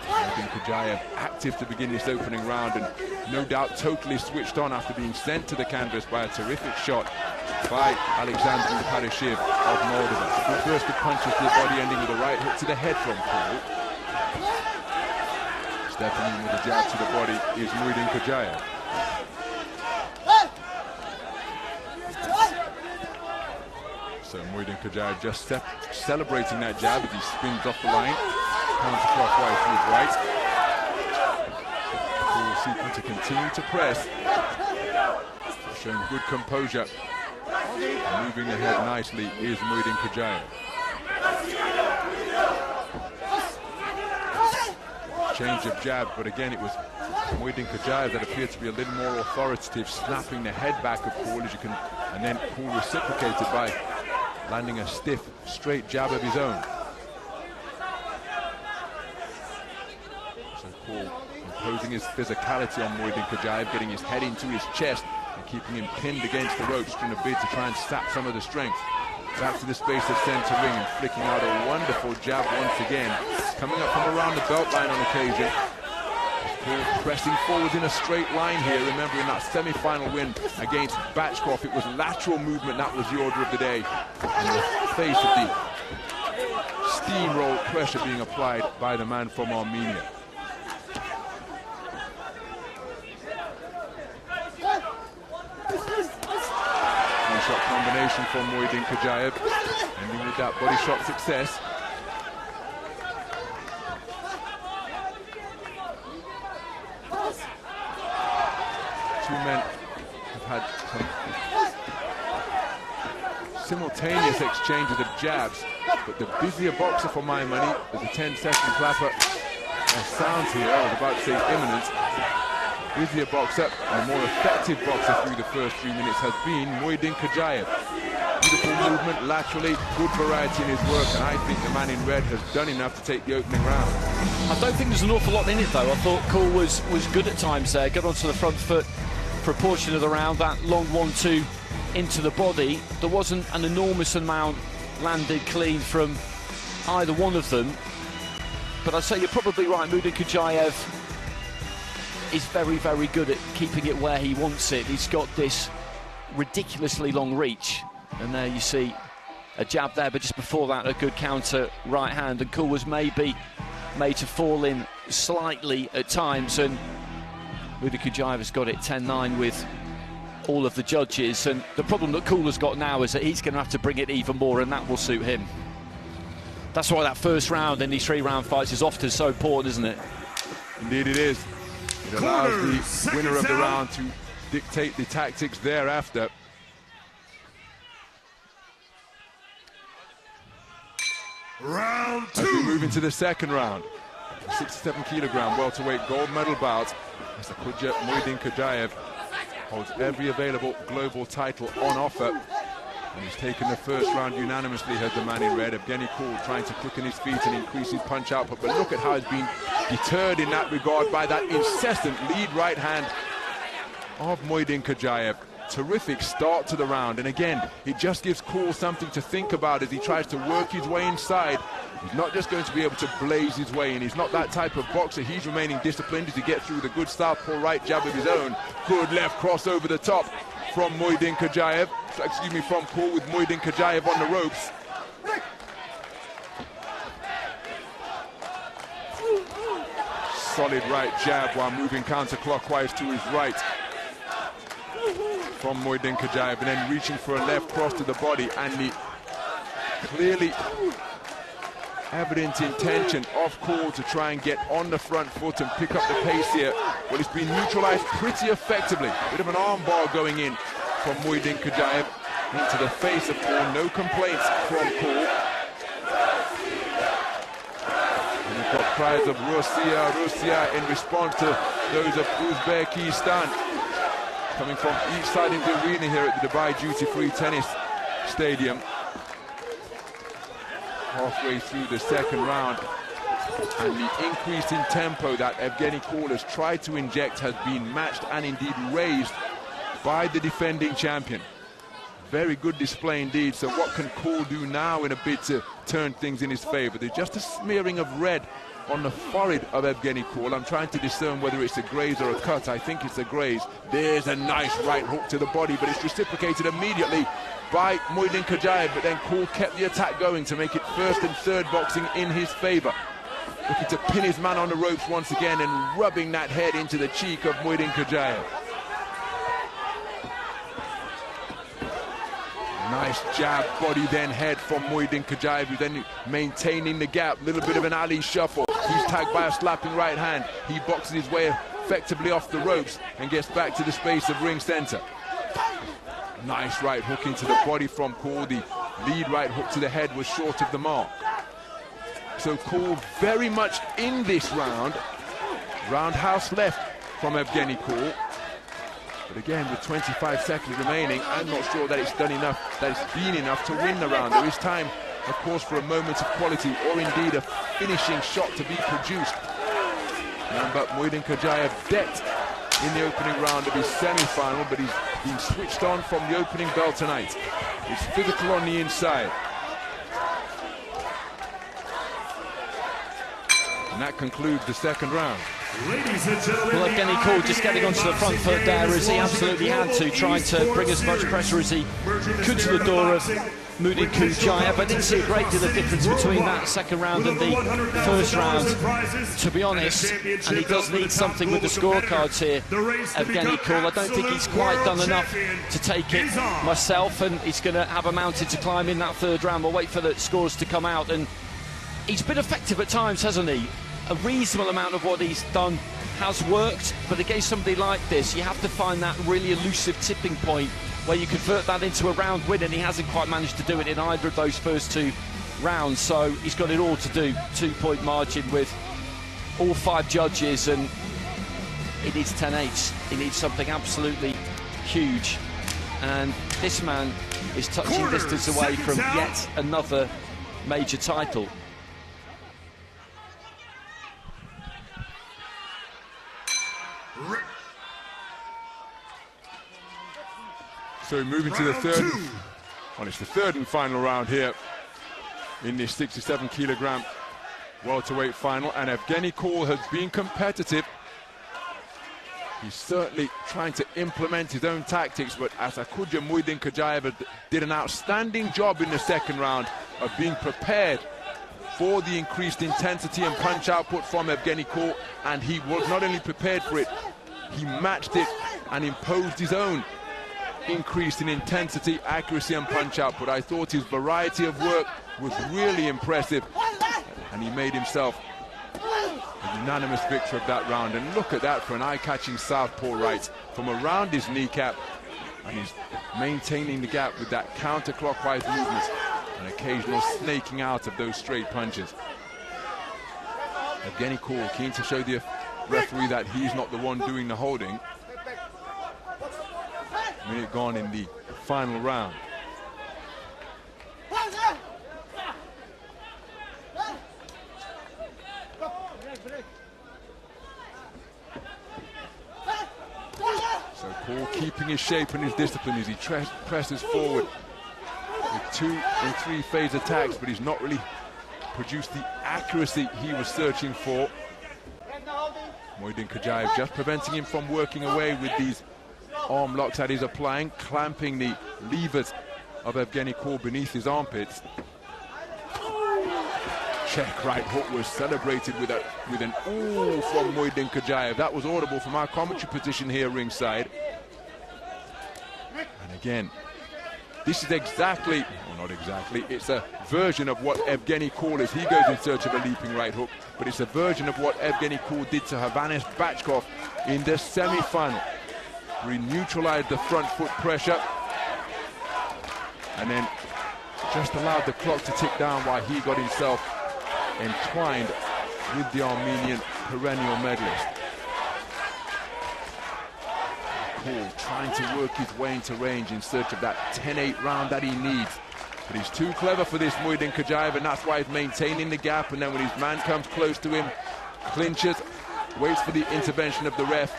Muidin Kajayev active to begin this opening round and no doubt totally switched on after being sent to the canvas by a terrific shot by Alexander Parashiv of Moldova. Good burst of punches to the body, ending with a right hook to the head from Kool. Stepping in with a jab to the body is Muidin Kajayev. So Muidin Kajayev just celebrating that jab as he spins off the line, counterclockwise to his right. Kool seeking to continue to press, showing good composure. Moving the head nicely is Muidin Kajayev. Change of jab, but again it was Muidin Kajayev that appeared to be a little more authoritative, snapping the head back of Kool, as you can, and then Kool reciprocated by landing a stiff, straight jab of his own. So Kool imposing his physicality on Muidin Kajayev, getting his head into his chest and keeping him pinned against the ropes in a bid to try and sap some of the strength. Back to the space of center ring and flicking out a wonderful jab once again. Coming up from around the belt line on occasion. Kool pressing forward in a straight line here, remembering that semi-final win against Bachkov. It was lateral movement, that was the order of the day. In the face of the steamroll pressure being applied by the man from Armenia. Shot combination from Muidin Kajayev, ending with that body shot success. Two men have had some simultaneous exchanges of jabs, but the busier boxer for my money, there's a 10-second clapper. Sounds here, I was about to say imminent. Busier boxer and a more effective boxer through the first 3 minutes has been Muidin Kajayev. Beautiful movement laterally, good variety in his work, and I think the man in red has done enough to take the opening round. I don't think there's an awful lot in it though. I thought Kool was good at times there, got onto the front foot for a portion of the round, that long 1-2 into the body. There wasn't an enormous amount landed clean from either one of them, but I'd say you're probably right, Muidin Kajayev is very, very good at keeping it where he wants it. He's got this ridiculously long reach. And there you see a jab there, but just before that, a good counter right hand. And Kool was maybe made to fall in slightly at times. And Muidin Kajayev has got it 10-9 with all of the judges. And the problem that Kool has got now is that he's going to have to bring it even more, and that will suit him. That's why that first round in these 3-round fights is often so important, isn't it? Indeed it is. It allows the winner of the round to dictate the tactics thereafter. Round 2. As we move into the second round, 67 kilogram welterweight gold medal bout. Assylukulov Muidin Khajayev holds every available global title on offer, and he's taken the first round unanimously, as the man in red, Evgeny Kool, trying to quicken his feet and increase his punch output. But look at how he's been deterred in that regard by that incessant lead right hand of Muidin Khajayev. Terrific start to the round, and again, it just gives Kool something to think about as he tries to work his way inside. He's not just going to be able to blaze his way in. He's not that type of boxer. He's remaining disciplined as he gets through with a good southpaw right jab of his own. Good left cross over the top from Muidin Khajayev. Excuse me, from Kool, with Muidin Khajayev on the ropes. Solid right jab while moving counterclockwise to his right from Muidin Khajayev, and then reaching for a left cross to the body, and the clearly evident intention of Kool to try and get on the front foot and pick up the pace here. Well, it's been neutralized pretty effectively. Bit of an arm bar going in from Muidin Khajayev into the face of Kool. No complaints from Kool. And we've got cries of Russia, Russia in response to those of Uzbekistan, coming from each side of the arena here at the Dubai Duty-Free Tennis Stadium. Halfway through the second round, and the increase in tempo that Evgeny Kool has tried to inject has been matched and indeed raised by the defending champion. Very good display indeed. So what can Kool do now in a bid to turn things in his favor? There's just a smearing of red on the forehead of Evgeny Kool. I'm trying to discern whether it's a graze or a cut. I think it's a graze. There's a nice right hook to the body, but it's reciprocated immediately by Muidin Khajayev, but then Kool kept the attack going to make it first and third boxing in his favor. Looking to pin his man on the ropes once again and rubbing that head into the cheek of Muidin Khajayev. Nice jab, body then head from Muidin Khajayev, who's then maintaining the gap. Little bit of an alley shuffle. He's tagged by a slapping right hand. He boxes his way effectively off the ropes and gets back to the space of ring center. Nice right hook into the body from Kool. The lead right hook to the head was short of the mark. So Kool very much in this round. Roundhouse left from Evgeny Kool. But again, with 25 seconds remaining, I'm not sure that it's done enough, that it's been enough to win the round. There is time, of course, for a moment of quality or indeed a finishing shot to be produced. But Muidin Khajayev decked in the opening round of his semi-final, but he's been switched on from the opening bell tonight. It's physical on the inside. And that concludes the second round. Ladies and gentlemen, well, Evgeny Kool just getting onto the front foot there, as he absolutely had to, trying to bring as much pressure as he could to the door of Muidin Khajayev. I didn't see a great deal of difference between that second round and the first round, to be honest, and he does need something with the scorecards here, Evgeny Kool. I don't think he's quite done enough to take it myself, and he's going to have a mountain to climb in that third round. We'll wait for the scores to come out, and he's been effective at times, hasn't he? A reasonable amount of what he's done has worked, but against somebody like this, you have to find that really elusive tipping point where you convert that into a round win, and he hasn't quite managed to do it in either of those first two rounds. So he's got it all to do. 2-point margin with all 5 judges, and he needs 10-8. He needs something absolutely huge, and this man is touching distance away from yet another major title. So moving to the third, well, it's the third and final round here in this 67 kilogram welterweight final, and Evgeny Kool has been competitive. He's certainly trying to implement his own tactics, but Assylukulov Muidin Khajayev did an outstanding job in the second round of being prepared for the increased intensity and punch output from Evgeny Kool, and he was not only prepared for it, he matched it and imposed his own increase in intensity, accuracy and punch output. I thought his variety of work was really impressive, and he made himself A unanimous victory of that round, and look at that for an eye-catching southpaw right from around his kneecap, and he's maintaining the gap with that counterclockwise movement and occasional snaking out of those straight punches. Evgeny Kool keen to show the referee that he's not the one doing the holding. Minute gone in the final round. So Kool keeping his shape and his discipline as he presses forward with 2 and 3 phase attacks, but he's not really produced the accuracy he was searching for. Muidin Khajayev just preventing him from working away with these arm locks that he's applying, clamping the levers of Evgeny Kool beneath his armpits. Check right hook was celebrated with an ooh from Muidin Khajayev. That was audible from our commentary position here ringside. And again, this is exactly, well, not exactly, it's a version of what Evgeny Kool is. He goes in search of a leaping right hook, but it's a version of what Evgeny Kool did to Havanis Bachkov in the semi-final, where he neutralized the front foot pressure and then just allowed the clock to tick down while he got himself entwined with the Armenian perennial medalist. Kool trying to work his way into range in search of that 10-8 round that he needs. But he's too clever for this Muidin Khajayev, and that's why he's maintaining the gap, and then when his man comes close to him, clinches, waits for the intervention of the ref,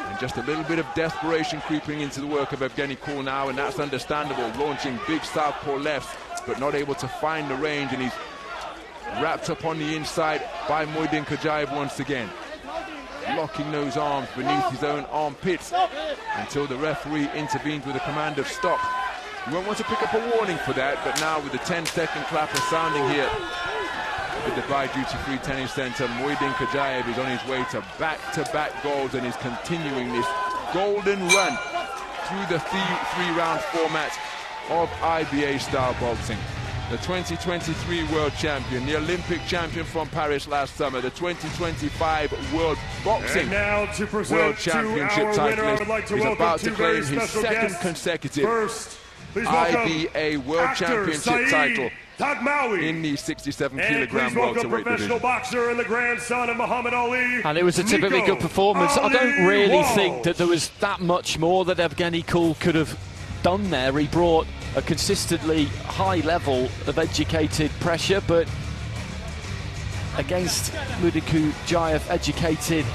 and just a little bit of desperation creeping into the work of Evgeny Kool now, and that's understandable, launching big southpaw lefts, but not able to find the range, and he's wrapped up on the inside by Muidin Khajayev once again, locking those arms beneath his own armpits until the referee intervenes with a command of stop. You won't want to pick up a warning for that, but now with the 10-second clapper sounding here at the Dubai Duty Free Tennis Center, Muidin Khajayev is on his way to back-to-back goals and is continuing this golden run through the three-round format of IBA-style boxing. The 2023 world champion, the Olympic champion from Paris last summer, the 2025 World Boxing World Championship titleist is about to claim his second consecutive IBA World Championship title in the 67-kilogram welterweight division. Boxer and the grandson of Muhammad Ali. And it was a typically good performance. I don't really think that there was that much more that Evgeny Kool could have done there. He brought a consistently high level of educated pressure, but against Muidin Khajayev, educated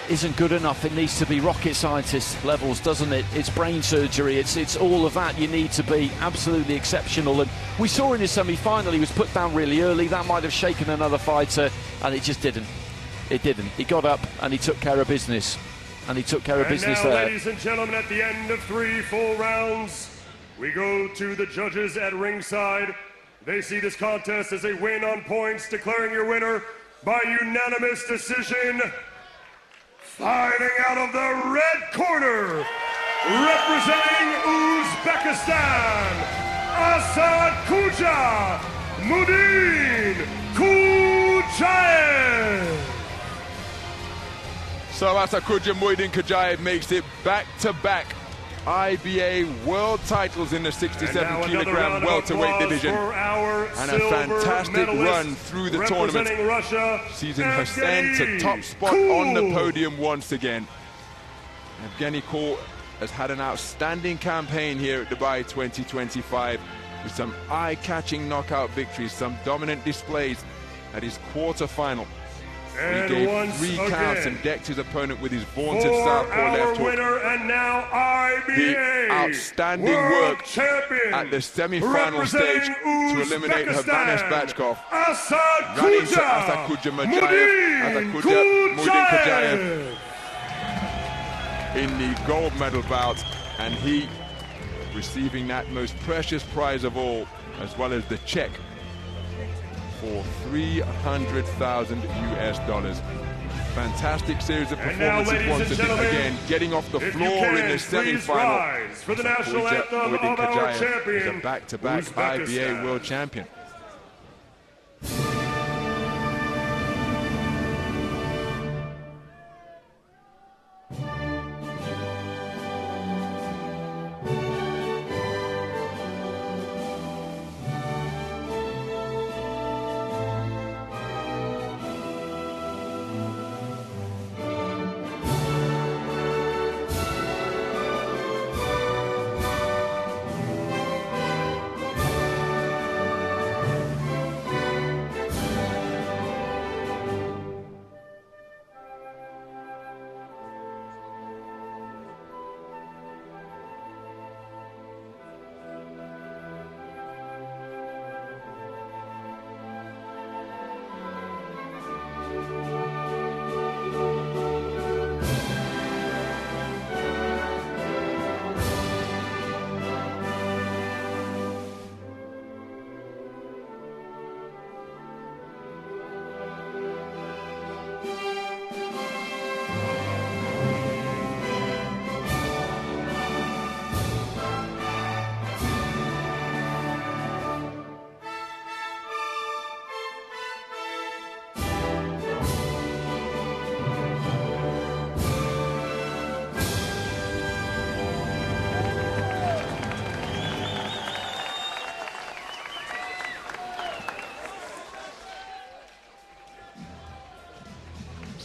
isn't good enough. It needs to be rocket scientist levels, doesn't it? It's brain surgery, it's all of that. You need to be absolutely exceptional, and we saw in his semi-final he was put down really early. That might have shaken another fighter, and it just didn't. It didn't. He got up and he took care of business, and he took care of business now, there. Ladies and gentlemen, at the end of 3 full rounds, we go to the judges at ringside. They see this contest as a win on points, declaring your winner by unanimous decision. Fighting out of the red corner, representing Uzbekistan, Assadukulov Muidin Khajayev. So Assadukulov Muidin Khajayev makes it back-to-back IBA world titles in the 67-kilogram welterweight division, and a fantastic run through the tournament, seizing Hassan to top spot on the podium once again. Evgeny Kool has had an outstanding campaign here at Dubai 2025 with some eye-catching knockout victories, some dominant displays at his quarter-final. He gave 3 counts and decked his opponent with his vaunted southpaw left hook. Winner and now IBA the outstanding work at the semi-final stage to eliminate Havanis Bachkov. Ran into Assadukulov Muidin Khajayev in the gold medal bout, and he receiving that most precious prize of all, as well as the check for $300,000 US. Fantastic series of performances once again, getting off the floor in the semi-final. For the national anthem of our champion, is a back-to-back IBA world champion.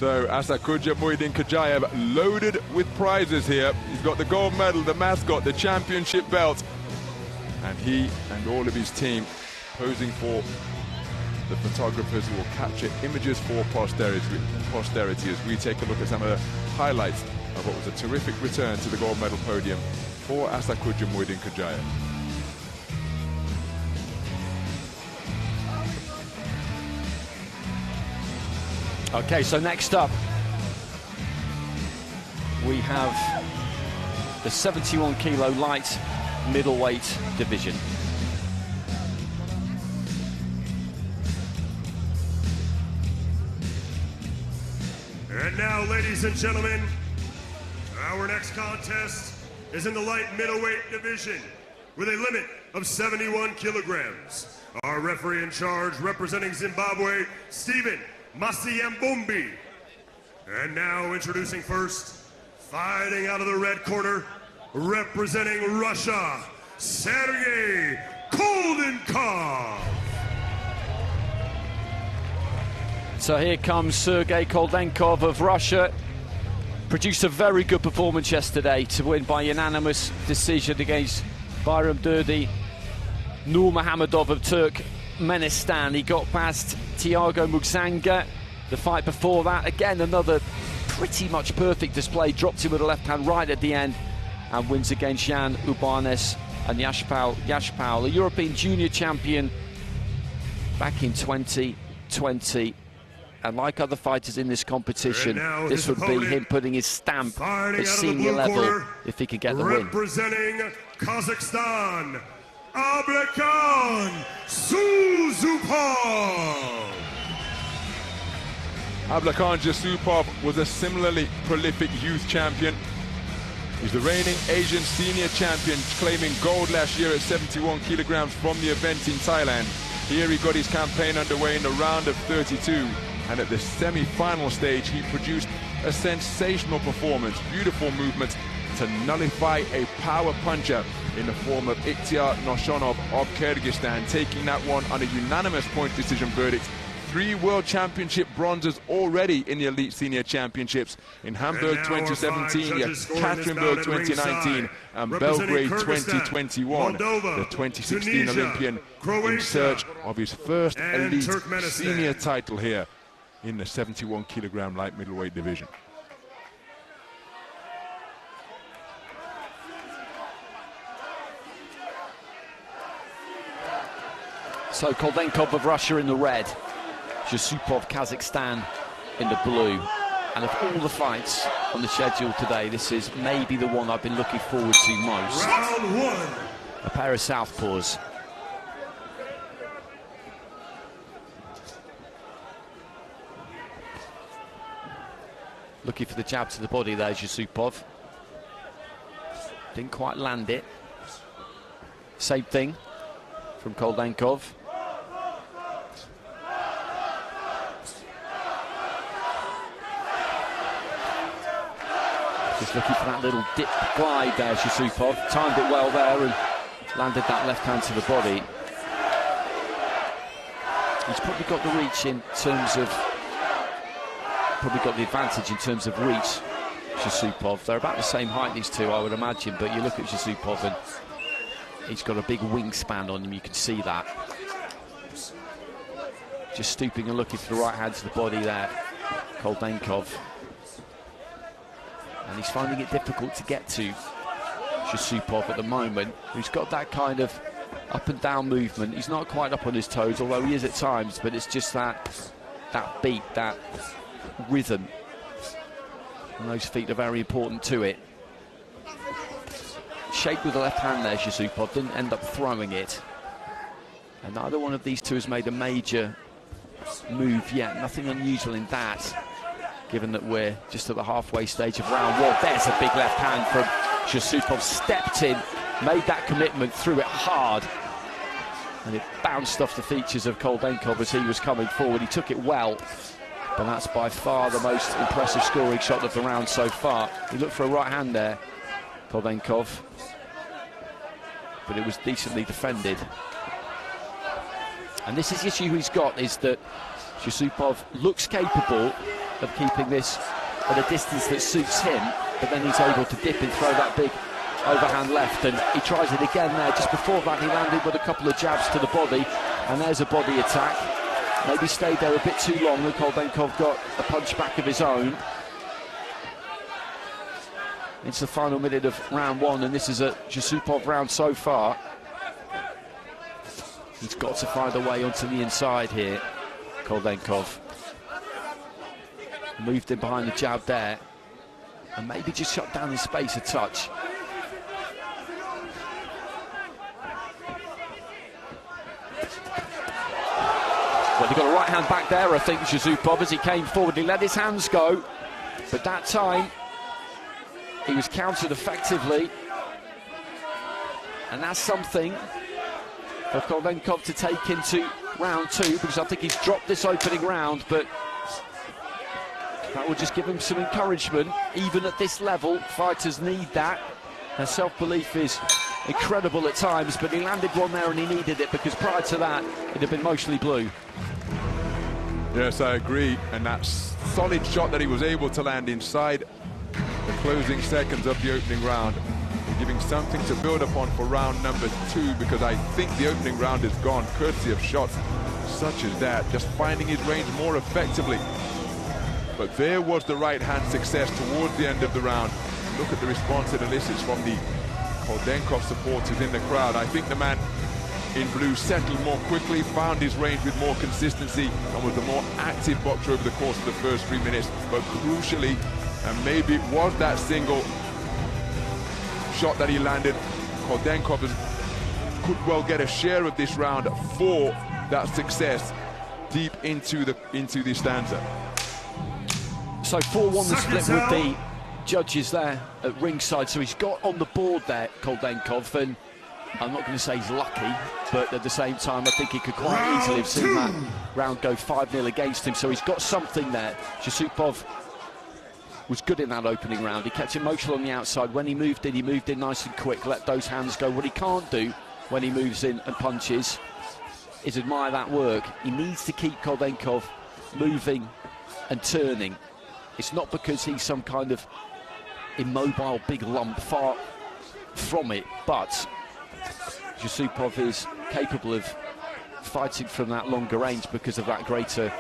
So Assakuja Muidin-Kajayev loaded with prizes here. He's got the gold medal, the mascot, the championship belt. And he and all of his team posing for the photographers who will capture images for posterity as we take a look at some of the highlights of what was a terrific return to the gold medal podium for Assakuja Muidin-Kajayev. Okay, so next up we have the 71 kilo light middleweight division. And now, ladies and gentlemen, our next contest is in the light middleweight division with a limit of 71 kilograms. Our referee in charge, representing Zimbabwe, Stephen Masiyambumbi. And now introducing first, fighting out of the red corner, representing Russia, Sergey Koldenkov. So here comes Sergey Koldenkov of Russia. Produced a very good performance yesterday to win by unanimous decision against Bayram Durdi Nurmagomedov of Turkmenistan. He got past Thiago Muxanga. The fight before that, again, another pretty much perfect display. Dropped him with a left hand right at the end and wins against Jan Ubanes and Yashpal, a European junior champion back in 2020. And like other fighters in this competition, this would be him putting his stamp at senior level if he could get the win. Representing Kazakhstan, Ablakan Suzupov. Ablakan Jasupov was a similarly prolific youth champion. He's the reigning Asian senior champion, claiming gold last year at 71 kilograms from the event in Thailand. Here he got his campaign underway in the round of 32. And at the semi-final stage, he produced a sensational performance, beautiful movement to nullify a power puncher in the form of Ikhtiar Noshonov of Kyrgyzstan, taking that one on a unanimous point decision verdict. 3 World Championship bronzes already in the Elite Senior Championships in Hamburg 2017, Katerinburg 2019, and Belgrade 2021. The 2016 Olympian in search of his first Elite Senior title here in the 71 kilogram light middleweight division. So Koldenkov of Russia in the red, Jasupov Kazakhstan in the blue. And of all the fights on the schedule today, this is maybe the one I've been looking forward to most. Round 1. A pair of southpaws. Looking for the jab to the body there, Jasupov. Didn't quite land it. Same thing from Koldenkov. Just looking for that little dip glide there, Jasupov. Timed it well there and landed that left hand to the body. He's probably got the reach in terms of, probably got the advantage in terms of reach, Jasupov. They're about the same height, these two, I would imagine, but you look at Jasupov and he's got a big wingspan on him, you can see that. Just stooping and looking for the right hand to the body there, Koldenkov. And he's finding it difficult to get to Jasupov at the moment, who's got that kind of up and down movement. He's not quite up on his toes, although he is at times, but it's just that beat, that rhythm. And those feet are very important to it. Shaped with the left hand there, Jasupov didn't end up throwing it. And neither one of these two has made a major move yet. Nothing unusual in that, given that we're just at the halfway stage of round 1. There's a big left hand from Jasupov. Stepped in, made that commitment, threw it hard. And it bounced off the features of Koldenkov as he was coming forward. He took it well, but that's by far the most impressive scoring shot of the round so far. He looked for a right hand there, Koldenkov, but it was decently defended. And this is the issue he's got, is that Jasupov looks capable, of keeping this at a distance that suits him, but then he's able to dip and throw that big overhand left, and he tries it again there. Just before that, he landed with a couple of jabs to the body, and there's a body attack. Maybe stayed there a bit too long, and Koldenkov got a punch back of his own. It's the final minute of round one, and this is a Yusupov round so far. He's got to find a way onto the inside here, Koldenkov. Moved in behind the jab there, and maybe just shut down his space a touch. Well, he got a right hand back there, I think, Yusupov, as he came forward. He let his hands go, but that time he was countered effectively, and that's something for Koldenkov to take into round two, because I think he's dropped this opening round, but that will just give him some encouragement. Even at this level, fighters need that. Their self-belief is incredible at times, but he landed one there and he needed it, because prior to that, it'd have been mostly blue. Yes, I agree, and that solid shot that he was able to land inside the closing seconds of the opening round, giving something to build upon for round number two, because I think the opening round is gone courtesy of shots such as that, just finding his range more effectively. But there was the right hand success towards the end of the round. Look at the response it elicits from the Koldenkov supporters in the crowd. I think the man in blue settled more quickly, found his range with more consistency, and was a more active boxer over the course of the first 3 minutes. But crucially, and maybe it was that single shot that he landed, Koldenkov could well get a share of this round for that success deep into the stanza. So 4-1 the split with the judges there at ringside. So he's got on the board there, Koldenkov, and I'm not going to say he's lucky, but at the same time, I think he could quite easily have seen that round go 5-0 against him. So he's got something there. Yusupov was good in that opening round. He kept emotional on the outside. When he moved in nice and quick, let those hands go. What he can't do when he moves in and punches is admire that work. He needs to keep Koldenkov moving and turning. It's not because he's some kind of immobile big lump, far from it, but Yusupov is capable of fighting from that longer range because of that greater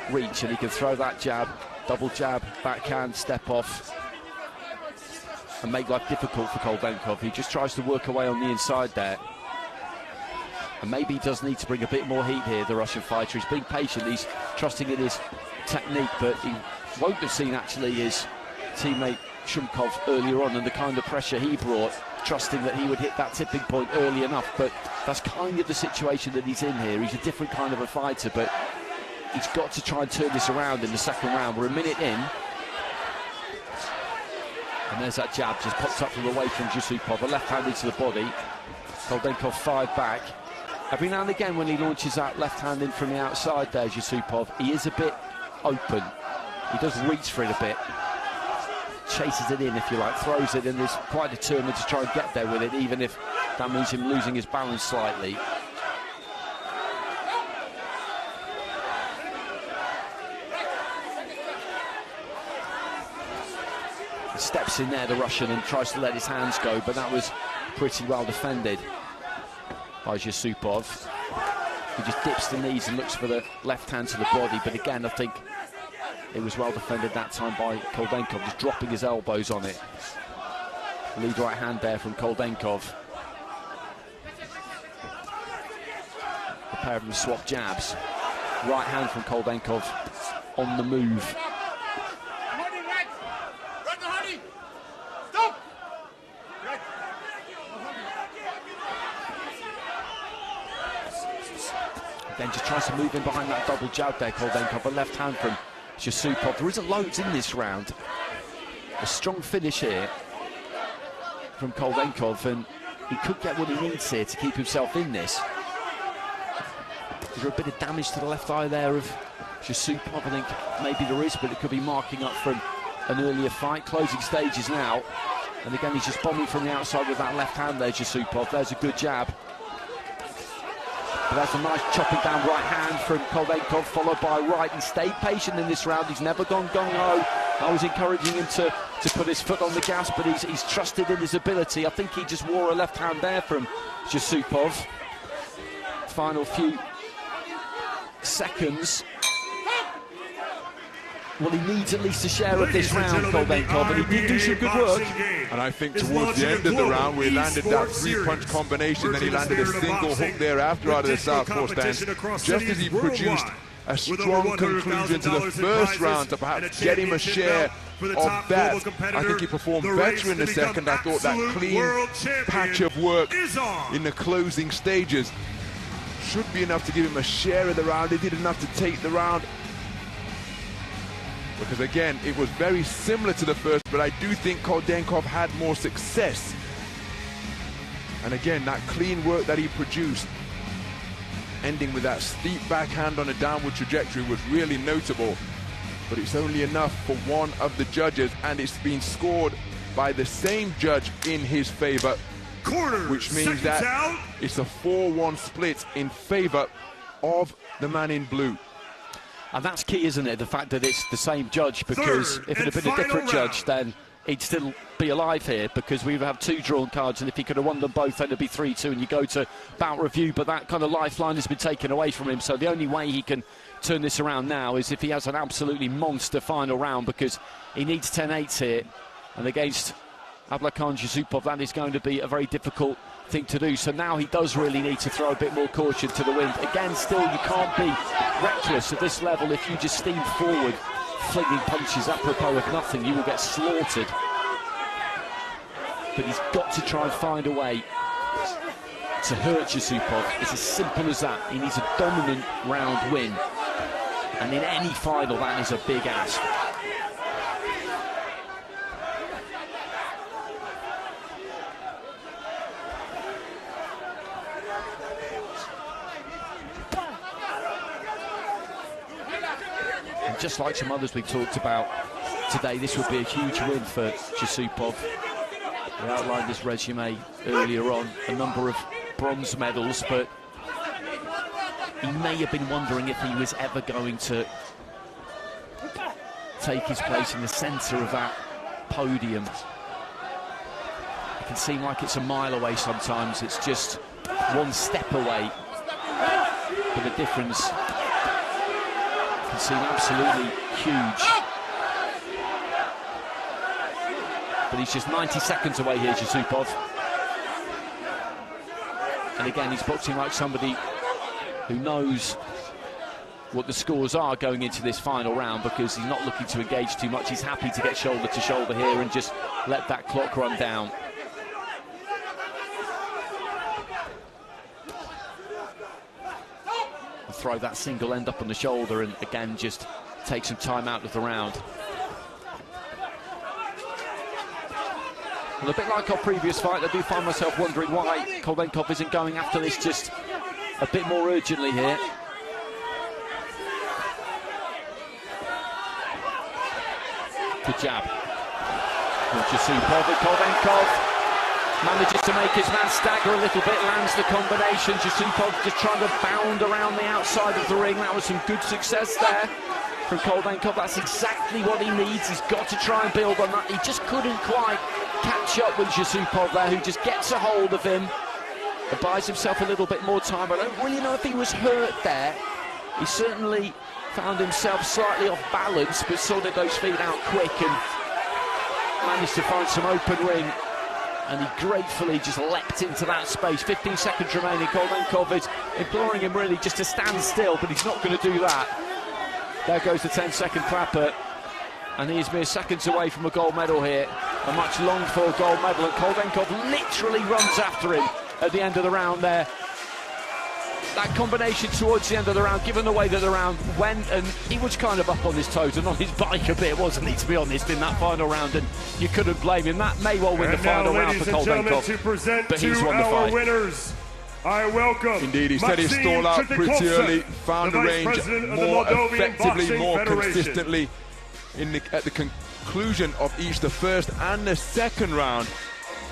reach, and he can throw that jab, double jab, backhand, step off, and make life difficult for Koldenkov. He just tries to work away on the inside there, and maybe he does need to bring a bit more heat here, the Russian fighter. He's being patient, he's trusting in his technique, but he won't have seen actually his teammate SHUMKOV earlier on, and the kind of pressure he brought, trusting that he would hit that tipping point early enough. But that's kind of the situation that he's in here. He's a different kind of a fighter, but he's got to try and turn this around in the second round. We're a minute in, and there's that jab just pops up from away from Yusupov, a left hand into the body. Koldenkov 5 back. Every now and again when he launches that left hand in from the outside there, Yusupov, he is a bit open. He does reach for it a bit, chases it in, if you like, throws it, and is quite determined to try and get there with it, even if that means him losing his balance slightly. He steps in there, the Russian, and tries to let his hands go, but that was pretty well defended by Yusupov. He just dips the knees and looks for the left hand to the body, but again, I think it was well defended that time by Koldenkov, just dropping his elbows on it. Lead right hand there from Koldenkov. The pair of them swap jabs. Right hand from Koldenkov on the move. Then just tries to move in behind that double jab there, Koldenkov. A left hand from Yusupov. There isn't loads in this round. A strong finish here from Koldenkov, and he could get what he needs here to keep himself in this. Is there a bit of damage to the left eye there of Yusupov? I think maybe there is, but it could be marking up from an earlier fight. Closing stages now, and again he's just bombing from the outside with that left hand there, Yusupov. There's a good jab. But that's a nice chopping down right hand from Koldenkov, followed by right. He stayed patient in this round. He's never gone gung-ho. I was encouraging him to put his foot on the gas, but he's trusted in his ability. I think he just wore a left hand there from Yusupov. Final few seconds. Well, he needs at least a share of this round, Koldenkov, and he did do some good work. And I think towards the end of the round, we landed that three-punch combination, then he landed a single hook thereafter out of the southpaw stance, just as he produced a strong conclusion to the first round to perhaps get him a share of that. I think he performed better in the second. I thought that clean patch of work in the closing stages should be enough to give him a share of the round. He did enough to take the round. Because again, it was very similar to the first, but I do think Koldenkov had more success. And again, that clean work that he produced, ending with that steep backhand on a downward trajectory, was really notable. But it's only enough for one of the judges, and it's been scored by the same judge in his favor, which means that it's a 4-1 split in favor of the man in blue. And that's key, isn't it? The fact that it's the same judge, because if it had been a different judge, then he'd still be alive here, because we would have 2 drawn cards, and if he could have won them both, then it'd be 3-2, and you go to bout review. But that kind of lifeline has been taken away from him, so the only way he can turn this around now is if he has an absolutely monster final round, because he needs 10-8s here, and against Abdumalik Yusupov, that is going to be a very difficult thing to do. So now he does really need to throw a bit more caution to the wind. Again, still, you can't be reckless at this level. If you just steam forward, flinging punches apropos of nothing, you will get slaughtered. But he's got to try and find a way to hurt Yusupov. It's as simple as that. He needs a dominant round win, and in any final, that is a big ask. Just like some others we've talked about today, this would be a huge win for Yusupov. We outlined his resume earlier on, a number of bronze medals, but he may have been wondering if he was ever going to take his place in the centre of that podium. It can seem like it's a mile away sometimes, it's just one step away, but the difference can seem absolutely huge. But he's just 90 seconds away here, Yusupov. And again, he's boxing like somebody who knows what the scores are going into this final round, because he's not looking to engage too much. He's happy to get shoulder to shoulder here and just let that clock run down. Throw that single end up on the shoulder and again just take some time out of the round. Well, a bit like our previous fight, I do find myself wondering why Koldenkov isn't going after this just a bit more urgently here. Good jab. Yusupov and Koldenkov manages to make his man stagger a little bit, lands the combination. Yusupov just trying to bound around the outside of the ring. That was some good success there from Koldenkov. That's exactly what he needs. He's got to try and build on that. He just couldn't quite catch up with Yusupov there, who just gets a hold of him and buys himself a little bit more time. I don't really know if he was hurt there. He certainly found himself slightly off balance, but sorted those feet out quick and managed to find some open ring. And he gratefully just leapt into that space. 15 seconds remaining. Koldenkov is imploring him really just to stand still, but he's not going to do that. There goes the 10-second clapper. And he is mere seconds away from a gold medal here. A much longed-for gold medal. And Koldenkov literally runs after him at the end of the round there. That combination towards the end of the round, given the way that the round went, and he was kind of up on his toes and on his bike a bit, wasn't he, to be honest, in that final round, and you couldn't blame him. That may well win the final round for Koldenkov, but he's won the fight. Winners, I welcome. Indeed, he set his stall out pretty early, found the range more effectively, more consistently at the conclusion of each the first and the second round.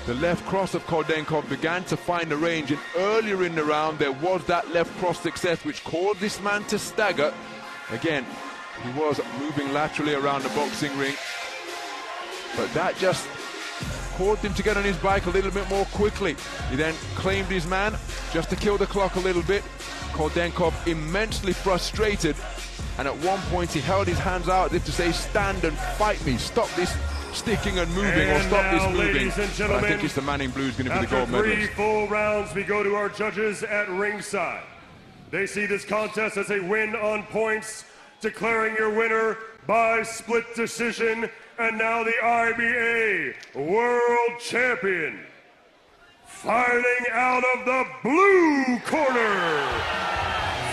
the left cross of Koldenkov began to find the range, and earlier in the round there was that left cross success which caused this man to stagger. Again, he was moving laterally around the boxing ring, but that just caused him to get on his bike a little bit more quickly. He then claimed his man just to kill the clock a little bit. Koldenkov immensely frustrated, and at one point he held his hands out as if to say, stand and fight me, stop this sticking and moving, or stop this moving. But I think it's the man in blue who's going to be the gold medalist. After 3 full rounds, we go to our judges at ringside. They see this contest as a win on points, declaring your winner by split decision, and now the IBA World Champion, fighting out of the blue corner,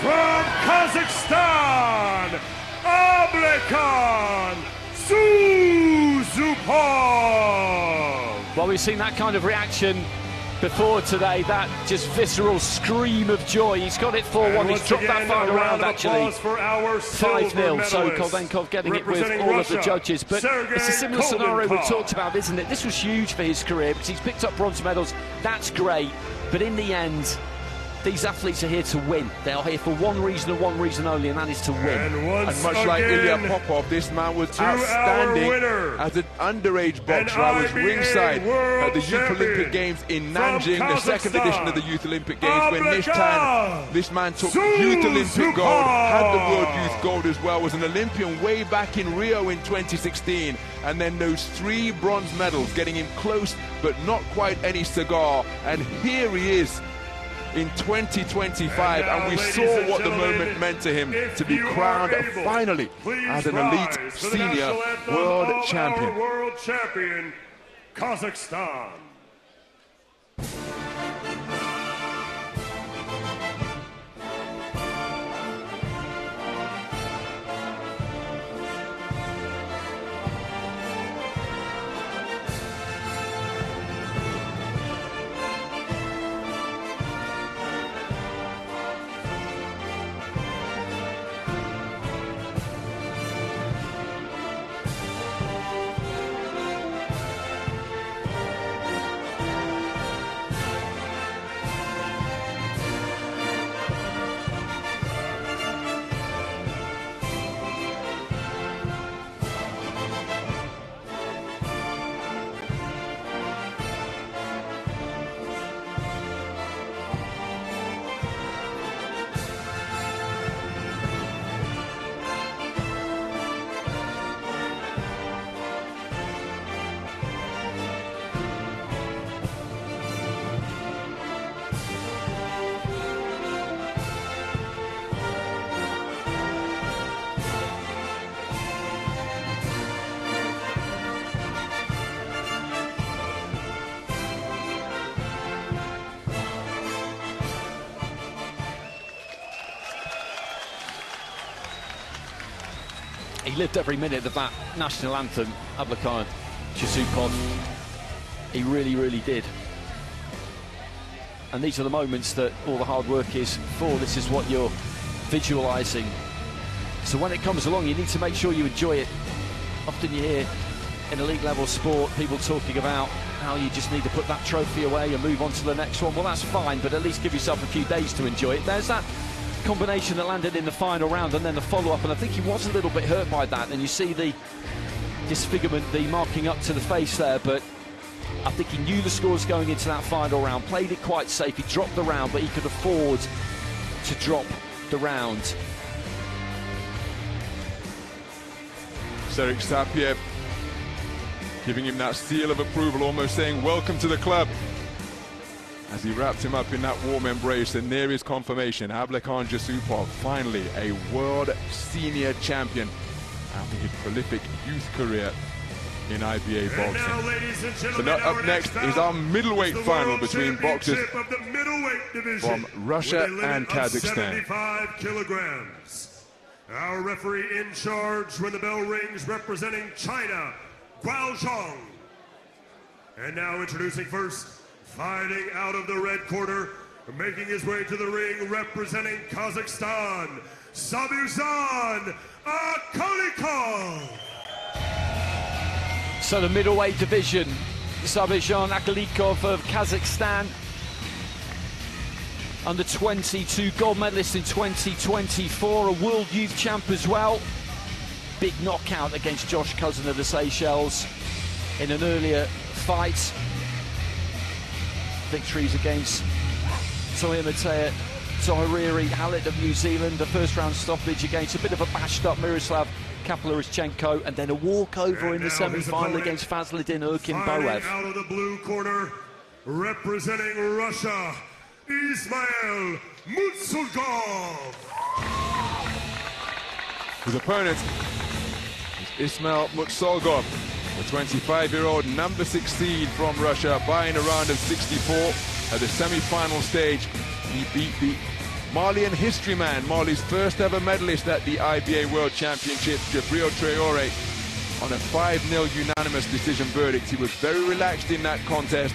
from Kazakhstan, Subhan. Well, we've seen that kind of reaction before today, that just visceral scream of joy. He's got it 4-1, he's dropped that final round actually 5-0, so Koldenkov getting it with all of the judges. But it's a similar scenario we talked about, isn't it? This was huge for his career because he's picked up bronze medals, that's great, but in the end, these athletes are here to win. They are here for one reason and one reason only, and that is to win. And much like Ilya Popov, this man was outstanding as an underage boxer. I was ringside at the Youth Olympic Games in Nanjing, the second edition of the Youth Olympic Games, when Nishtan, this man took Youth Olympic gold, had the World Youth gold as well, was an Olympian way back in Rio in 2016, and then those 3 bronze medals, getting him close but not quite any cigar. And here he is in 2025, and we saw what the moment meant to him to be crowned finally as an elite senior world champion. World champion, Kazakhstan. He lived every minute of that national anthem, Abdumalik, SHUMKOV. He really, really did. And these are the moments that all the hard work is for. This is what you're visualising. So when it comes along, you need to make sure you enjoy it. Often you hear in elite level sport people talking about how you just need to put that trophy away and move on to the next one. Well, that's fine, but at least give yourself a few days to enjoy it. There's that combination that landed in the final round and then the follow-up, and I think he was a little bit hurt by that, and you see the disfigurement, the marking up to the face there, but I think he knew the scores going into that final round, played it quite safe. He dropped the round, but he could afford to drop the round. Serhiy Sapiev giving him that seal of approval, almost saying welcome to the club, as he wrapped him up in that warm embrace. And there is confirmation, Abdumalik SHUMKOV, finally a world senior champion after his prolific youth career in IBA boxing. So now up next is our middleweight final between boxers from Russia and Kazakhstan. 75 kilograms. Our referee in charge when the bell rings, representing China, Guaozhong. And now introducing first, fighting out of the red corner, making his way to the ring, representing Kazakhstan, Subhan ASSYLKULOV. So the middleweight division Subhan ASSYLKULOV of Kazakhstan, under 22 gold medalist in 2024, a world youth champ as well. Big knockout against Josh Cousin of the Seychelles in an earlier fight. Victories against Toyamatea Zohariri Halit of New Zealand, the first round stoppage against a bit of a bashed up Miroslav Kaplarichenko, and then a walkover in the semi-final against Fazlidin Erkinboev. Out of the blue corner, representing Russia, Ismail Mutsulgov. His opponent is Ismail Mutsulgov, the 25-year-old number 6 seed from Russia, buying a round of 64 at the semi-final stage. He beat the Malian history man, Mali's first ever medalist at the IBA World Championship, Jabril Traoré, on a 5-0 unanimous decision verdict. He was very relaxed in that contest,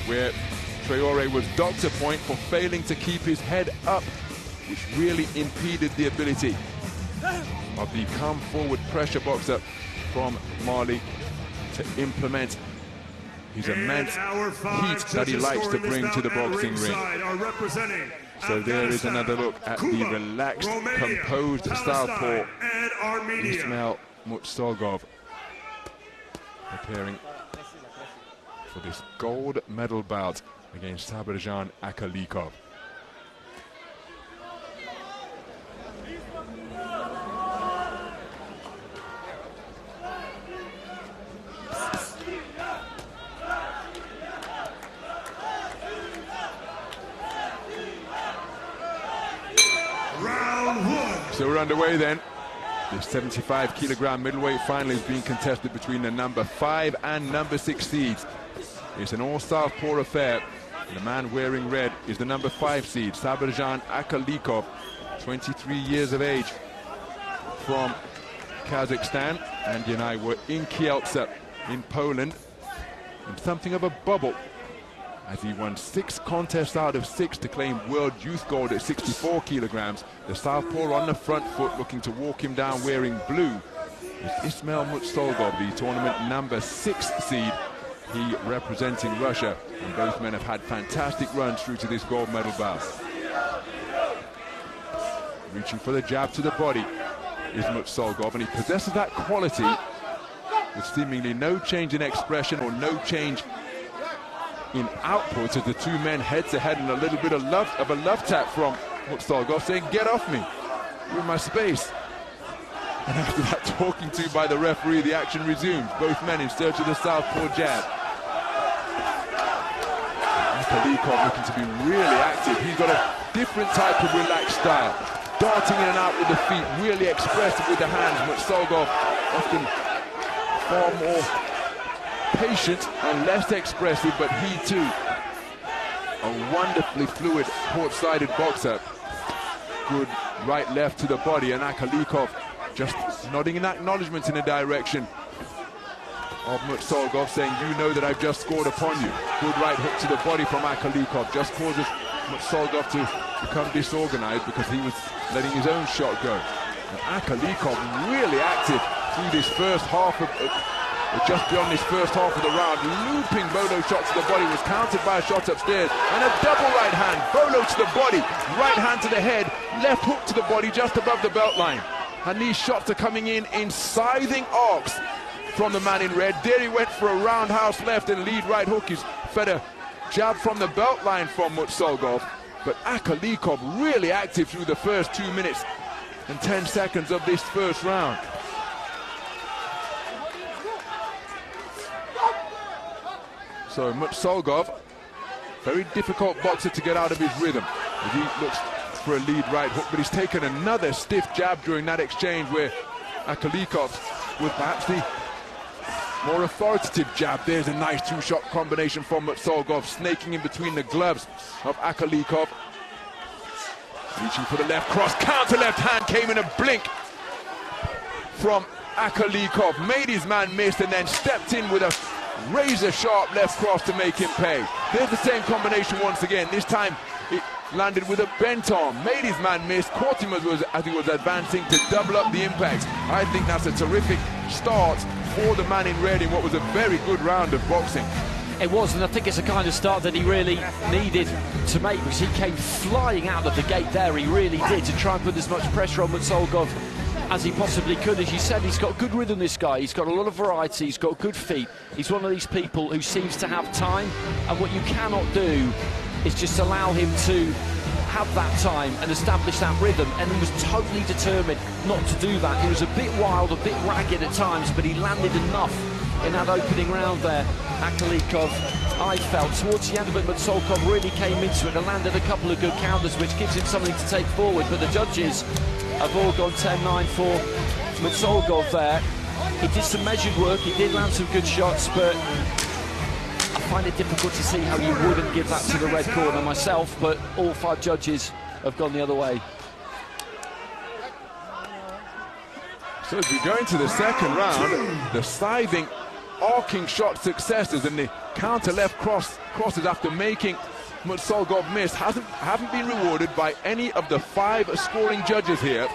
where Traoré was docked a point for failing to keep his head up, which really impeded the ability of the come forward pressure boxer from Mali to implement his immense heat that he likes to bring to the boxing ring. So there is another look at the relaxed, composed southpaw Ismail Mutsulgov, preparing for this gold medal bout against Subhan ASSYLKULOV. So we're underway then. The 75-kilogram middleweight final is being contested between the number 5 and number 6 seeds. It's an all-southpaw affair. The man wearing red is the number 5 seed, Subhan ASSYLKULOV, 23 years of age, from Kazakhstan. Andy and I were in Kielce in Poland, in something of a bubble, as he won 6 contests out of 6 to claim world youth gold at 64 kilograms. The southpaw on the front foot, looking to walk him down wearing blue, is Ismail Mutsulgov, the tournament number 6 seed, he representing Russia. And both men have had fantastic runs through to this gold medal bout. Reaching for the jab to the body is Mutsulgov, and he possesses that quality with seemingly no change in expression or no change in output, as the two men head to head, and a little bit of a love tap from Mutsulgov saying, "Get off me, you're in my space." And after that talking to by the referee, the action resumes. Both men in search of the southpaw jab. ASSYLKULOV looking to be really active. He's got a different type of relaxed style, darting in and out with the feet, really expressive with the hands. Mutsulgov often far more patient and less expressive, but he too a wonderfully fluid court-sided boxer. Good right left to the body, and ASSYLKULOV just nodding in acknowledgement in the direction of Mutsulgov, saying, "You know that I've just scored upon you." Good right hook to the body from ASSYLKULOV just causes Mutsulgov to become disorganized because he was letting his own shot go. And ASSYLKULOV really active through this first half of just beyond this first half of the round. Looping Bolo shot to the body, was countered by a shot upstairs, and a double right hand. Bolo to the body, right hand to the head, left hook to the body just above the belt line. And these shots are coming in scything arcs from the man in red. There he went for a roundhouse left and lead right hook. He's fed a jab from the belt line from Mutsulgov. But ASSYLKULOV really active through the first 2 minutes and 10 seconds of this first round. So Mutsulgov, very difficult boxer to get out of his rhythm as he looks for a lead right hook, but he's taken another stiff jab during that exchange, where ASSYLKULOV with perhaps the more authoritative jab. There's a nice two-shot combination from Mutsulgov, snaking in between the gloves of ASSYLKULOV. Reaching for the left cross, counter left hand came in a blink from ASSYLKULOV, made his man miss, and then stepped in with a razor-sharp left cross to make him pay. There's the same combination once again. This time it landed with a bent arm, made his man miss, caught him as he was advancing to double up the impact. I think that's a terrific start for the man in red in what was a very good round of boxing. It was, and I think it's the kind of start that he really needed to make, because he came flying out of the gate there. He really did, to try and put as much pressure on Mutsolgov as he possibly could. As you said, he's got good rhythm, this guy. He's got a lot of variety, he's got good feet. He's one of these people who seems to have time, and what you cannot do is just allow him to have that time and establish that rhythm, and he was totally determined not to do that. He was a bit wild, a bit ragged at times, but he landed enough in that opening round there. ASSYLKULOV, I felt, towards the end of it, Mutsolgov really came into it and landed a couple of good counters, which gives him something to take forward. But the judges have all gone 10-9 for Mutsolgov there. He did some measured work, he did land some good shots, but I find it difficult to see how you wouldn't give that to the red corner myself, but all 5 judges have gone the other way. So as we go into the second round, the scything, arcing shot successes and the counter left crosses after making Mutsolgov miss haven't been rewarded by any of the 5 scoring judges here.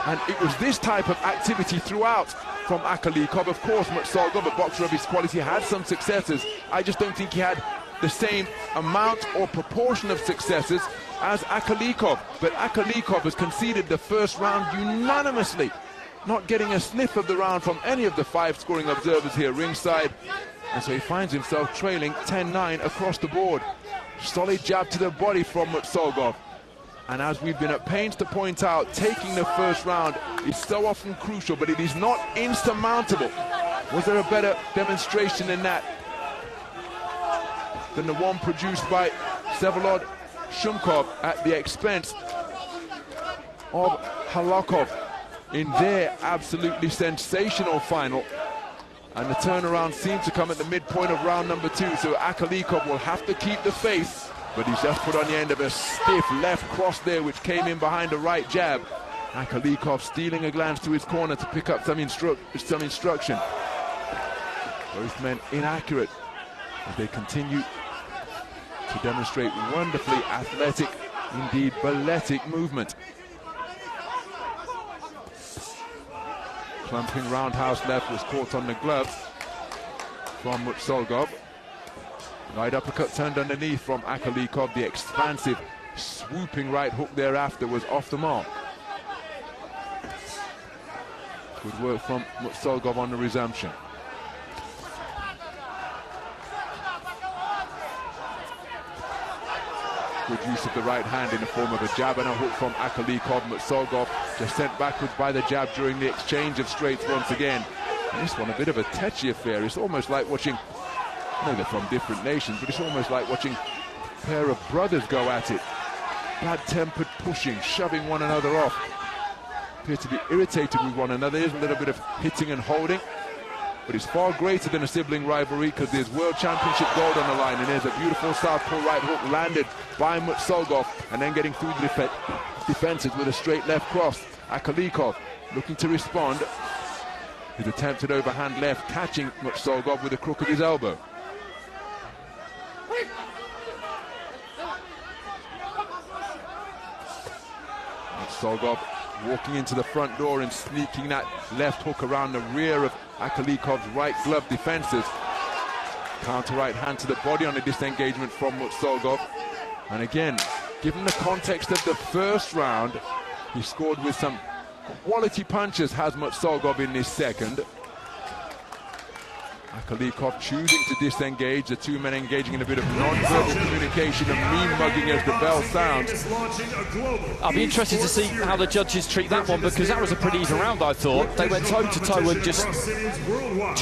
And it was this type of activity throughout from ASSYLKULOV. Of course, Mutsolgov, a boxer of his quality, had some successes. I just don't think he had the same amount or proportion of successes as ASSYLKULOV. But ASSYLKULOV has conceded the first round unanimously, not getting a sniff of the round from any of the 5 scoring observers here ringside. And so he finds himself trailing 10-9 across the board. Solid jab to the body from Mutsolgov. And as we've been at pains to point out, taking the first round is so often crucial, but it is not insurmountable. Was there a better demonstration than that, than the one produced by Vsevolod SHUMKOV at the expense of KHALOKOV in their absolutely sensational final? And the turnaround seemed to come at the midpoint of round number 2, so ASSYLKULOV will have to keep the faith, but he's just put on the end of a stiff left cross there, which came in behind a right jab. ASSYLKULOV stealing a glance to his corner to pick up some instruction. Both men inaccurate as they continue to demonstrate wonderfully athletic, indeed balletic movement. Clumping roundhouse left was caught on the glove from Mutsolgov. Right uppercut turned underneath from ASSYLKULOV. The expansive, swooping right hook thereafter was off the mark. Good work from Mutsolgov on the resumption. Good use of the right hand in the form of a jab and a hook from ASSYLKULOV. Mutsolgov just sent backwards by the jab during the exchange of straights once again. And this one a bit of a touchy affair. It's almost like watching, I know they're from different nations, but it's almost like watching a pair of brothers go at it. Bad-tempered pushing, shoving one another off. Appear to be irritated with one another. There's a little bit of hitting and holding, but it's far greater than a sibling rivalry because there's World Championship gold on the line, and there's a beautiful southpaw right hook landed by Mutsolgov, and then getting through the defenses with a straight left cross. ASSYLKULOV looking to respond. His attempted overhand left catching Mutsolgov with the crook of his elbow. Mutsolgov walking into the front door and sneaking that left hook around the rear of ASSYLKULOV's right glove defenses. Counter right hand to the body on the disengagement from Mutsolgov. And again, given the context of the first round, he scored with some quality punches, has Mutsolgov in this second. ASSYLKULOV choosing to disengage, the 2 men engaging in a bit of non-verbal communication and meme-mugging as the bell sounds. I'll be interested to see how the judges treat that one, because that was a pretty even round, I thought. They went toe-to-toe and just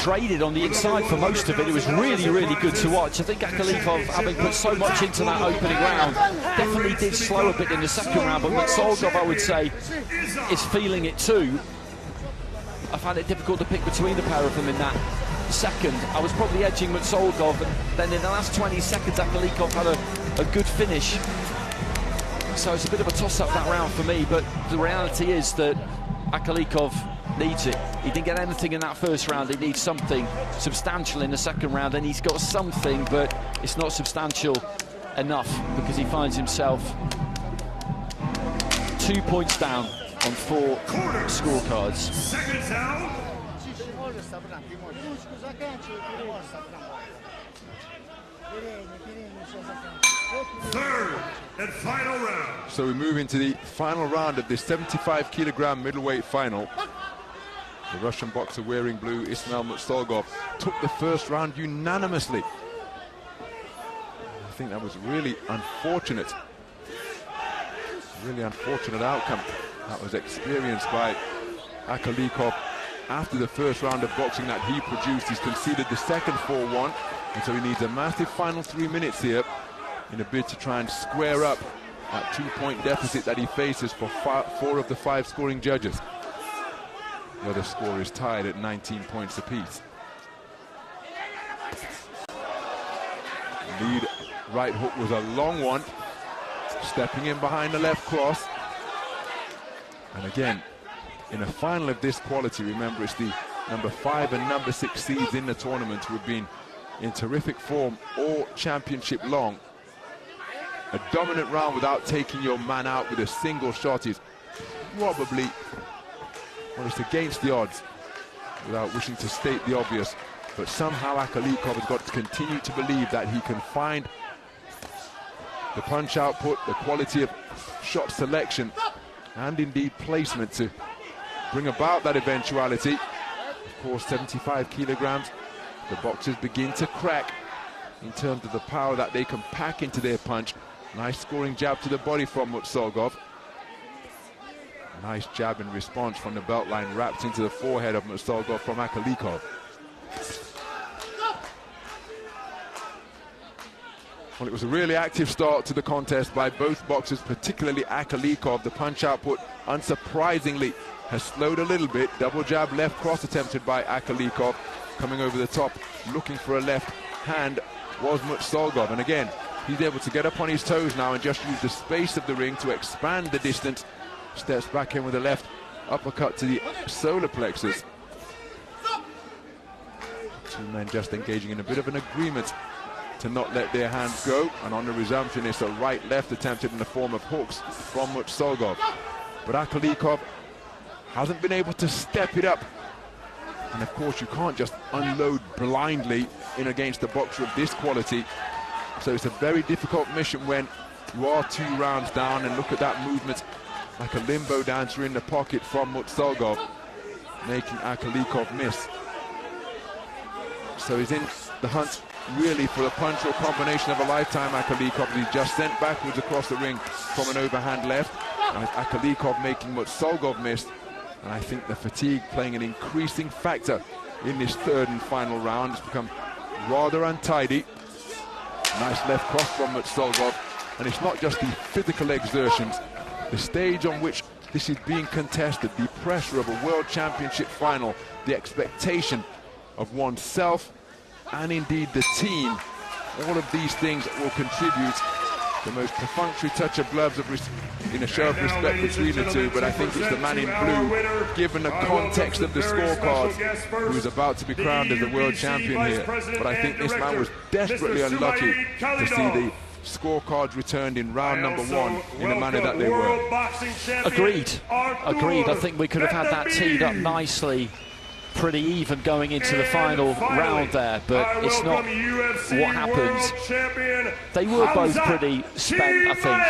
traded on the inside for most of it. It was really, really good to watch. I think ASSYLKULOV, having put so much into that opening round, definitely did slow a bit in the second round, but Mutsolgov, I would say, is feeling it too. I found it difficult to pick between the pair of them in that second. I was probably edging Mutsolgov, but then in the last 20 seconds ASSYLKULOV had a good finish. So it's a bit of a toss-up that round for me, but the reality is that ASSYLKULOV needs it. He didn't get anything in that first round. He needs something substantial in the second round, and he's got something, but it's not substantial enough because he finds himself 2 points down on 4 scorecards. Second down. Third and final round. So we move into the final round of this 75-kilogram middleweight final. The Russian boxer wearing blue, Ismail Mutsogov, took the first round unanimously. I think that was really unfortunate. Really unfortunate outcome that was experienced by ASSYLKULOV. After the first round of boxing that he produced, he's conceded the second 4-1, and so he needs a massive final 3 minutes here in a bid to try and square up that 2-point deficit that he faces for 4 of the 5 scoring judges. The other score is tied at 19 points apiece. Lead right hook was a long one, stepping in behind the left cross. And again, in a final of this quality, remember it's the number 5 and number 6 seeds in the tournament who have been in terrific form all championship long. A dominant round without taking your man out with a single shot is probably, well, it's against the odds, without wishing to state the obvious. But somehow ASSYLKULOV has got to continue to believe that he can find the punch output, the quality of shot selection, and indeed placement to bring about that eventuality. Of course, 75 kilograms, the boxers begin to crack in terms of the power that they can pack into their punch. Nice scoring jab to the body from Mutsogov. Nice jab in response from the belt line, wrapped into the forehead of Mutsogov from ASSYLKULOV. Well, it was a really active start to the contest by both boxers, particularly ASSYLKULOV. The punch output, unsurprisingly, has slowed a little bit. Double jab, left cross attempted by ASSYLKULOV. Coming over the top, looking for a left hand, was Mutsogov. And again, he's able to get up on his toes now and just use the space of the ring to expand the distance. Steps back in with a left uppercut to the solar plexus. Two men just engaging in a bit of an agreement to not let their hands go, and on the resumption it's a right-left attempted in the form of hooks from Mutsogov. But ASSYLKULOV hasn't been able to step it up, and of course you can't just unload blindly in against a boxer of this quality, so it's a very difficult mission when you are 2 rounds down. And look at that movement, like a limbo dancer in the pocket from Mutsogov, making ASSYLKULOV miss. So he's in the hunt really for a punch or combination of a lifetime. ASSYLKULOV, he's just sent backwards across the ring from an overhand left, and ASSYLKULOV making Mutsogov miss. And I think the fatigue playing an increasing factor in this third and final round. It's become rather untidy. Nice left cross from Mutsogov, and it's not just the physical exertions, the stage on which this is being contested, the pressure of a world championship final, the expectation of oneself and indeed the team. All of these things will contribute. The most perfunctory touch of gloves in a show of respect between the two, but I think it's the man in blue, given the context of the scorecards, who is about to be crowned as the world champion here. But I think this man was desperately unlucky to see the scorecards returned in round number 1 in the manner that they were. Agreed. I think we could have had that teed up nicely, pretty even going into the final round there, but it's not what happened. They were both pretty spent, I think,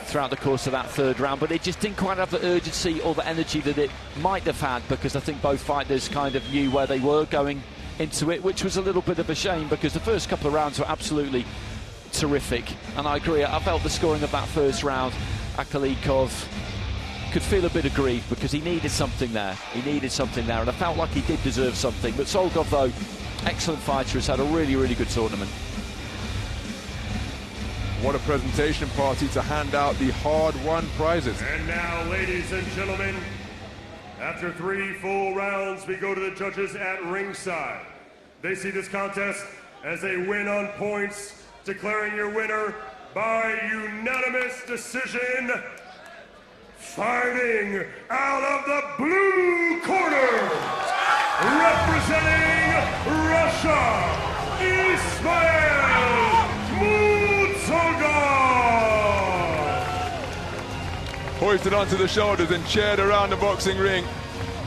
throughout the course of that third round, but it just didn't quite have the urgency or the energy that it might have had, because I think both fighters kind of knew where they were going into it, which was a little bit of a shame, because the first couple of rounds were absolutely terrific. And I agree, I felt the scoring of that first round, ASSYLKULOV could feel a bit of grief because he needed something there. And I felt like he did deserve something. But Mutsogov, though, excellent fighter, has had a really, really good tournament. What a presentation party to hand out the hard-won prizes. And now, ladies and gentlemen, after 3 full rounds, we go to the judges at ringside. They see this contest as a win on points, declaring your winner by unanimous decision, fighting out of the blue corner, representing Russia, Ismail Mutsogov. Hoisted onto the shoulders and chaired around the boxing ring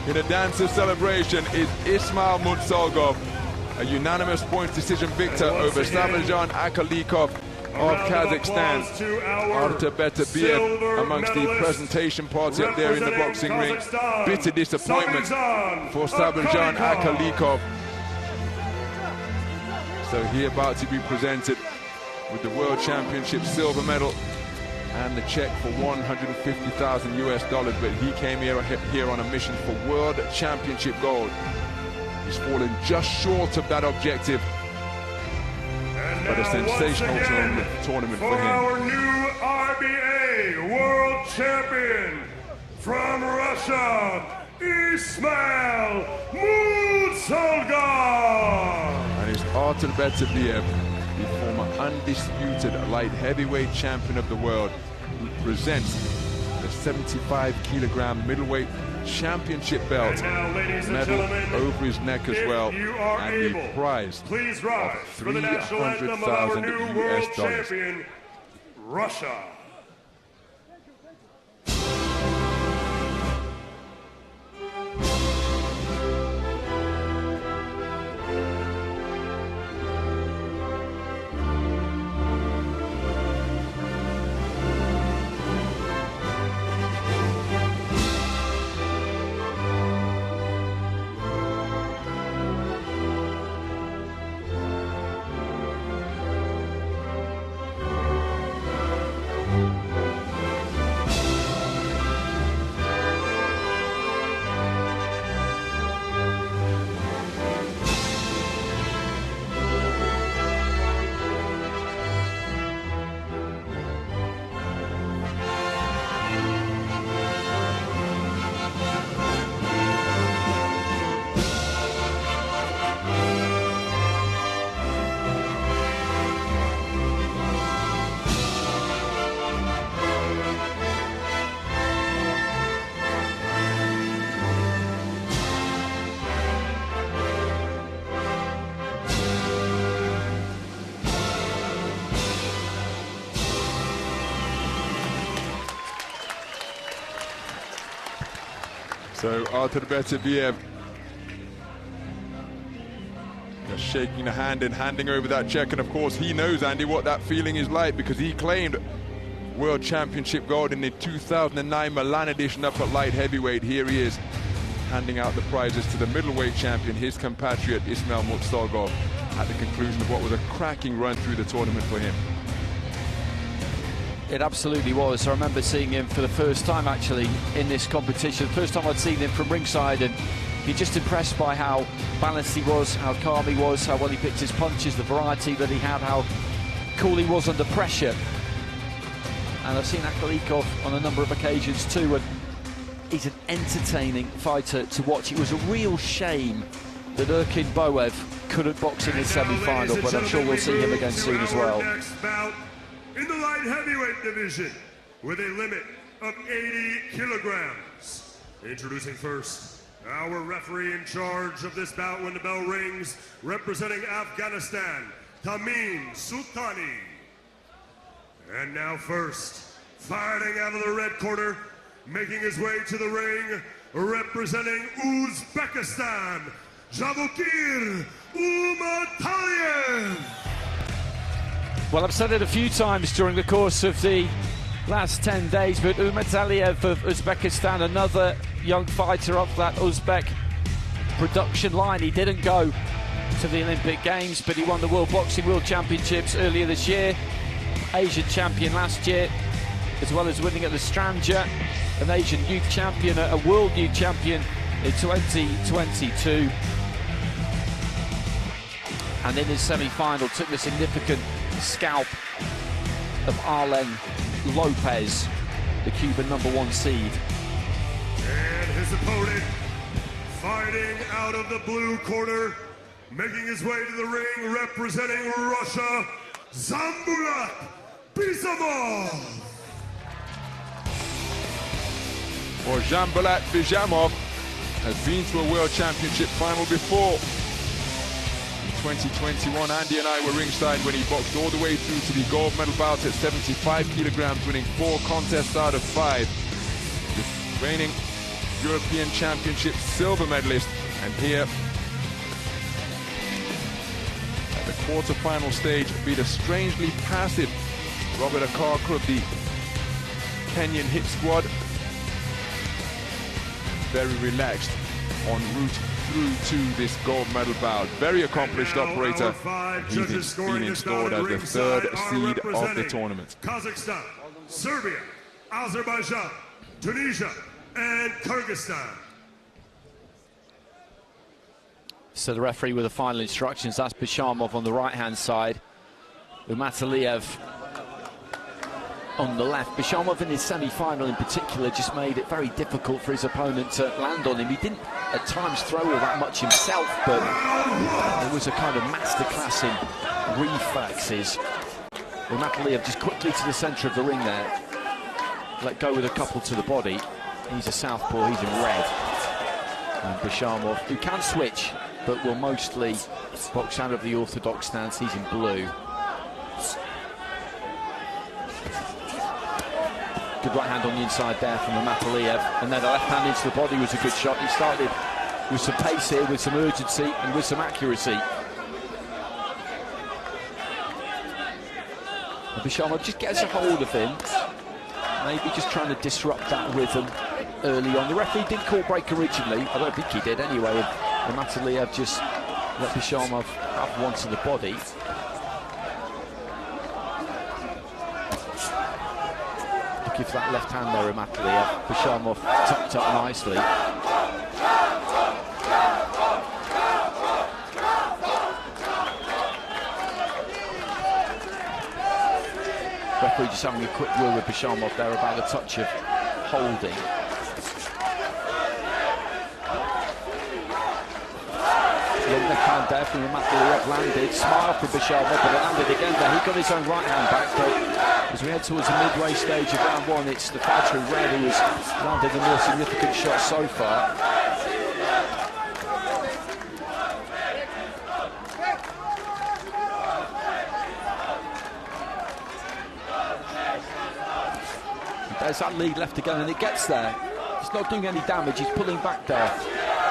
in a dance of celebration is Ismail Mutsogov, a unanimous points decision victor over Subhan ASSYLKULOV of Kazakhstan. Artur Beterbiev amongst the presentation party up there in the boxing ring. Bitter disappointment for Subhan ASSYLKULOV. So he about to be presented with the World Championship silver medal and the check for $150,000 US, but he came here on a mission for World Championship gold. He's fallen just short of that objective, but a sensational tournament for him. Our new IBA World Champion from Russia, Ismail Mutsogov. And it's Artur Beterbiev, the former undisputed light heavyweight champion of the world, who presents the 75-kilogram middleweight championship belt, medal over his neck as well, and the prize of $300,000 US. Russia. So Artur Beterbiev just shaking the hand and handing over that check, and of course he knows, Andy, what that feeling is like, because he claimed World Championship gold in the 2009 Milan edition up at light heavyweight. Here he is handing out the prizes to the middleweight champion, his compatriot Ismail Mutsogov, at the conclusion of what was a cracking run through the tournament for him. It absolutely was. I remember seeing him for the first time actually in this competition. The first time I'd seen him from ringside, and you're just impressed by how balanced he was, how calm he was, how well he picked his punches, the variety that he had, how cool he was under pressure. And I've seen ASSYLKULOV on a number of occasions too, and he's an entertaining fighter to watch. It was a real shame that Hasanboy couldn't box in his semi-final, but I'm sure we'll see him again soon as well. In the light heavyweight division, with a limit of 80 kilograms. Introducing first, our referee in charge of this bout when the bell rings, representing Afghanistan, Tamim Sultani. And now first, fighting out of the red corner, making his way to the ring, representing Uzbekistan, Javokir Umataliev. Well, I've said it a few times during the course of the last 10 days, but Umataliev of Uzbekistan, another young fighter off that Uzbek production line. He didn't go to the Olympic Games, but he won the World Championships earlier this year, Asian champion last year, as well as winning at the Strandja, an Asian youth champion, a world youth champion in 2022. And in his semi-final took the significant scalp of Arlen Lopez, the Cuban #1 seed. And his opponent, fighting out of the blue corner, making his way to the ring, representing Russia, Zambulat Bizamov. Well, Zambulat Bizamov has been to a World Championship final before. 2021, Andy and I were ringside when he boxed all the way through to the gold medal bout at 75 kilograms, winning 4 contests out of 5. The reigning European Championship silver medalist, and here at the quarter-final stage beat a strangely passive Robert Akaka of the Kenyan hit squad. Very relaxed en route through to this gold medal bout. Very accomplished operator. He's been installed as the third seed of the tournament. Kazakhstan, Serbia, Azerbaijan, Tunisia, and Kyrgyzstan. So the referee with the final instructions, that's Bishamov on the right-hand side, with BATLAEV on the left. Bishamov in his semi-final in particular just made it very difficult for his opponent to land on him. He didn't at times throw all that much himself, but it was a kind of masterclass in reflexes. With BATLAEV just quickly to the centre of the ring there, let go with a couple to the body. He's a southpaw, he's in red. And Bishamov, who can switch, but will mostly box out of the orthodox stance, he's in blue. Good right hand on the inside there from the BATLAEV, and then the left hand into the body was a good shot. He started with some pace here, with some urgency and with some accuracy. And Bishamov just gets a hold of him, maybe just trying to disrupt that rhythm early on. The referee didn't call break originally, I don't think he did anyway, and BATLAEV just let Bishamov have one to the body. Give that left hand there, BATLAEV. Bishamov tucked up nicely. Referee just having a quick word with Bishamov there about a touch of holding. Long left hand there from BATLAEV, landed, smile from Bishamov, but it landed again there. He got his own right hand back, but as we head towards the midway stage of round one, it's the fighter in red who has landed the more significant shot so far. There's that lead left again, and it gets there. It's not doing any damage, he's pulling back there,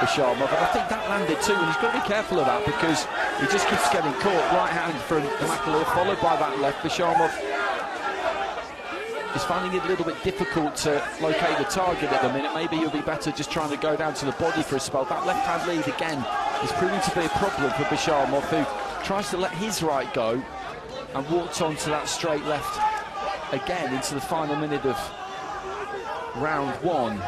Bishamov, and I think that landed too, and he's got to be careful of that because he just keeps getting caught. Right hand from BATLAEV, followed by that left. Bishamov is finding it a little bit difficult to locate the target at the minute. Maybe he'll be better just trying to go down to the body for a spell. That left hand lead again is proving to be a problem for Bishamov, who tries to let his right go and walks onto that straight left again into the final minute of round one.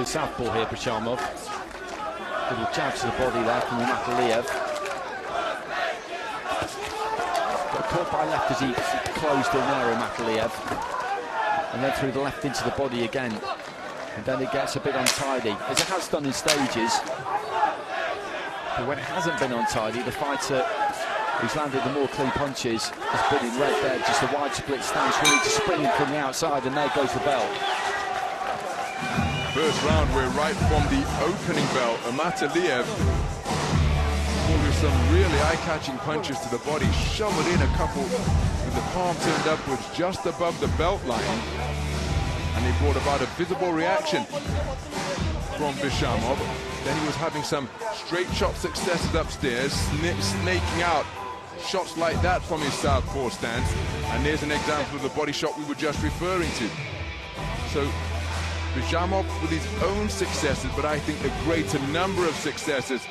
Southpaw here, Bishamov. Little jab to the body there from BATLAEV. Got caught by left as he closed in there, BATLAEV. And then through the left into the body again. And then it gets a bit untidy, as it has done in stages. But when it hasn't been untidy, the fighter who's landed the more clean punches has been in red there, just a wide split stance, really just springing from the outside, and there goes the bell. First round, we're right from the opening bell. BATLAEV with some really eye-catching punches to the body, shoveled in a couple with the palm turned upwards just above the belt line, and they brought about a visible reaction from Bishamov. Then he was having some straight shot successes upstairs, snaking out shots like that from his southpaw stance, and there's an example of the body shot we were just referring to. So Bishamov with his own successes, but I think the greater number of successes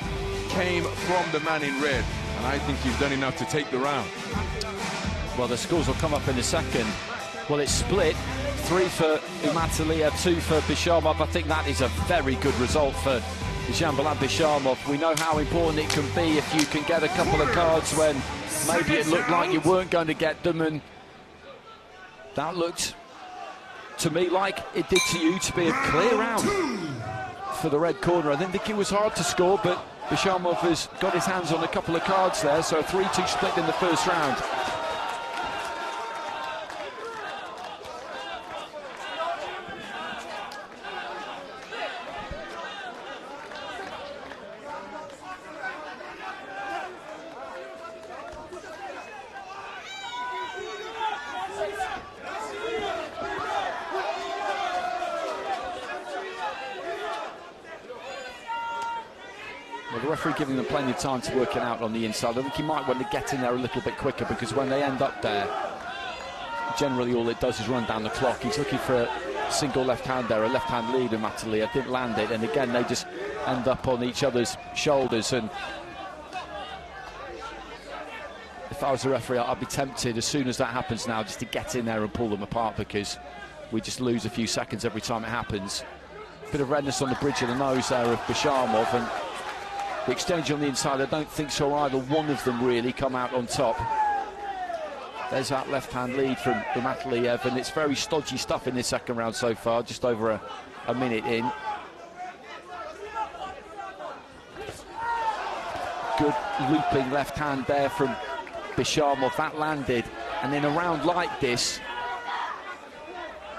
came from the man in red, and I think he's done enough to take the round. Well, the scores will come up in a second. Well, it's split, 3 for BATLAEV, 2 for Bishamov. I think that is a very good result for Jean-Balain Bishamov. We know how important it can be if you can get a couple of cards when maybe it looked like you weren't going to get them, and that looked to me like it did to you to be a clear round for the red corner. I didn't think it was hard to score, but Bishamov has got his hands on a couple of cards there, so a 3-2 split in the first round. The referee giving them plenty of time to work it out on the inside. I think he might want to get in there a little bit quicker, because when they end up there, generally all it does is run down the clock. He's looking for a single left hand there, a left hand lead in BATLAEV, didn't land it, and again they just end up on each other's shoulders. And if I was a referee, I'd be tempted as soon as that happens now just to get in there and pull them apart, because we just lose a few seconds every time it happens. Bit of redness on the bridge of the nose there of Bishamov, and the exchange on the inside, I don't think so either one of them really come out on top. There's that left-hand lead from BATLAEV, and it's very stodgy stuff in this second round so far, just over a minute in. Good looping left hand there from Bishamov, that landed, and in a round like this,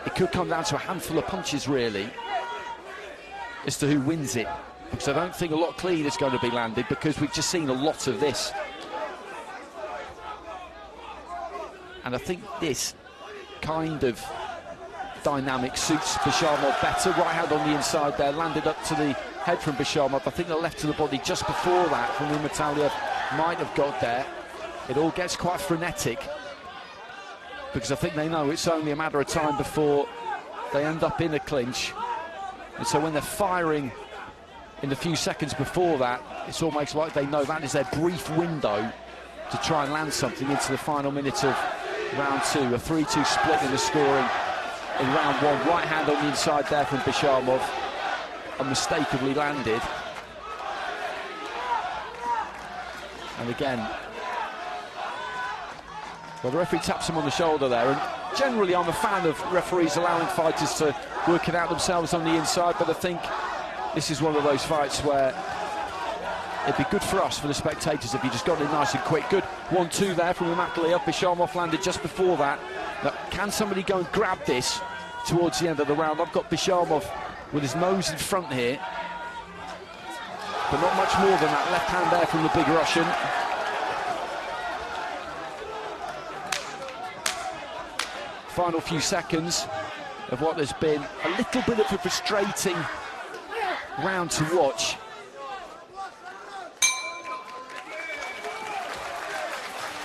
it could come down to a handful of punches really, as to who wins it. Because I don't think a lot clean is going to be landed, because we've just seen a lot of this. And I think this kind of dynamic suits Bishamov better. Right hand on the inside there, landed up to the head from Bishamov. I think the left to the body just before that from BATLAEV might have got there. It all gets quite frenetic, because I think they know it's only a matter of time before they end up in a clinch. And so when they're firing in the few seconds before that, it's almost like they know that is their brief window to try and land something into the final minute of round two. A 3-2 split in the scoring in round one. Right hand on the inside there from Bishamov, unmistakably landed. And again, well, the referee taps him on the shoulder there, and generally I'm a fan of referees allowing fighters to work it out themselves on the inside, but I think this is one of those fights where it'd be good for us, for the spectators, if he just got in nice and quick. Good 1-2 there from BATLAEV. Bishamov landed just before that. Now, can somebody go and grab this towards the end of the round? I've got Bishamov with his nose in front here, but not much more than that. Left hand there from the big Russian. Final few seconds of what has been a little bit of a frustrating round to watch.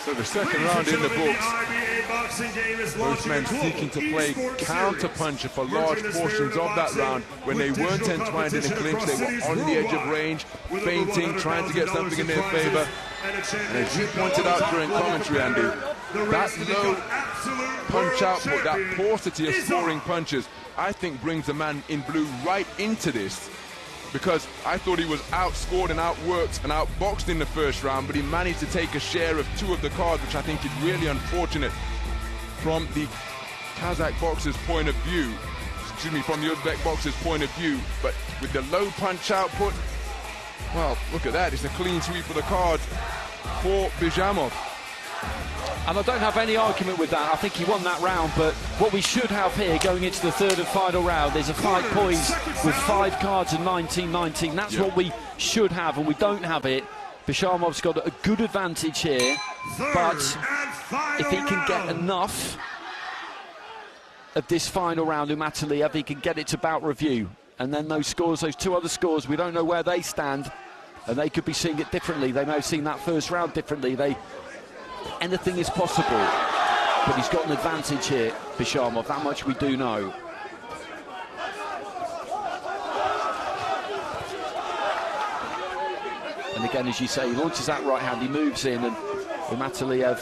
So the second round in the books, both men seeking to play counter-puncher for large portions of that round. When they weren't entwined in a clinch, they were on the edge of range, feinting, trying to get something in their favour. And as you pointed out during commentary, Andy, that low punch output, that paucity of scoring punches, I think brings the man in blue right into this. Because I thought he was outscored and outworked and outboxed in the first round, but he managed to take a share of two of the cards, which I think is really unfortunate from the Kazakh boxer's point of view, from the Uzbek boxer's point of view. But with the low punch output, well, look at that, it's a clean sweep for the cards for Bishamov. And I don't have any argument with that. I think he won that round, but what we should have here going into the third and final round is a fight poised with 5 cards and 19-19. That's what we should have, and we don't have it. Bishamov's got a good advantage here, but if he can get enough of this final round in BATLAEV, he can get it to bout review. And then those scores, those 2 other scores, we don't know where they stand, and they could be seeing it differently. They may have seen that first round differently. Anything is possible, but he's got an advantage here, Bishamov, that much we do know. And again, as you say, he launches that right hand, he moves in, and BATLAEV,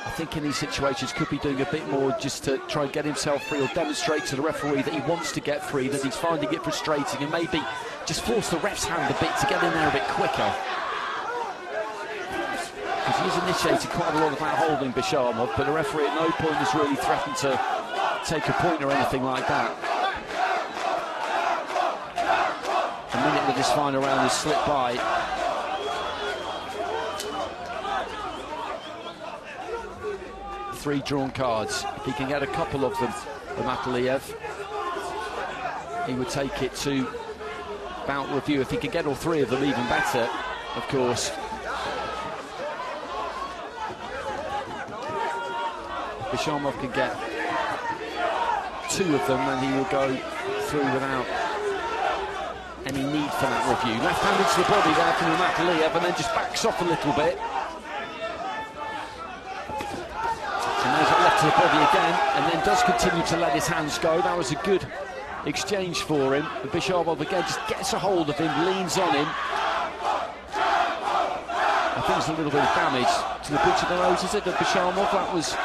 I think in these situations, could be doing a bit more just to try and get himself free, or demonstrate to the referee that he wants to get free, that he's finding it frustrating, and maybe just force the ref's hand a bit to get in there a bit quicker. Because he's initiated quite a lot of that holding, Bishamov, but the referee at no point has really threatened to take a point or anything like that. A minute with this final round has slipped by. Three drawn cards. If he can get a couple of them, BATLAEV, he would take it to bout review. If he can get all three of them, even better, of course. Khusravkhon can get two of them, and he will go through without any need for that review. Left-handed to the body there from BATLAEV, and then just backs off a little bit. And there's it left to the body again, and then does continue to let his hands go. That was a good exchange for him. Khusravkhon again just gets a hold of him, leans on him. I think there's a little bit of damage to the bridge of the nose, is it, Khusravkhon? That was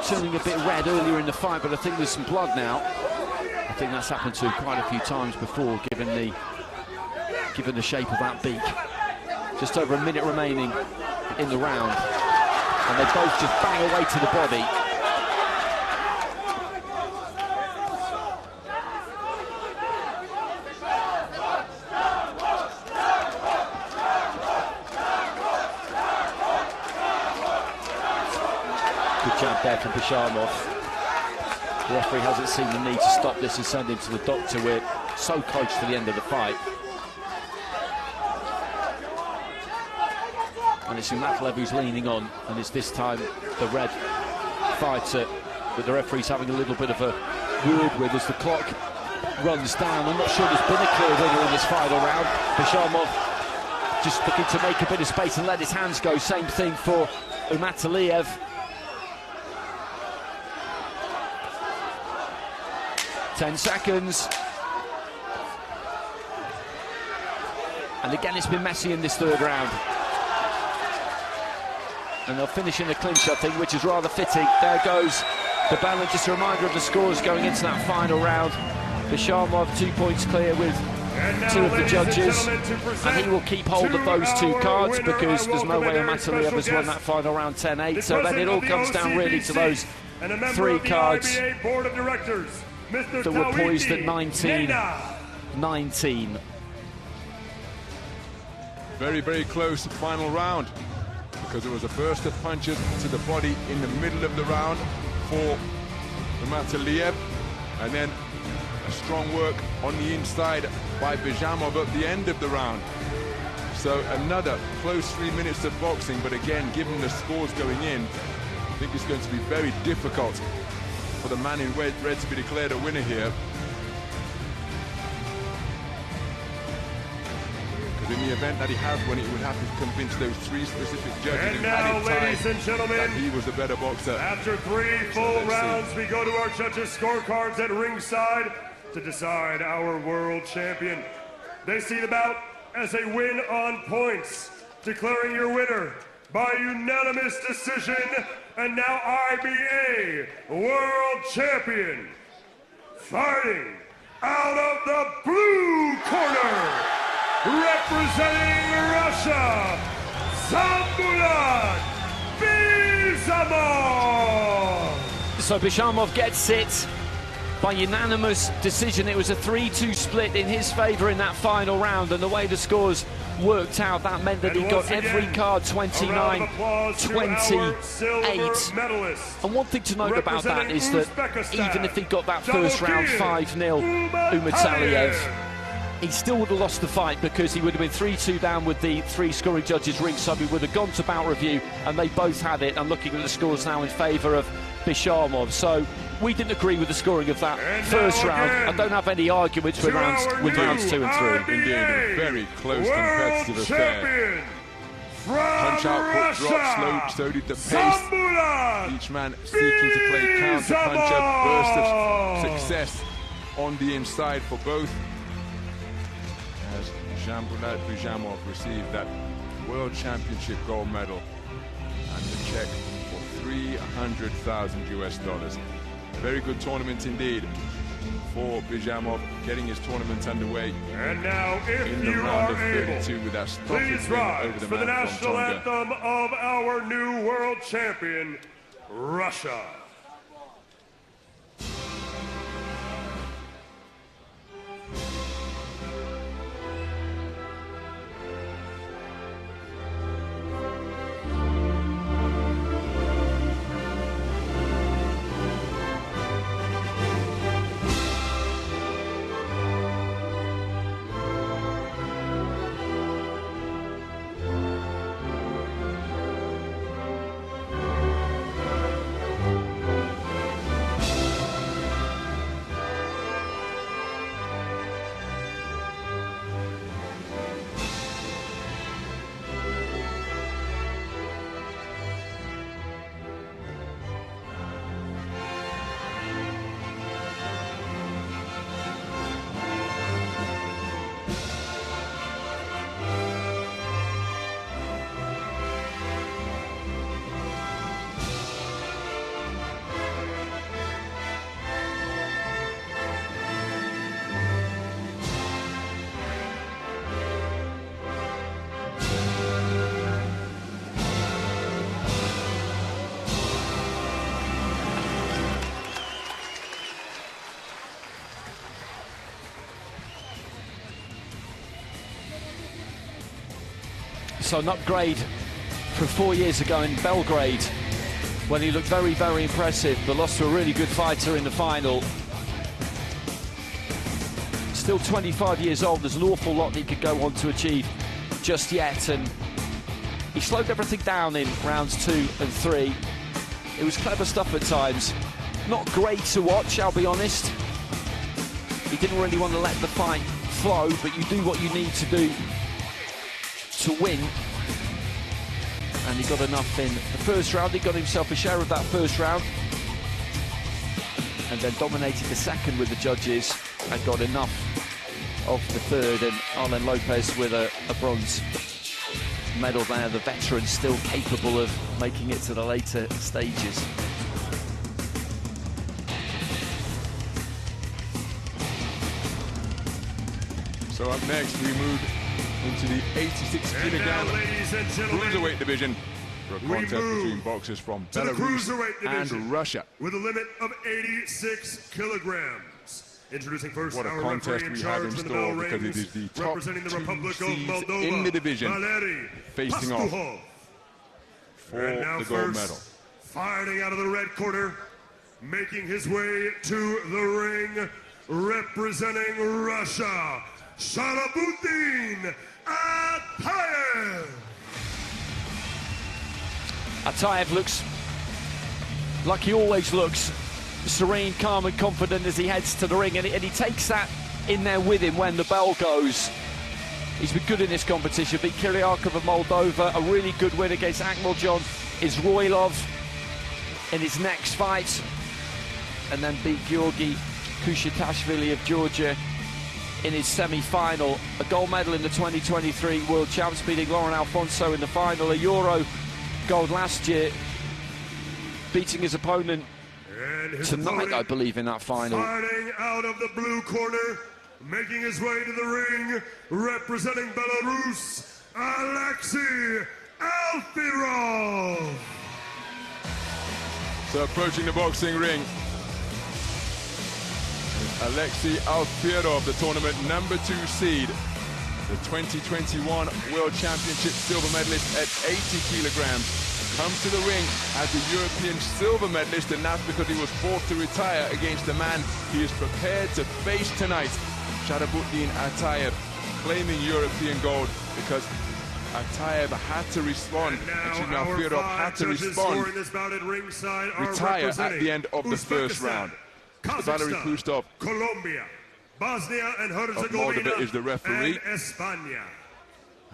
turning a bit red earlier in the fight, but I think there's some blood now. I think that's happened to him quite a few times before, given the shape of that beak. Just over a minute remaining in the round, and they both just bang away to the body. Good jab there from Khusravkhon. The referee hasn't seen the need to stop this and send him to the doctor. We're so close to the end of the fight. And it's BATLAEV who's leaning on, and it's this time the red fighter that the referee's having a little bit of a word with as the clock runs down. I'm not sure there's been a clear winner in this final round. Khusravkhon just looking to make a bit of space and let his hands go. Same thing for BATLAEV. 10 seconds. And again, it's been messy in this third round. And they'll finish in a clinch, I think, which is rather fitting. There goes the balance. Just a reminder of the scores going into that final round. Khusravkhon 2 points clear with two of the judges. And he will keep hold of those two cards because there's no way BATLAEV has won that final round 10-8. So then it all comes down really to those three cards that were poised at 19-19. Very, very close final round, because it was a burst of punches to the body in the middle of the round for BATLAEV, and then a strong work on the inside by Khusravkhon at the end of the round. So another close 3 minutes of boxing, but again, given the scores going in, I think it's going to be very difficult for the man in red to be declared a winner here. Because in the event that he has won, he would have to convince those three specific judges who had it ladies and gentlemen, that he was the better boxer. After 3 full rounds, we go to our judges' scorecards at ringside to decide our world champion. They see the bout as a win on points, declaring your winner by unanimous decision, and now IBA World Champion, fighting out of the blue corner, representing Russia, Sambulat Bizamov. So Khusravkhon gets it by unanimous decision. It was a 3-2 split in his favour in that final round, and the way the scores worked out, that meant that he got every card 29-28. And one thing to note about that is that even if he got that first round 5-0, BATLAEV, he still would have lost the fight, because he would have been 3-2 down with the three scoring judges ringside. He would have gone to bout review, and they both had it. And looking at the scores now in favour of Khusravkhon, so we didn't agree with the scoring of that first round. I don't have any arguments with rounds 2 and 3. Indeed, a very close competitive affair. Punch output dropped, so did the pace. Each man seeking to play counter punch, a burst of success on the inside for both, as Sambulat Bizamov received that World Championship gold medal and the check for $300,000 US. Very good tournament indeed for Bizamov, getting his tournament underway. And now, if in the you round are of 32 able, with that please rise over the for the man national from anthem of our new world champion, Russia. So an upgrade from 4 years ago in Belgrade, when he looked very, very impressive, but lost to a really good fighter in the final. Still 25 years old, there's an awful lot that he could go on to achieve just yet, and he slowed everything down in rounds 2 and 3. It was clever stuff at times. Not great to watch, I'll be honest. He didn't really want to let the fight flow, but you do what you need to do to win. And he got enough in the first round. He got himself a share of that first round, and then dominated the second with the judges and got enough of the third. And Arlen Lopez with a bronze medal there, the veteran still capable of making it to the later stages. So up next, we move into the 86 kilogram cruiserweight division for a contest between boxers from Belarus and Russia. With a limit of 86 kilograms. Introducing first, what a contest we have in store, because it is the top 2 seeds in the division facing off for the gold medal. Fighting out of the red corner, making his way to the ring, representing Russia, Sharabutin Atayev. Atayev looks like he always looks, serene, calm and confident as he heads to the ring, and he takes that in there with him when the bell goes. He's been good in this competition, beat Khusravkhon of Moldova, a really good win against Akhmedov Izroilov in his next fight, and then beat Georgi Kushatashvili of Georgia in his semi-final. A gold medal in the 2023 World Champs, beating Laurent Alfonso in the final, a Euro gold last year, beating his opponent tonight, I believe, in that final. Fighting out of the blue corner, making his way to the ring, representing Belarus, Alexei Alfirov. So approaching the boxing ring, Alexei Alfirov, the tournament #2 seed, the 2021 World Championship silver medalist at 80 kilograms, comes to the ring as the European silver medalist, and that's because he was forced to retire against the man he is prepared to face tonight, Sharabutin Atayev, claiming European gold because Atayev had to respond. Actually, Alfirov had to respond, retire at the end of the first round. Valery Khustov, Colombia, Bosnia and Herzegovina, Moldova is the referee. And España.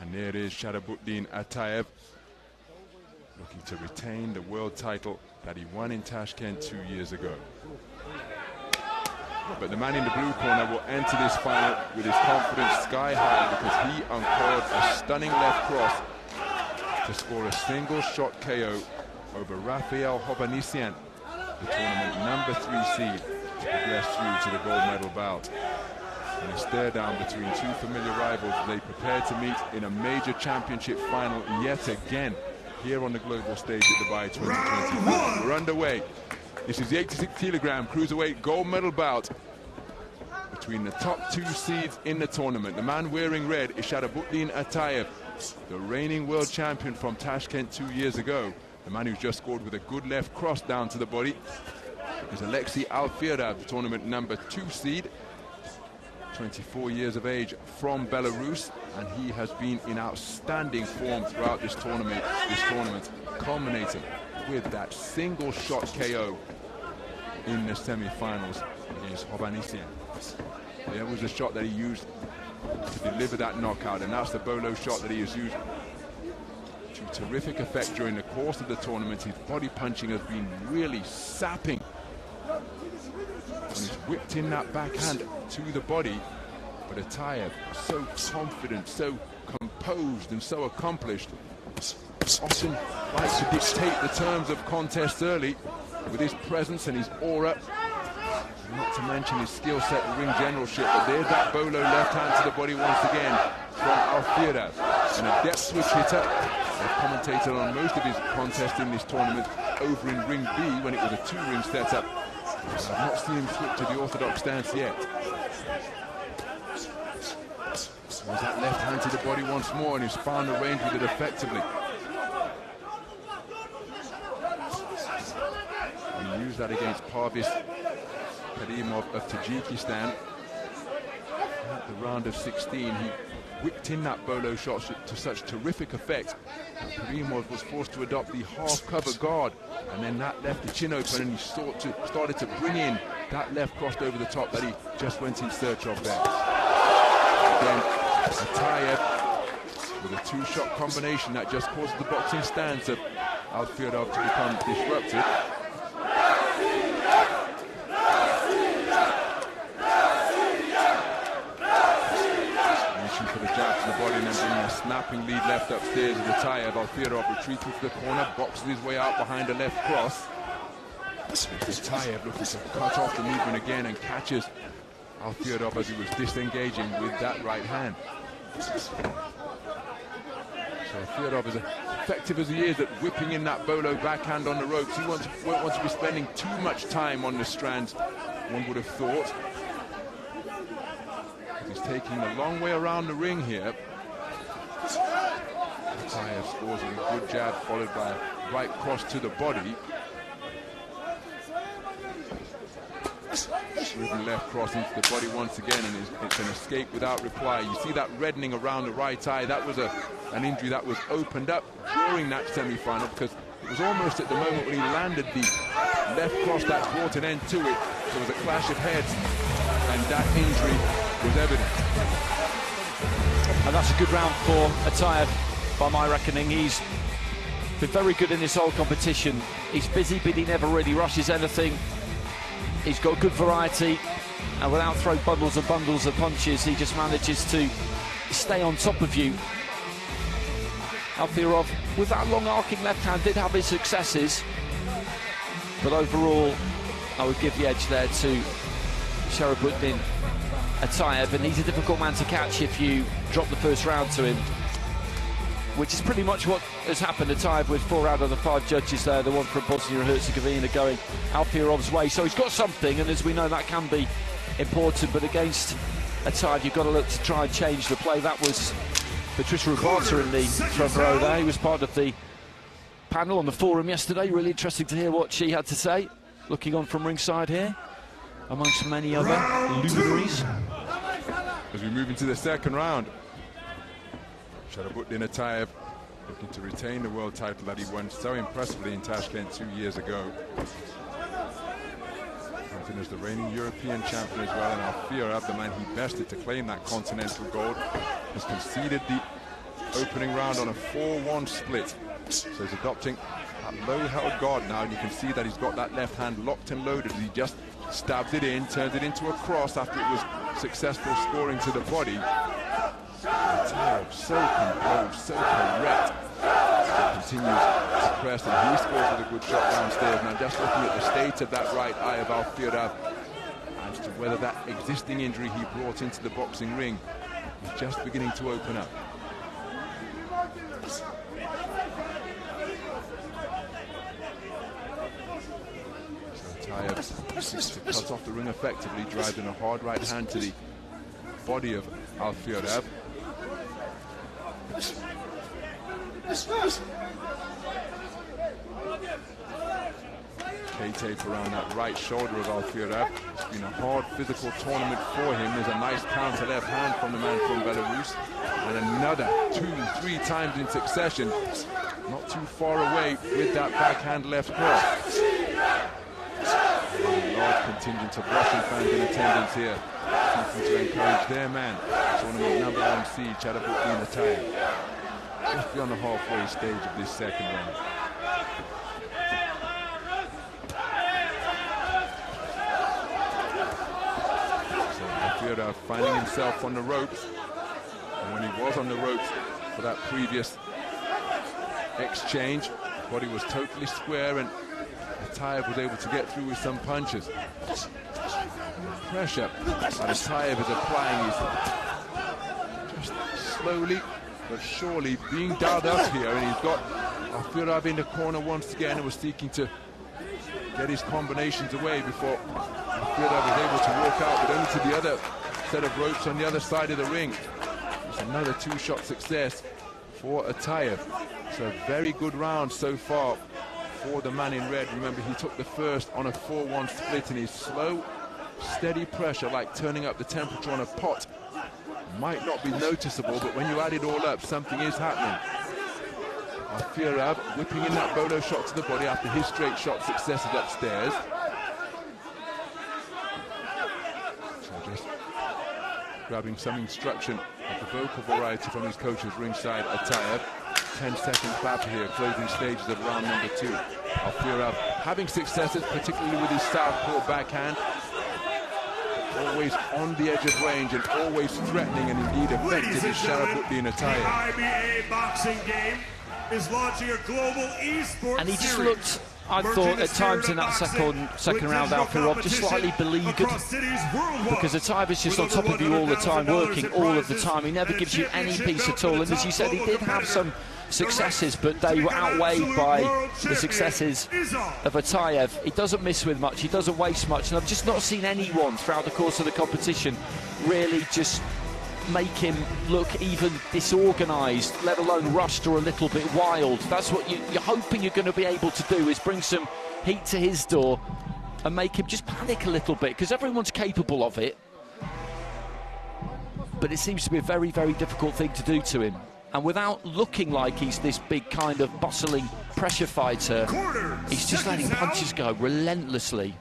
And there is Sharabutin Atayev, looking to retain the world title that he won in Tashkent 2 years ago. But the man in the blue corner will enter this final with his confidence sky high, because he uncoiled a stunning left cross to score a single shot KO over Rafael Hovhannisyan, the tournament #3 seed, to progress through to the gold medal bout. And a stare down between two familiar rivals as they prepare to meet in a major championship final yet again here on the global stage at Dubai 2020. We're underway. This is the 86 kilogram cruiserweight gold medal bout between the top 2 seeds in the tournament. The man wearing red is Sharabutin Atayev, the reigning world champion from Tashkent 2 years ago. The man who's just scored with a good left cross down to the body is Alexei Alfirov, the tournament #2 seed, 24 years of age, from Belarus, and he has been in outstanding form throughout this tournament, culminating with that single shot KO in the semi-finals against Hovhannisyan. There was a shot that he used to deliver that knockout, and that's the bolo shot that he has used to terrific effect during the course of the tournament. His body punching has been really sapping, and he's whipped in that backhand to the body. But Atayev, so confident, so composed and so accomplished, often likes to dictate the terms of contests early with his presence and his aura, not to mention his skill set and ring generalship. But there's that bolo left hand to the body once again from Alfirov, and a depth switch hitter. I've commentated on most of his contests in this tournament over in ring B when it was a 2-ring setup. I've not seen him switch to the orthodox stance yet. There's that left hand to the body once more, and he's found a range with it effectively. And he used that against Parvis Karimov of Tajikistan. At the round of 16, he whipped in that bolo shot to such terrific effect. Karimov was forced to adopt the half-cover guard, and then that left the chin open, and he started to bring in that left crossed over the top that he just went in search of there. Again, Atayev with a two-shot combination that just caused the boxing stance of Alfredov to become disrupted. Reaching for the jab to the body and then bringing a snapping lead left upstairs with Atayev. Alfredov retreating to the corner, boxes his way out behind a left cross. Atayev looking to cut off the movement again and catches Alfredov as he was disengaging with that right hand. So Alfredov, as effective as he is at whipping in that bolo backhand on the ropes, he won't want to be spending too much time on the strands, one would have thought. He's taking a long way around the ring here. Atayev scores with a good jab followed by a right cross to the body. Driven left cross into the body once again, and it's an escape without reply. You see that reddening around the right eye. That was an injury that was opened up during that semi-final, because it was almost at the moment when he landed the left cross that brought an end to it. There was a clash of heads, and that injury was evident. And that's a good round for Atayev, by my reckoning. He's been very good in this whole competition. He's busy, but he never really rushes anything. He's got good variety, and without throwing bundles and bundles of punches, he just manages to stay on top of you. Alfredov, with that long arcing left hand, did have his successes, but overall, I would give the edge there to Sharabuddin Atayev, and he's a difficult man to catch if you drop the first round to him, which is pretty much what has happened. Atayev with 4 out of the 5 judges there, the one from Bosnia and Herzegovina going Alfredov's way. So he's got something, and as we know, that can be important, but against Atayev, you've got to look to try and change the play. That was Patricia Rabata in the front row there. He was part of the panel on the forum yesterday. Really interesting to hear what she had to say, looking on from ringside here, amongst many other luminaries. As we move into the second round, Sharabuddin Atayev looking to retain the world title that he won so impressively in Tashkent 2 years ago. Comes in as the reigning European champion as well, and Alfredov, the man he bested to claim that continental gold, has conceded the opening round on a 4-1 split. So he's adopting that low-held guard now, and you can see that he's got that left hand locked and loaded as he just stabs it in, turns it into a cross after it was successful scoring to the body. Atayev so composed, so correct. Continues to press, and he scores with a good shot downstairs. Now just looking at the state of that right eye of Alfredov as to whether that existing injury he brought into the boxing ring is just beginning to open up. So Atayev seeks to cut off the ring effectively, driving a hard right hand to the body of Alfredov. K-tape around that right shoulder of Alfredov. It's been a hard physical tournament for him. There's a nice counter left hand from the man from Belarus, and another 2-3 times in succession, not too far away with that backhand left cross. A large contingent of Russian fans in attendance here, seeking to encourage their man, tournament number 1 seed, Sharabuddin Atayev, just beyond the halfway stage of this second round. So Alfredov finding himself on the ropes, and when he was on the ropes for that previous exchange, body was totally square, and Atayev was able to get through with some punches. Pressure that Atayev is applying is just slowly but surely being dialed up here, and he's got Alfredov in the corner once again, and was seeking to get his combinations away before Alfredov was able to walk out, but only to the other set of ropes on the other side of the ring. It's another two-shot success for Ataev. It's a very good round so far for the man in red. Remember, he took the first on a 4-1 split, and his slow, steady pressure, like turning up the temperature on a pot, might not be noticeable, but when you add it all up, something is happening. Alfirov whipping in that bolo shot to the body after his straight shot successes upstairs. So just grabbing some instruction of the vocal variety from his coaches ringside. Ataev, 10-second clap here, closing stages of round number 2. Alfirov having successes, particularly with his southpaw backhand. Always on the edge of range and always threatening and indeed effective is Sharabuddin Ataev. The IBA boxing game is launching a global esports and he just looked, I thought, at times in that second round, Alfirov just slightly beleaguered, because Ataev is just on top of you all the time, working all of the time. He never gives you any peace at all, and as you said, he did have some successes, but they were outweighed by the successes of Ataev. He doesn't miss with much, he doesn't waste much, and I've just not seen anyone throughout the course of the competition really just make him look even disorganised, let alone rushed or a little bit wild. That's what you're hoping you're going to be able to do, is bring some heat to his door and make him just panic a little bit, because everyone's capable of it, but it seems to be a very, very difficult thing to do to him. And without looking like he's this big kind of bustling pressure fighter, he's just letting punches go relentlessly.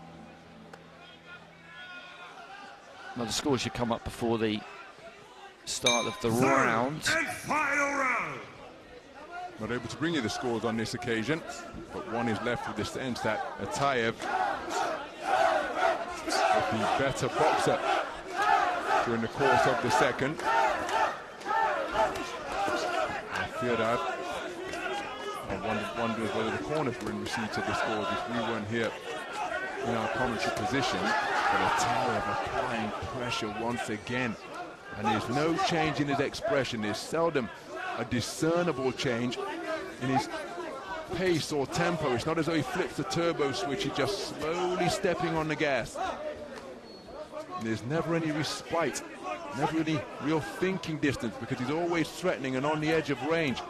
Now the score should come up before the start of the round. And final round. Not able to bring you the scores on this occasion, but one is left with the sense that Ataev will be better boxer during the course of the second. Alfirov, I wonder whether the corners were in receipt of the scores if we weren't here in our commentary position. But Ataev applying pressure once again. And there's no change in his expression. There's seldom a discernible change in his pace or tempo. It's not as though he flips the turbo switch, he's just slowly stepping on the gas. And there's never any respite, never any real thinking distance, because he's always threatening and on the edge of range.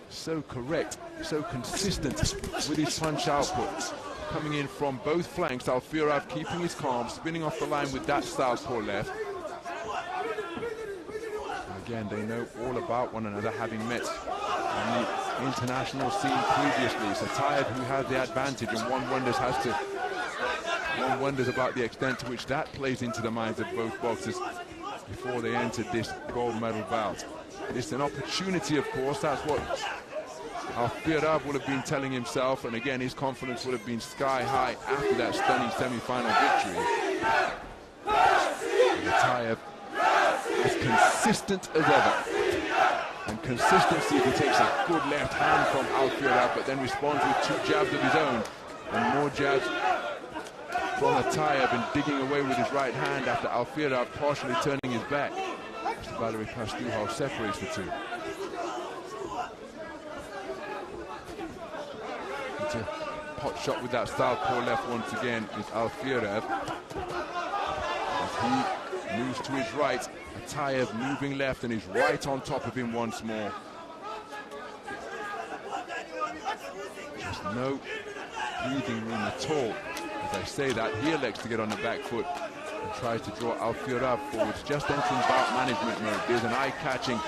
So correct, so consistent with his punch output. Coming in from both flanks, Alfirov keeping his calm, spinning off the line with that southpaw left. Again, they know all about one another, having met on the international scene previously. It's Ataev who has the advantage, and one wonders about the extent to which that plays into the minds of both boxers before they entered this gold medal bout. It's an opportunity, of course. That's what Alfirov would have been telling himself, and again, his confidence would have been sky high after that stunning semi-final victory. Ataev as consistent as ever, and consistency, he takes a good left hand from Alfirov, but then responds with 2 jabs of his own, and more jabs from Ataev, and digging away with his right hand after Alfirov partially turning his back. Mr. Valery Pastuhov separates the two. It's a pot shot with that southpaw left once again is Alfirov. As he moves to his right, Ataev moving left, and he's right on top of him once more. Just no breathing room at all. As I say that, he elects to get on the back foot and tries to draw Alfirov forwards, just entering bout management mode. There's an eye-catching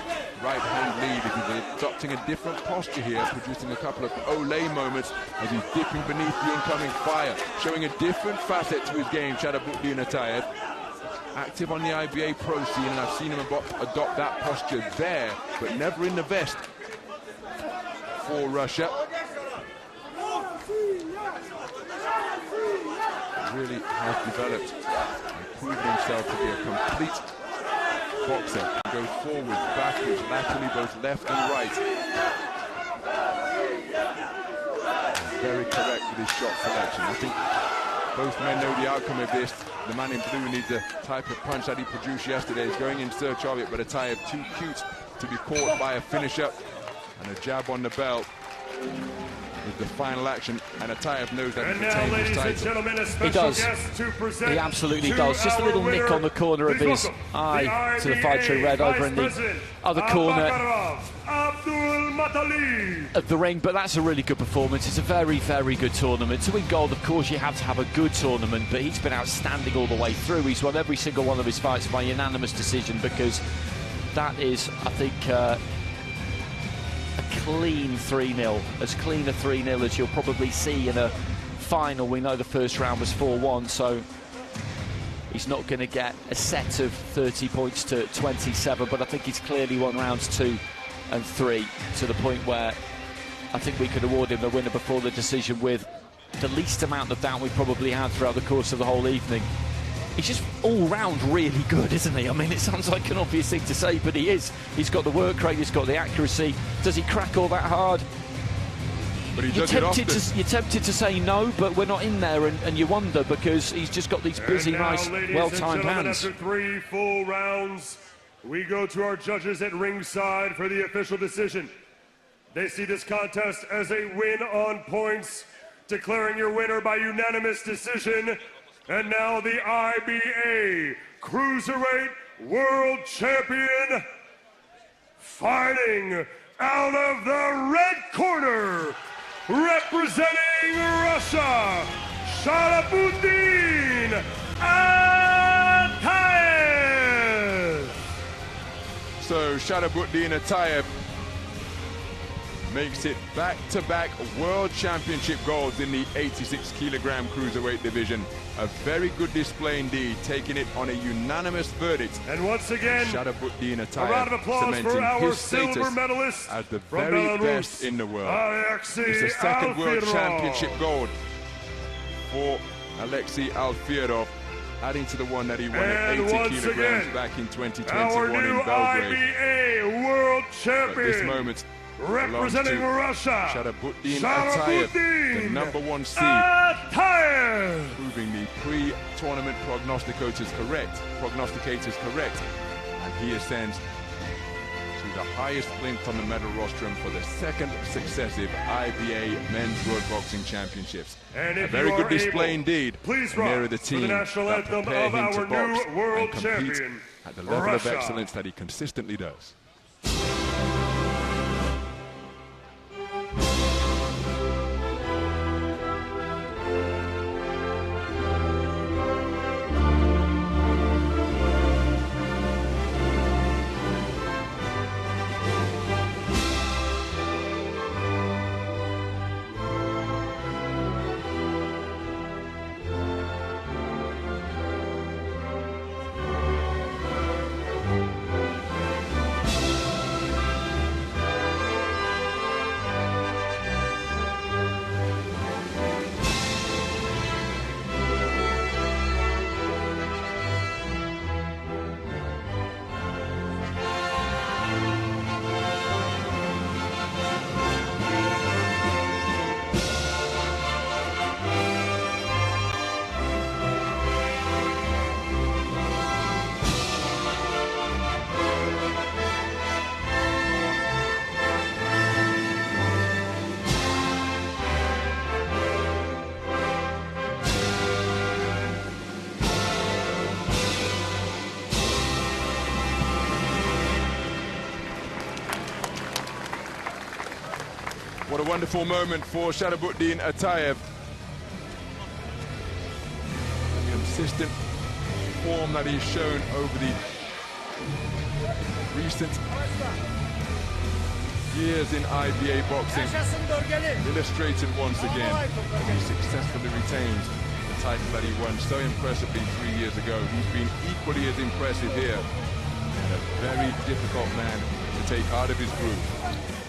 right-hand lead. He's adopting a different posture here, producing a couple of Olay moments as he's dipping beneath the incoming fire, showing a different facet to his game, Sharabuddin Ataev. Active on the IBA pro scene, and I've seen him adopt that posture there, but never in the vest for Russia. Really has developed and proven himself to be a complete boxer. He goes forward, backwards, laterally, both left and right. And very correct with his shot selection. I think both men know the outcome of this. The man in blue needs the type of punch that he produced yesterday. He's going in search of it, but Ataev too cute to be caught by a finisher. And a jab on the bell. with the final action, and Ataev knows that and he now, retains ladies his and title. gentlemen, a special He does. guest to present. He absolutely to does. Just a our little nick winner. on the corner of Please his welcome eye to the IBA fight through red over in the Vice other President corner Abdumalik. of the ring, but that's a really good performance. It's a very, very good tournament. To win gold, of course, you have to have a good tournament, but he's been outstanding all the way through. He's won every single one of his fights by unanimous decision, because that is, I think, a clean 3-0, as clean a 3-0 as you'll probably see in a final. We know the first round was 4-1, so he's not going to get a set of 30 points to 27, but I think he's clearly won rounds 2 and 3 to the point where I think we could award him the winner before the decision with the least amount of doubt we probably had throughout the course of the whole evening. He's just all-round really good, isn't he? I mean, it sounds like an obvious thing to say, but he is. He's got the work rate, he's got the accuracy. Does he crack all that hard? But he does it often. You're tempted to say no, but we're not in there, and you wonder, because he's just got these busy, And now, nice, ladies well-timed and gentlemen, hands. After 3 full rounds, we go to our judges at ringside for the official decision. They see this contest as a win on points, declaring your winner by unanimous decision. And now the IBA Cruiserweight World Champion, fighting out of the red corner, representing Russia, Sharafuddin Ataev. So Sharafuddin Ataev makes it back-to-back World Championship golds in the 86 kilogram cruiserweight division. A very good display indeed, taking it on a unanimous verdict. And once again, Sharafuddin a round of Ataev applause cementing for our his silver status medalist as the from very Belarus, best in the world. Alexei It's the second World Alfirov. Championship gold for Alexei Alfirov, adding to the one that he won at And 80 once kilograms again, back in our 2021 new in Belgrade. IBA World But Champion, this moment representing Russia, Sharafuddin Ataev, the Sharafuddin #1 seed, Ataev. proving the pre-tournament prognosticators correct, and he ascends to the highest length on the medal rostrum for the second successive IBA Men's World Boxing Championships. And A if very you good are display able, indeed. please And there are rock the for the team national that anthem prepare of him our to box new world and compete champion, at the level Russia. of excellence that he consistently does. What a wonderful moment for Sharafuddin Ataev. Consistent form that he's shown over the recent years in IBA boxing, illustrated once again. He successfully retained the title that he won so impressively 3 years ago. He's been equally as impressive here, and a very difficult man to take out of his groove.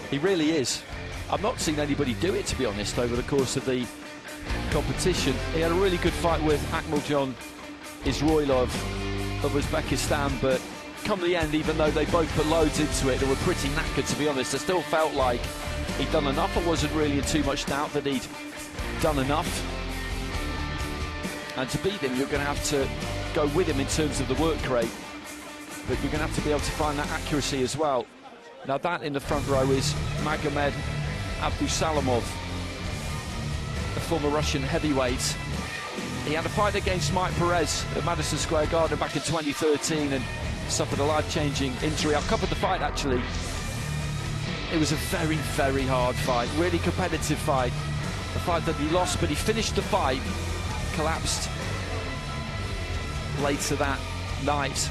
He really is. I've not seen anybody do it, to be honest, over the course of the competition. He had a really good fight with Akhmeljon Isroilov of Uzbekistan, but come the end, even though they both put loads into it, they were pretty knackered, to be honest. I still felt like he'd done enough. I wasn't really in too much doubt that he'd done enough. And to beat him, you're going to have to go with him in terms of the work rate, but you're going to have to be able to find that accuracy as well. Now that in the front row is Magomed Abdusalamov former Russian heavyweight. He had a fight against Mike Perez at Madison Square Garden back in 2013 and suffered a life-changing injury. I covered the fight, actually. It was a very, very hard fight, really competitive fight. A fight that he lost, but he finished the fight, collapsed later that night.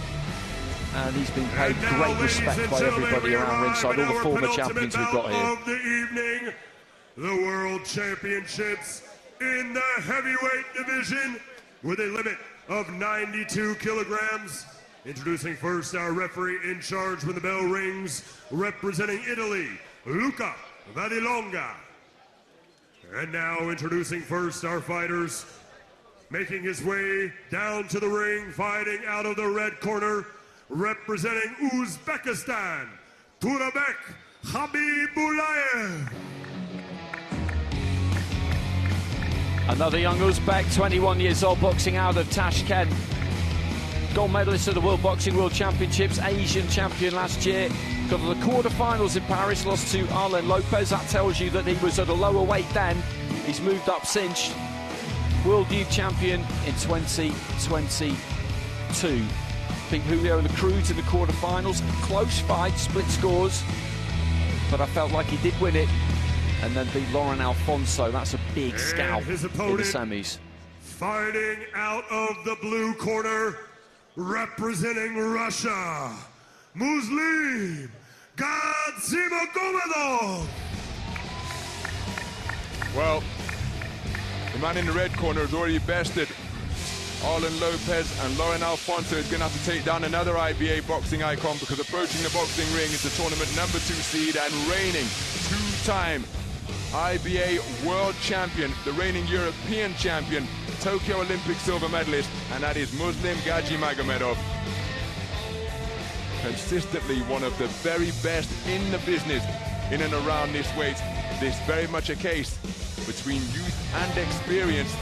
And he's been paid great respect by everybody around ringside, all the former champions we've got here. Of the evening, the World Championships in the heavyweight division with a limit of 92 kilograms. Introducing first our referee in charge when the bell rings, representing Italy, Luca Vadilonga. And now introducing first our fighters, making his way down to the ring, fighting out of the red corner, representing Uzbekistan, Turabek Habibulayev. Another young Uzbek, 21 years old, boxing out of Tashkent. Gold medalist at the World Boxing World Championships, Asian champion last year. Got to the quarterfinals in Paris, lost to Arlen Lopez. That tells you that he was at a lower weight then. He's moved up since. World Youth Champion in 2022. Beat Julio and the Cruz in the quarterfinals. Close fight, split scores. But I felt like he did win it. And then beat Lauren Alfonso. That's a big scalp in the semis. Fighting out of the blue corner, representing Russia, Muslim Gadzhimagomedov. Well, the man in the red corner has already bested Arlen Lopez, and Lauren Alfonso is going to have to take down another IBA boxing icon, because approaching the boxing ring is the tournament #2 seed and reigning two-time IBA world champion, the reigning European champion, Tokyo Olympic silver medalist, and that is Muslim Gadzhimagomedov. Consistently one of the very best in the business in and around this weight. This very much a case between youth and experience.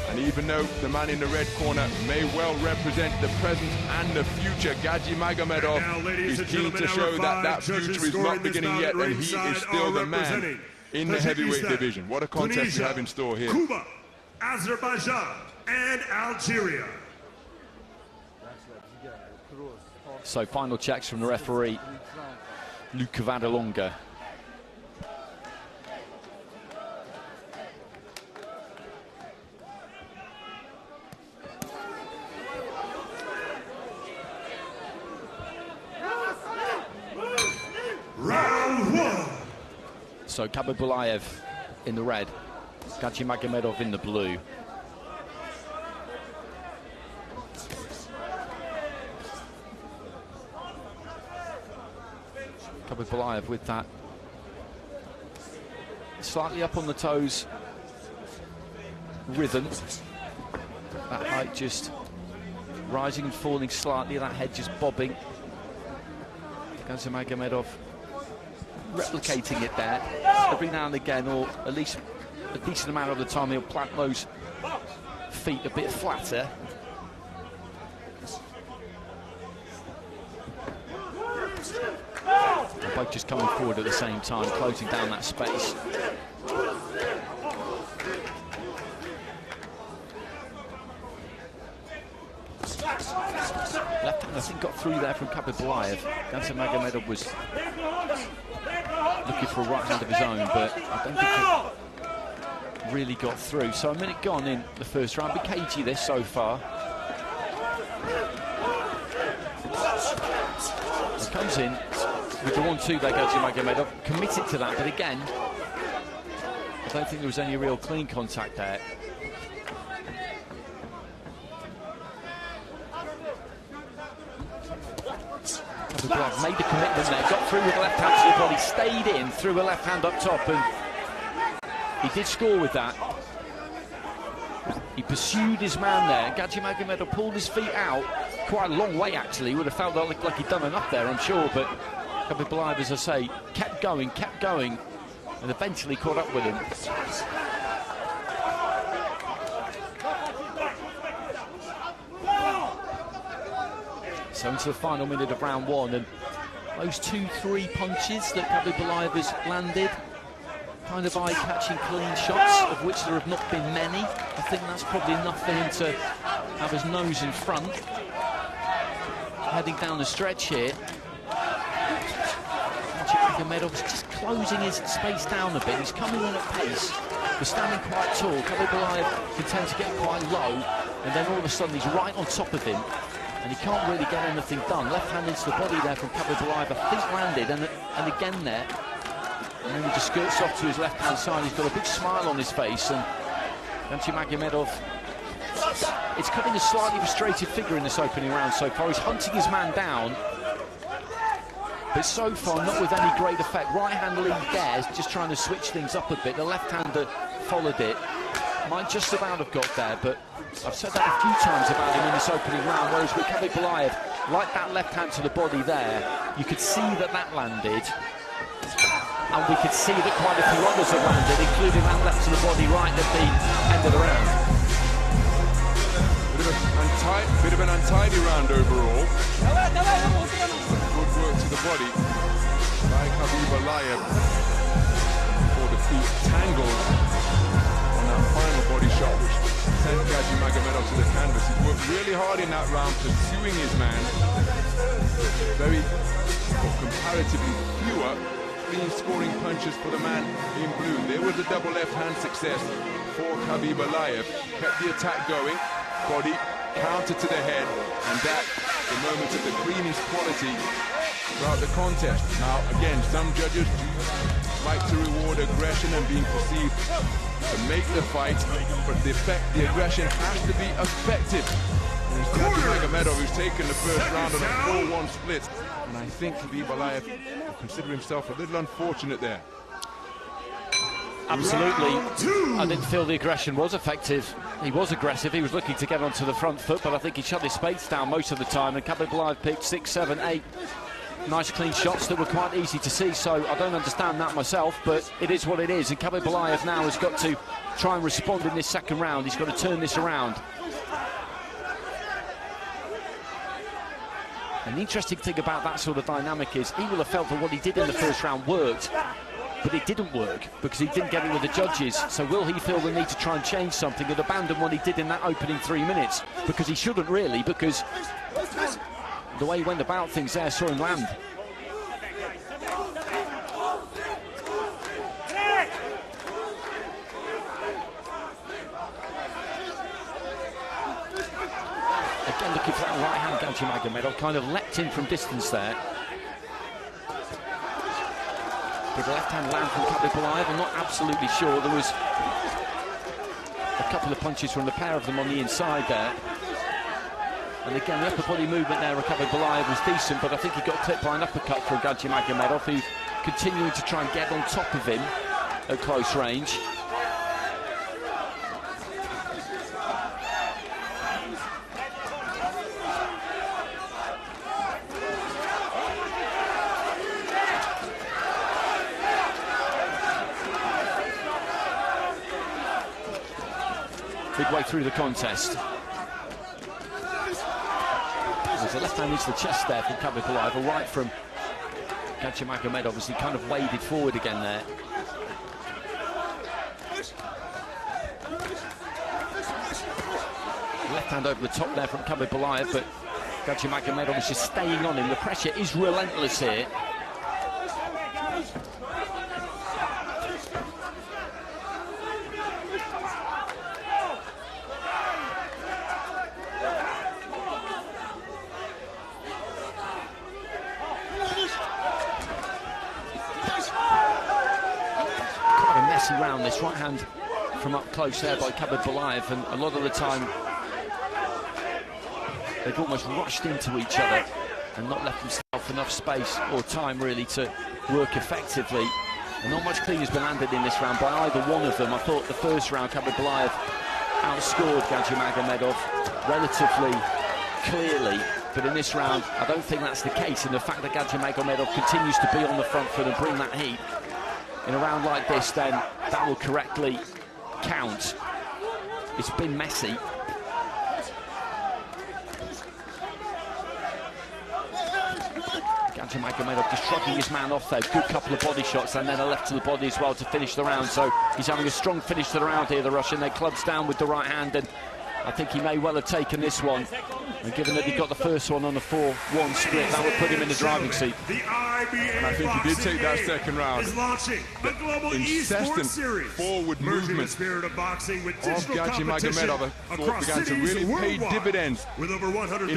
And even though the man in the red corner may well represent the present and the future, Gadzhimagomedov is keen to show that that future is not beginning yet, and he is still the man in the heavyweight division. What a contest we have in store here. Cuba, Azerbaijan, and Algeria. So final checks from the referee, Luca Vadilonga. Round one. So Habibulayev in the red, Gadzhimagomedov in the blue. Habibulayev with that slightly up on the toes rhythm. That height just rising and falling slightly, that head just bobbing. Gadzhimagomedov replicating it there every now and again, or at least a decent amount of the time he'll plant those feet a bit flatter. They're both just coming forward at the same time, closing down that space. Left hand, I think, got through there from Habibulayev. Gadzhimagomedov was looking for a right hand of his own, but I don't think it really got through. So a minute gone in the first round. Bit cagey this so far. It comes in with the 1-2 there, Gadzhimagomedov, committed to that, but again, I don't think there was any real clean contact there. Habibulayev made the commitment there, got through with the left hand to the body, stayed in, threw a left hand up top, and he did score with that. He pursued his man there. Gadzhimagomedov pulled his feet out quite a long way, actually. Would have felt like he'd done enough there, I'm sure, but Habibulayev, as I say, kept going, and eventually caught up with him. So into the final minute of round one, and those 2-3 punches that Habibulayev has landed kind of eye-catching clean shots, of which there have not been many. I think that's probably enough for him to have his nose in front. Heading down the stretch here. Magomedov's just closing his space down a bit. He's coming on at pace. He's standing quite tall. BATLAEV can tend to get quite low, and then all of a sudden he's right on top of him, and he can't really get anything done. Left hand into the body there from BATLAEV, I think landed, and again there. And then he just skirts off to his left-hand side. He's got a big smile on his face, and Magomedov, it's cutting a slightly frustrated figure in this opening round so far. He's hunting his man down, but so far not with any great effect. Right hand lead there, just trying to switch things up a bit. The left-hander followed it. Might just about have got there, but I've said that a few times about him in this opening round, whereas with BATLAEV, like that left hand to the body there, you could see that landed. And we could see that quite a few others have landed, including that left to the body right at the end of the round. Bit of an untidy round overall. Good work to the body by BATLAEV for the feet tangled on that final body shot, which sent Magomedov to the canvas. He worked really hard in that round, pursuing his man. Very, or comparatively fewer clean scoring punches for the man in blue. There was a double left hand success for BATLAEV. Kept the attack going, body, counter to the head, and that the moment of the cleanest quality throughout the contest. Now again, some judges do like to reward aggression and being perceived to make the fight, but the aggression has to be effective. Magomedov, who's taken the first round on a 4-1 split, and I think BATLAEV will consider himself a little unfortunate there. Absolutely. I didn't feel the aggression was effective. He was aggressive, he was looking to get onto the front foot, but I think he shut his space down most of the time, and BATLAEV picked 6, 7, 8 nice clean shots that were quite easy to see, so I don't understand that myself, but it is what it is, and BATLAEV now has got to try and respond in this second round. He's got to turn this around. And the interesting thing about that sort of dynamic is he will have felt that what he did in the first round worked, but it didn't work because he didn't get it with the judges. So will he feel the need to try and change something and abandon what he did in that opening 3 minutes? Because he shouldn't really, because the way he went about things there saw him land. Again, looking for that right hand, Magomedov kind of leapt in from distance there. With the left hand land from BATLAEV, I'm not absolutely sure. There was a couple of punches from the pair of them on the inside there. And again, the upper body movement there of BATLAEV was decent, but I think he got clipped by an uppercut from Magomedov, who continuing to try and get on top of him at close range. Midway through the contest. There's a left hand into the chest there from BATLAEV, a right from Magomedov as he kind of waded forward again there. Left hand over the top there from BATLAEV, but Magomedov is just staying on him. The pressure is relentless here. Round this right hand from up close there by BATLAEV, and a lot of the time they've almost rushed into each other and not left themselves enough space or time really to work effectively, and not much clean has been landed in this round by either one of them. I thought the first round BATLAEV outscored Magomedov relatively clearly, but in this round I don't think that's the case, and the fact that Magomedov continues to be on the front foot and bring that heat in a round like this, then that will correctly count. It's been messy. Magomedov just shrugging his man off there. Good couple of body shots and then a left to the body as well to finish the round. So he's having a strong finish to the round here, the Russian. They clubs down with the right hand, and I think he may well have taken this one. And given that he got the first one on a 4-1 split, that would put him in the driving seat. And I think he did take that second round. The incessant forward movement of Gaji Magomedov began to really pay dividends in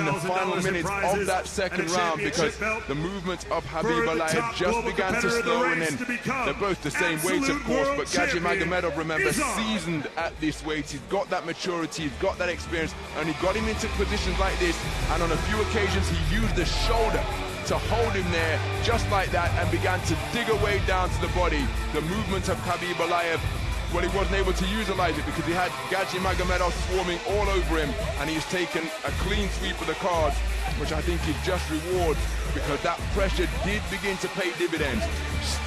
the final minutes of that second round, because the movements of Khabib just began to slow, and then they're both the same weight, of course, but Gaji Magomedov, remember, seasoned at this weight. He's got that maturity, he's got that experience, and he got him into positions like this, and on a few occasions he used the shoulder to hold him there just like that and began to dig away down to the body. The movement of Khabib, well, he wasn't able to utilize it because he had Gaji Magomedov swarming all over him, and he's taken a clean sweep of the cards, which I think is just reward, because that pressure did begin to pay dividends.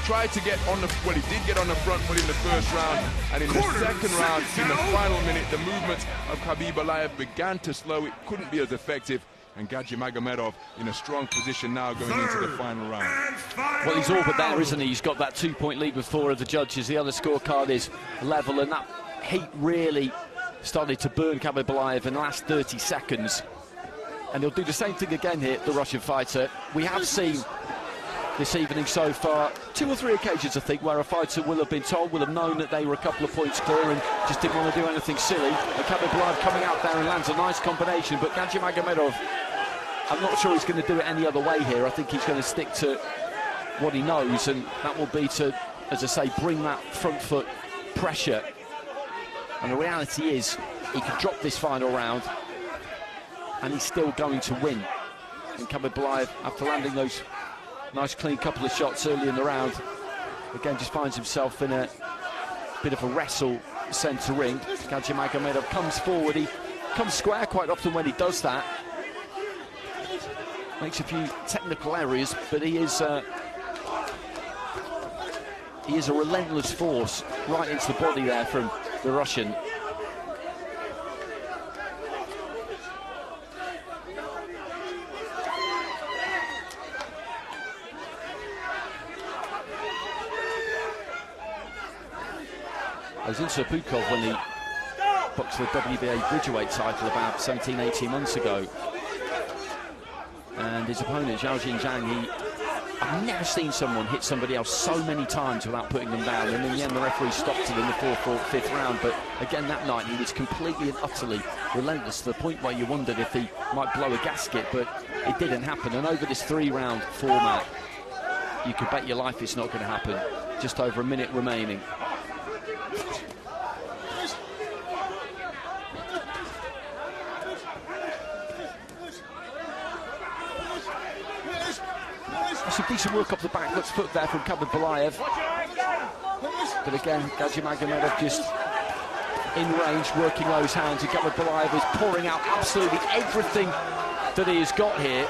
Tried to get on the, well, he did get on the front foot in the first round, and in the second round, in the final minute, the movement of Khabib began to slow. It couldn't be as effective, and Gaji Magomedov in a strong position now going into the final round. Well, he's all but there, isn't he? He's got that 2-point lead with 4 of the judges. The other scorecard is level, and that heat really started to burn Khabib in the last 30 seconds. And he'll do the same thing again here, the Russian fighter. We have seen this evening so far 2 or 3 occasions, I think, where a fighter will have been told, will have known that they were a couple of points clear and just didn't want to do anything silly. And Khabib coming out there and lands a nice combination, but Gaji Magomedov, I'm not sure he's going to do it any other way here. I think he's going to stick to what he knows, and that will be to, as I say, bring that front foot pressure. And the reality is, he could drop this final round, and he's still going to win. And Khabib, after landing those nice clean couple of shots early in the round, again just finds himself in a bit of a wrestle centre ring. Gaji Magomedov comes forward, he comes square quite often when he does that. Makes a few technical errors, but he is a relentless force right into the body there from the Russian. I was in Subhan when he boxed the WBA Bridgerweight title about 17, 18 months ago. And his opponent, Zhao Jinjiang, I've never seen someone hit somebody else so many times without putting them down. And in the end, the referee stopped it in the 4th or 5th round. But again, that night, he was completely and utterly relentless, to the point where you wondered if he might blow a gasket, but it didn't happen. And over this 3-round format, you could bet your life it's not going to happen. Just over a minute remaining. Some decent work up the back, looks foot there from Khabib. But again, Gaji Magomedov just in range, working those hands, and Khabib is pouring out absolutely everything that he has got here.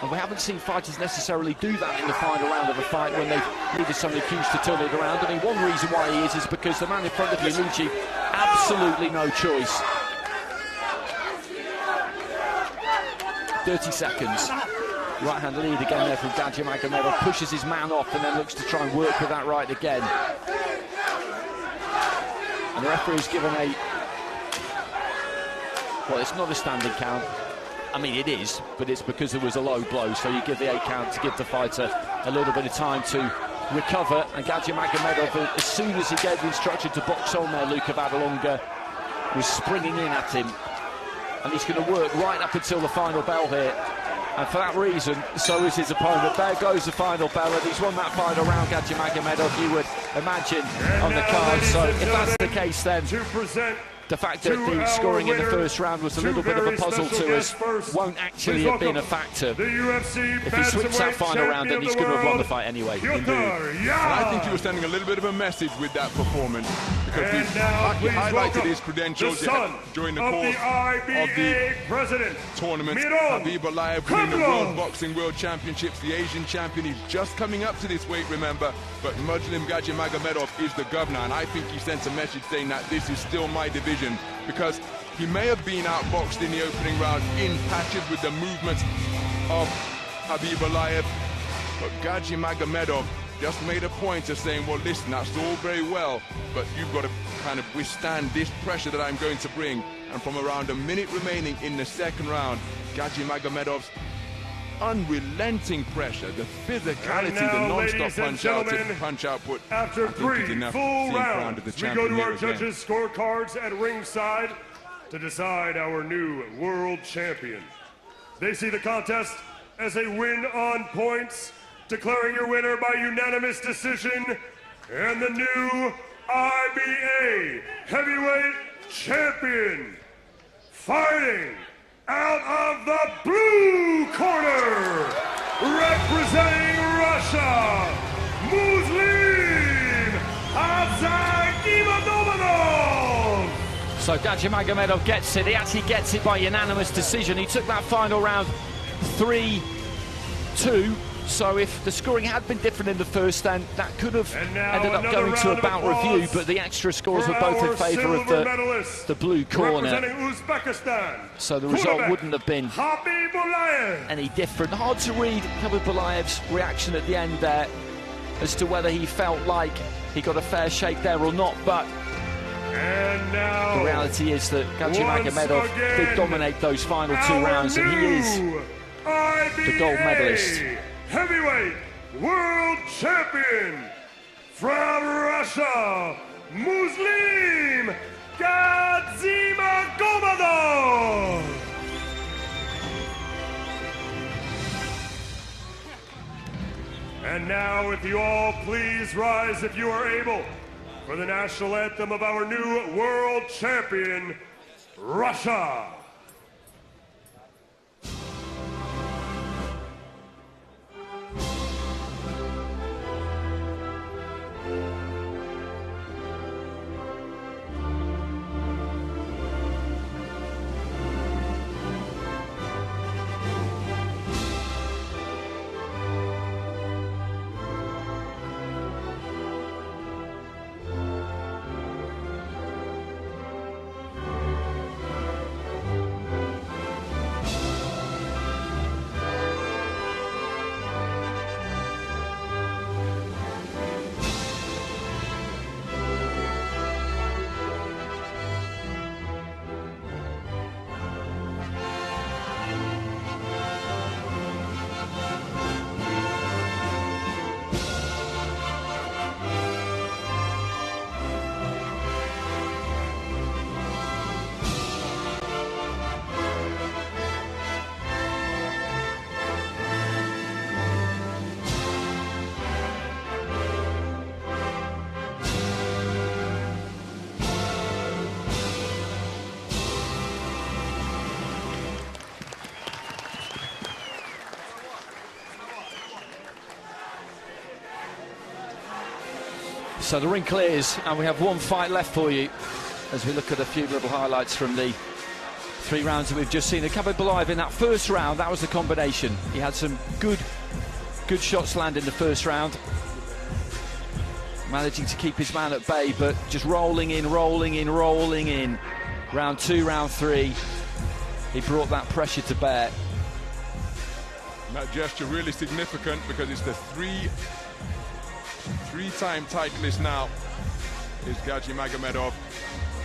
And we haven't seen fighters necessarily do that in the final round of a fight when they've needed somebody huge to turn it around. I mean, one reason why he is because the man in front of you, Luigi, absolutely no choice. 30 seconds. Right-hand lead again there from Gaji Magomedov, pushes his man off and then looks to try and work with that right again. And the referee has given a... Well, it's not a standing count. I mean, it is, but it's because there was a low blow, so you give the 8 count to give the fighter a little bit of time to recover. And Gaji Magomedov, as soon as he gave the instruction to box on there, Luka Badalonga was springing in at him. And he's going to work right up until the final bell here. And for that reason, so is his opponent. There goes the final bell, and he's won that final round, Gaji Magomedov, you would imagine, on the card. So if that's the case, then the fact that the scoring in the first round was a little bit of a puzzle to us won't actually have been a factor. If he sweeps that final round, then he's going to have won the fight anyway. Indeed. And I think he was sending a little bit of a message with that performance, because he highlighted his credentials during the course of the tournament. Khabib winning the World Championships, the Asian champion. He's just coming up to this weight, remember, but Muslim Gaji Magomedov is the governor, and I think he sends a message saying that this is still my division, because he may have been outboxed in the opening round in patches with the movements of BATLAEV. But Gaji-Magomedov just made a point of saying, well, listen, that's all very well, but you've got to kind of withstand this pressure that I'm going to bring. And from around a minute remaining in the second round, Gaji-Magomedov's unrelenting pressure, the physicality, the non-stop punch output. After 3 full rounds, we go to our judges' scorecards at ringside to decide our new world champion. They see the contest as a win on points, declaring your winner by unanimous decision, and the new IBA heavyweight champion, fighting out of the blue corner, representing Russia, Muslim Hasanboy. So Gaji-Magomedov gets it. He actually gets it by unanimous decision. He took that final round 3-2. So if the scoring had been different in the first, then that could have ended up going to a bout review, but the extra scores were both in favour of the blue corner. So the result wouldn't have been any different. Hard to read BATLAEV's reaction at the end there as to whether he felt like he got a fair shake there or not, but the reality is that Gaji-Magomedov did dominate those final 2 rounds, and he is the gold medalist. Heavyweight world champion from Russia, Muslim Gaji-Magomedov. And now, if you all please rise, if you are able, for the national anthem of our new world champion, Russia. So the ring clears, and we have 1 fight left for you as we look at a few little highlights from the 3 rounds that we've just seen. BATLAEV in that first round, that was the combination. He had some good shots land in the first round, managing to keep his man at bay, but just rolling in. Round 2, round 3, he brought that pressure to bear. And that gesture really significant because it's the three-time titleist now is Gaji-Magomedov.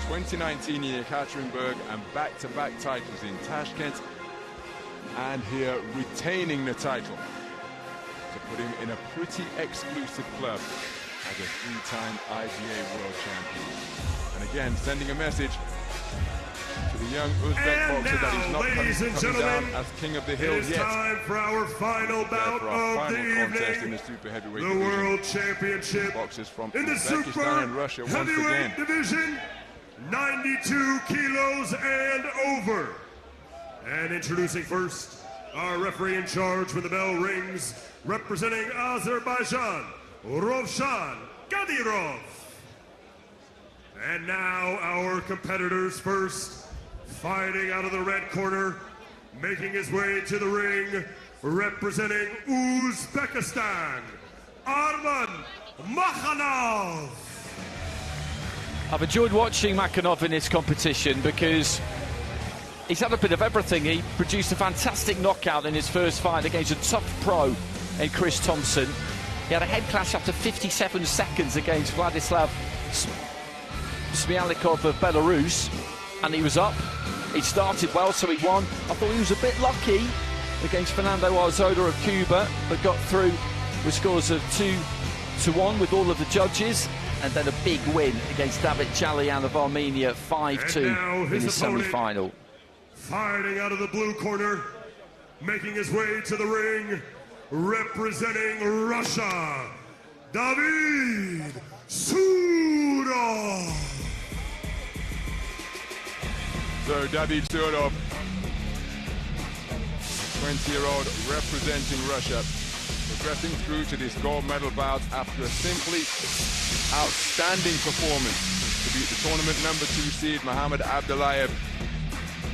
2019 in Ekaterinburg and back-to-back titles in Tashkent, and here retaining the title to put him in a pretty exclusive club as a 3-time IBA world champion. And again, sending a message to the young Uzbek boxer that he's not coming down as king of the hill yet. It's time for our final bout of the evening. In the super heavyweight the division. World Championship Boxers from in the Uzbekistan super and Russia once heavyweight again. division, 92 kilos and over. And introducing first, our referee in charge when the bell rings, representing Azerbaijan, Rovshan Kadyrov. And now our competitors first, fighting out of the red corner, making his way to the ring, representing Uzbekistan, Edmond. I've enjoyed watching Makhanov in this competition because he's had a bit of everything. He produced a fantastic knockout in his first fight against a tough pro in Chris Thompson. He had a head clash after 57 seconds against Vladislav Smyalikov of Belarus, and he was up. He started well, so he won. I thought he was a bit lucky against Fernando Arzola of Cuba, but got through with scores of 2-1 with all of the judges, and then a big win against David Chalian of Armenia, 5-2 in his semi-final. Fighting out of the blue corner, making his way to the ring, representing Russia, David Sudov. So David Sudov, 20-year-old representing Russia, progressing through to this gold medal bout after a simply outstanding performance to beat the tournament #2 seed Abdulaev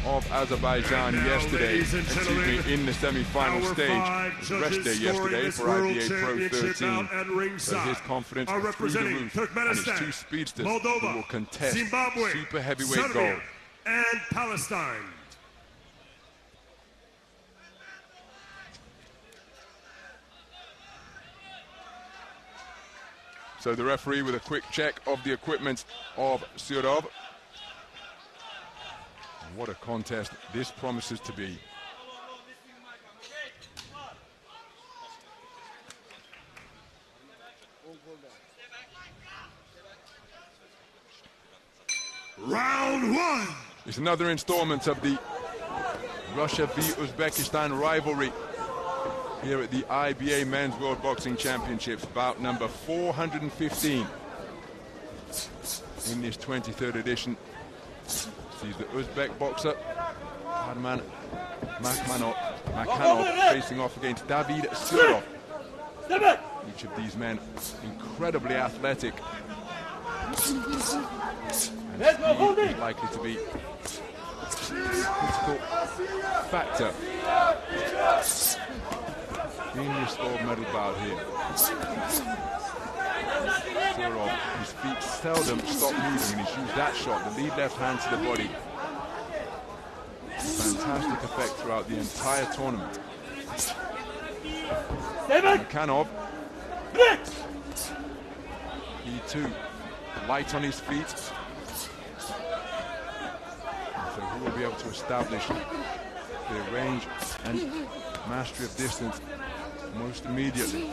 of Azerbaijan yesterday, in the semi-final stage. Rest day yesterday for IBA Pro 13. So his confidence is through the roof, and his two speedsters who will contest Zimbabwe, super heavyweight Serbia, gold. And Palestine. So the referee with a quick check of the equipment of Sudov. What a contest this promises to be. Round one. It's another installment of the Russia v Uzbekistan rivalry here at the IBA Men's World Boxing Championships, bout number 415 in this 23rd edition. Sees the Uzbek boxer Arman Makhanov facing off against David Sudov. Each of these men incredibly athletic, and speed is likely to be a critical factor in this gold medal bout here. Sudov, his feet seldom stop moving, and he's used that shot, the lead left hand to the body. Fantastic effect throughout the entire tournament. Makhanov, he too, light on his feet. So he will be able to establish their range and mastery of distance most immediately.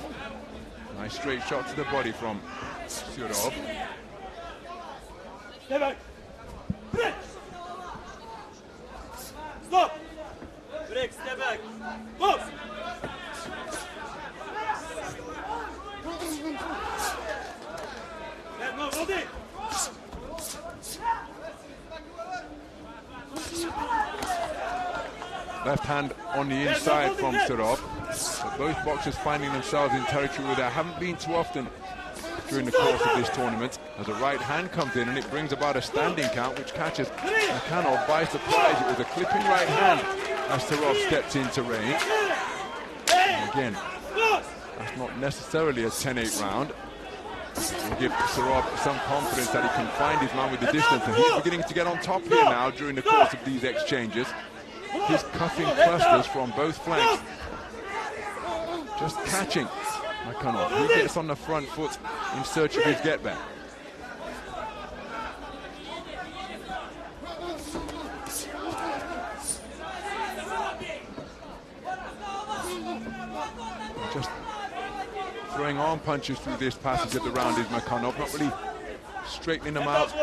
Nice straight shot to the body from Sudov. Step back. Stop. Break, step back. Box. Left hand on the inside from Sudov. But both boxers finding themselves in territory where they haven't been too often during the course of this tournament, as a right hand comes in and it brings about a standing count, which catches Makhanov by surprise. It was a clipping right hand as Sudov stepped into range. And again, that's not necessarily a 10-8 round. It will give Sudov some confidence that he can find his man with the distance, and he's beginning to get on top here now during the course of these exchanges. His cuffing clusters from both flanks, just catching Makhanov. He gets on the front foot in search of his get-back. Just throwing arm punches through this passage of the round is Makhanov, not really straightening them out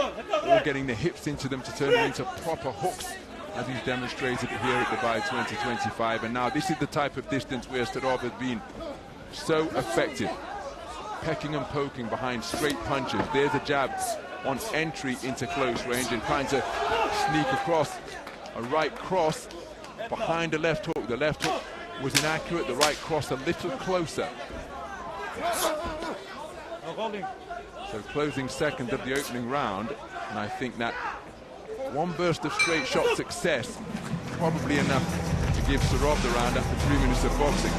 or getting the hips into them to turn them into proper hooks, as he's demonstrated here at the Bair 2025. And now this is the type of distance where Sudov has been so effective, pecking and poking behind straight punches. There's a jab on entry into close range and trying to sneak across a right cross behind the left hook. The left hook was inaccurate, the right cross a little closer. So closing second of the opening round, and I think that one burst of straight shot success, probably enough to give Sudov the round after 3 minutes of boxing.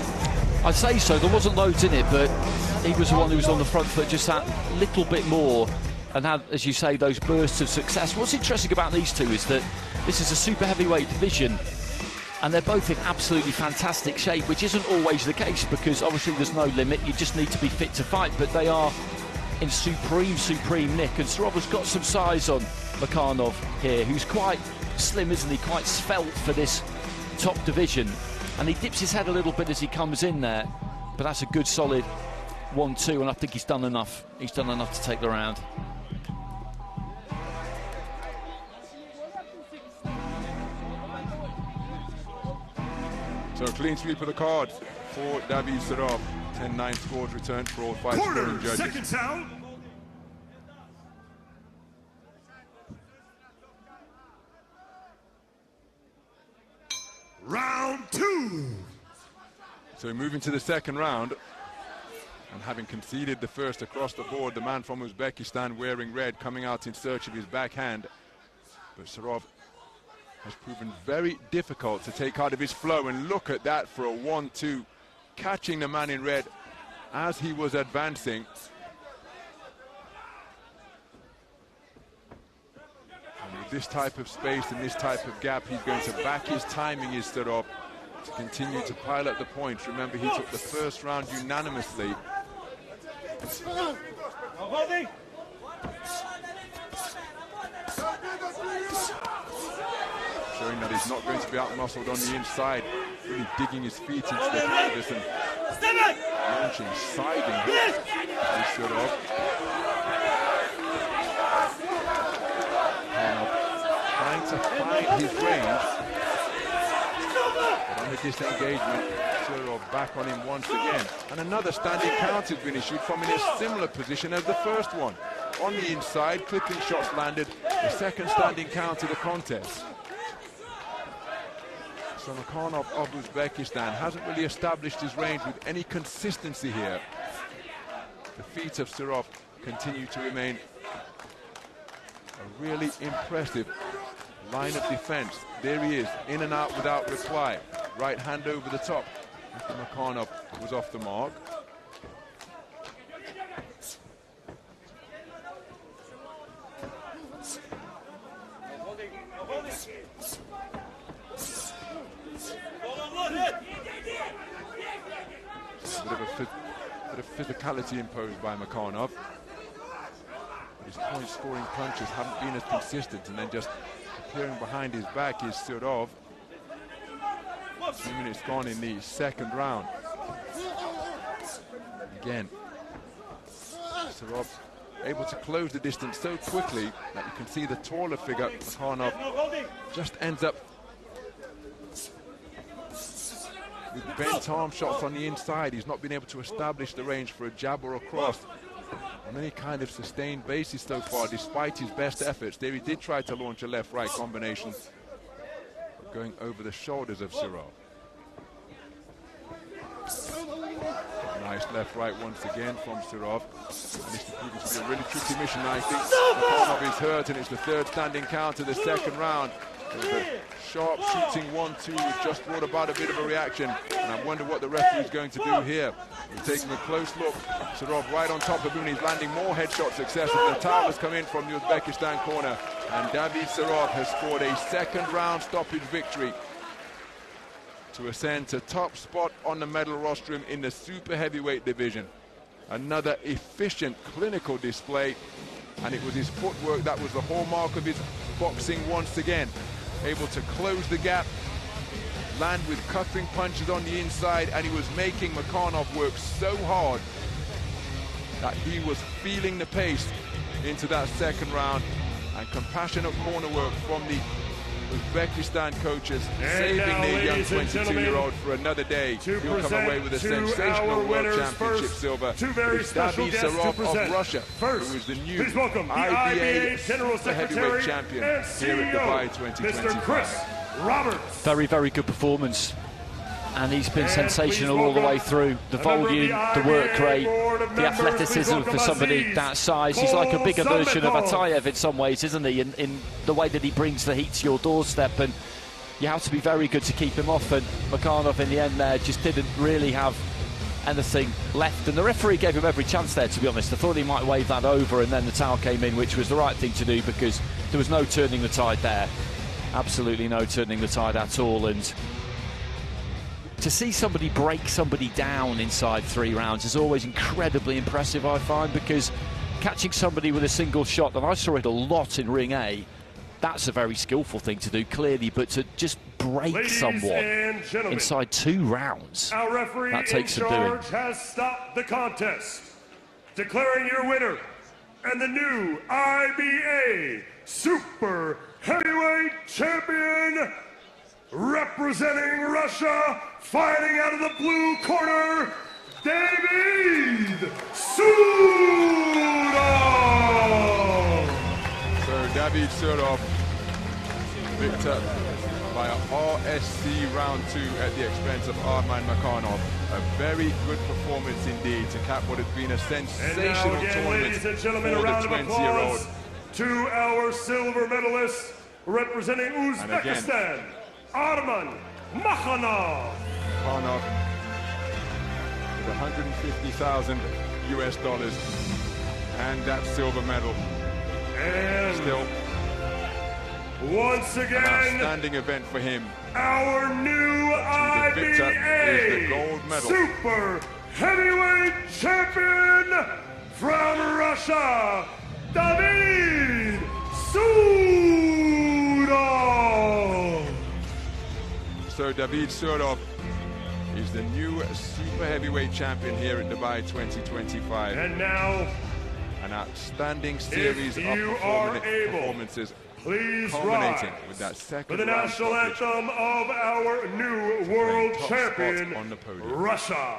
I'd say so. There wasn't loads in it, but he was the one who was on the front foot just that little bit more and had, as you say, those bursts of success. What's interesting about these two is that this is a super heavyweight division, and they're both in absolutely fantastic shape, which isn't always the case, because obviously there's no limit, you just need to be fit to fight, but they are in supreme nick. And Sarov has got some size on Makhanov here, who's quite slim, isn't he? Quite svelte for this top division, and he dips his head a little bit as he comes in there, but that's a good solid 1-2, and I think he's done enough. He's done enough to take the round. So clean sweep of the card for David Sarov. 10-9 scores returned for all 5 scoring judges. Second sound. Round 2. So moving to the second round, and having conceded the first across the board, the man from Uzbekistan wearing red coming out in search of his backhand. But Sarov has proven very difficult to take out of his flow, and look at that for a 1-2, catching the man in red as he was advancing. And with this type of space and this type of gap, he's going to back his timing, is Sarov, to continue to pile up the points. Remember, he took the first round unanimously. Showing that he's not going to be out-muscled on the inside, really digging his feet into the canvas and launching, siding. He should have. Trying to find his range, but on the disengagement, Surov back on him once again. And another standing counter has been issued from in a similar position as the first one. On the inside, clipping shots landed, the second standing counter the contest. So Makhanov of Uzbekistan hasn't really established his range with any consistency here. The feet of Sarov continue to remain a really impressive line of defense. There he is, in and out without reply. Right hand over the top. Mr. Makhanov was off the mark. A bit of physicality imposed by Makhanov. His point scoring punches haven't been as consistent, and then just appearing behind his back is Surov. 2 minutes gone in the second round. Again, Surov able to close the distance so quickly that you can see the taller figure, Makhanov, just ends up with bent arm shots on the inside. He's not been able to establish the range for a jab or a cross on any kind of sustained basis so far, despite his best efforts. There he did try to launch a left-right combination, but going over the shoulders of Surov. Nice left-right once again from Surov. And this is proving to be a really tricky mission. I think Makhanov is hurt, and it's the third standing counter the second round. The sharp shooting 1-2 has just brought about a bit of a reaction, and I wonder what the referee is going to do here. He's taking a close look. Surov right on top of him, and he's landing more headshot success. And the towel has come in from the Uzbekistan corner, and David Sarov has scored a second round stoppage victory to ascend to top spot on the medal rostrum in the super heavyweight division. Another efficient clinical display, and it was his footwork that was the hallmark of his boxing once again. Able to close the gap, land with cutting punches on the inside, and he was making Makhanov work so hard that he was feeling the pace into that second round. And compassionate corner work from the Uzbekistan coaches, saving their young 22-year-old for another day. He'll come away with a sensational World Championship silver. It's David Sarov of Russia, who is the new IBA General Secretary heavyweight champion here at Dubai 2025. Very, very good performance. And he's been sensational all the way through. The volume, the work rate, the athleticism for somebody that size. He's like a bigger version of Atayev in some ways, isn't he? In the way that he brings the heat to your doorstep, and you have to be very good to keep him off. And Makhanov in the end there just didn't really have anything left, and the referee gave him every chance there, to be honest. I thought he might wave that over, and then the towel came in, which was the right thing to do, because there was no turning the tide there. Absolutely no turning the tide at all. And to see somebody break somebody down inside 3 rounds is always incredibly impressive, I find, because catching somebody with a single shot, and I saw it a lot in Ring A, that's a very skillful thing to do, clearly, but to just break someone inside 2 rounds, our referee that takes some in doing. charge has stopped the contest, declaring your winner and the new IBA Super Heavyweight Champion, representing Russia, fighting out of the blue corner, David Sudov. So David Sudov, victor by a RSC round 2 at the expense of Arman Makhanov. A very good performance indeed to cap what has been a sensational tournament ladies and gentlemen, for a the round of 20-year-old. applause to our silver medalist representing Uzbekistan, Arman Makhanov. Makhanov with 150,000 US dollars and that silver medal. And still once again, an outstanding event for him. Our new The victor is the gold IBA medal. Super Heavyweight Champion from Russia, David Sudov. So David Sudov is the new super heavyweight champion here at Dubai 2025. And now, An outstanding series of performances, please culminating rise with that for second the round national stoppage. anthem of our new world top champion, spot on the podium. Russia.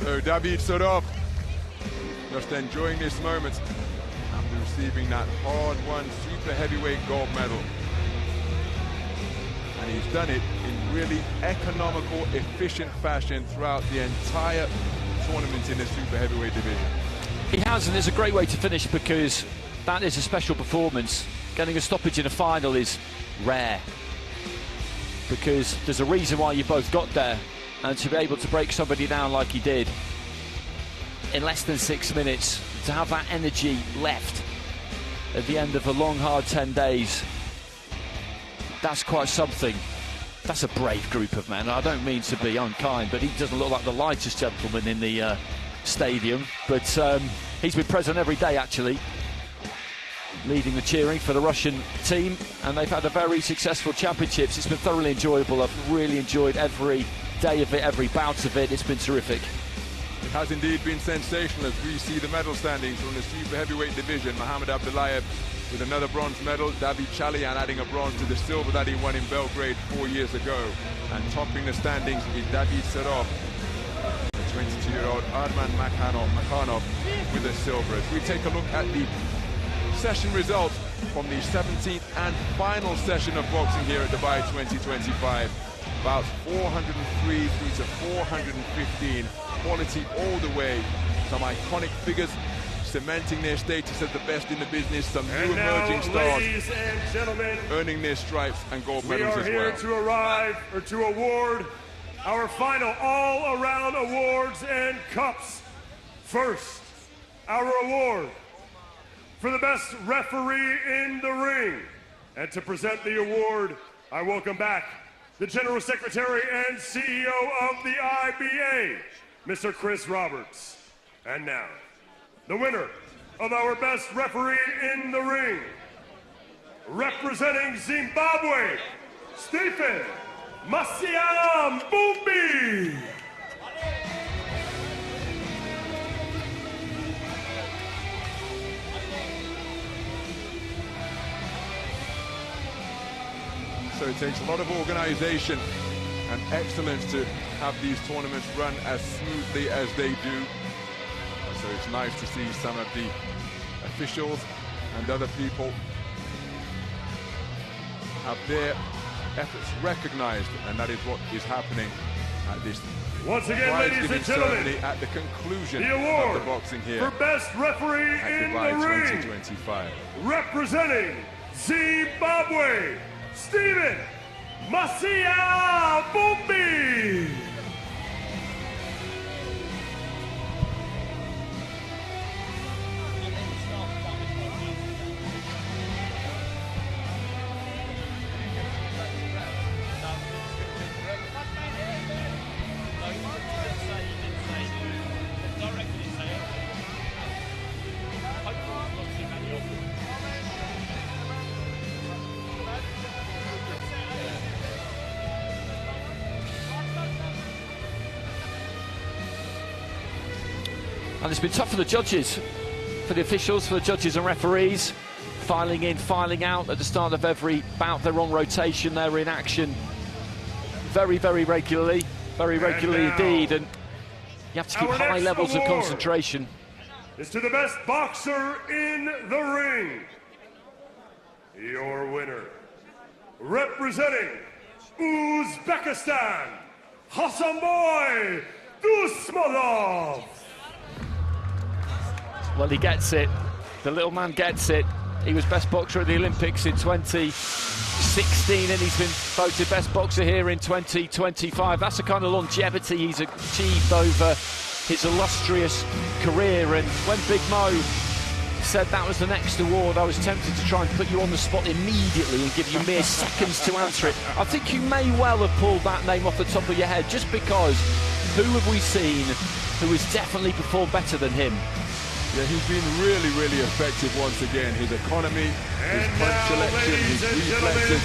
So David Sudov just enjoying this moment after receiving that hard-won super heavyweight gold medal. And he's done it in really economical, efficient fashion throughout the entire tournament in the super heavyweight division. He has, and it's a great way to finish, because that is a special performance. Getting a stoppage in a final is rare, because there's a reason why you both got there, and to be able to break somebody down like he did in less than 6 minutes, to have that energy left at the end of a long, hard 10 days, that's quite something. That's a brave group of men. I don't mean to be unkind, but he doesn't look like the lightest gentleman in the stadium, but he's been present every day, actually, leading the cheering for the Russian team, and they've had a very successful championships. It's been thoroughly enjoyable. I've really enjoyed every day of it, every bout of it. It's been terrific. It has indeed been sensational as we see the medal standings from the super heavyweight division. Mohamed ABDULAEV with another bronze medal, Viacheslav adding a bronze to the silver that he won in Belgrade 4 years ago, and topping the standings is David Sudov, the 22-year-old Arman Makhanov with a silver. As we take a look at the session results from the 17th and final session of boxing here at Dubai 2025. About 403 through to 415. Quality all the way. Some iconic figures cementing their status as the best in the business. Some new And now, emerging stars ladies and gentlemen, earning their stripes and gold medals as well. We are here to award our final all-around awards and cups. First, our award for the best referee in the ring. And to present the award, I welcome back the General Secretary and CEO of the IBA, Mr. Chris Roberts. And now, the winner of our best referee in the ring, representing Zimbabwe, Stephen Masiambumbi. So it takes a lot of organization and excellence to have these tournaments run as smoothly as they do. So it's nice to see some of the officials and other people have their efforts recognized, and that is what is happening at this once again, ladies and gentlemen, at the conclusion the award of the boxing here for best referee in the ring, 2025, representing Zimbabwe, Stephen Masiambumbi. And it's been tough for the judges, for the officials, for the judges and referees. Filing in, filing out at the start of every bout. They're on rotation, they're in action very, very regularly indeed. And you have to keep high levels of concentration. It's to the best boxer in the ring. Your winner, representing Uzbekistan, Hasanboy DUSMATOV. Well, he gets it. The little man gets it. He was best boxer at the Olympics in 2016, and he's been voted best boxer here in 2025. That's the kind of longevity he's achieved over his illustrious career. And when Big Mo said that was the next award, I was tempted to try and put you on the spot immediately and give you mere seconds to answer it. I think you may well have pulled that name off the top of your head, just because who have we seen who has definitely performed better than him? Yeah, he's been really, really effective once again. His economy, his punch selection, his reflexes,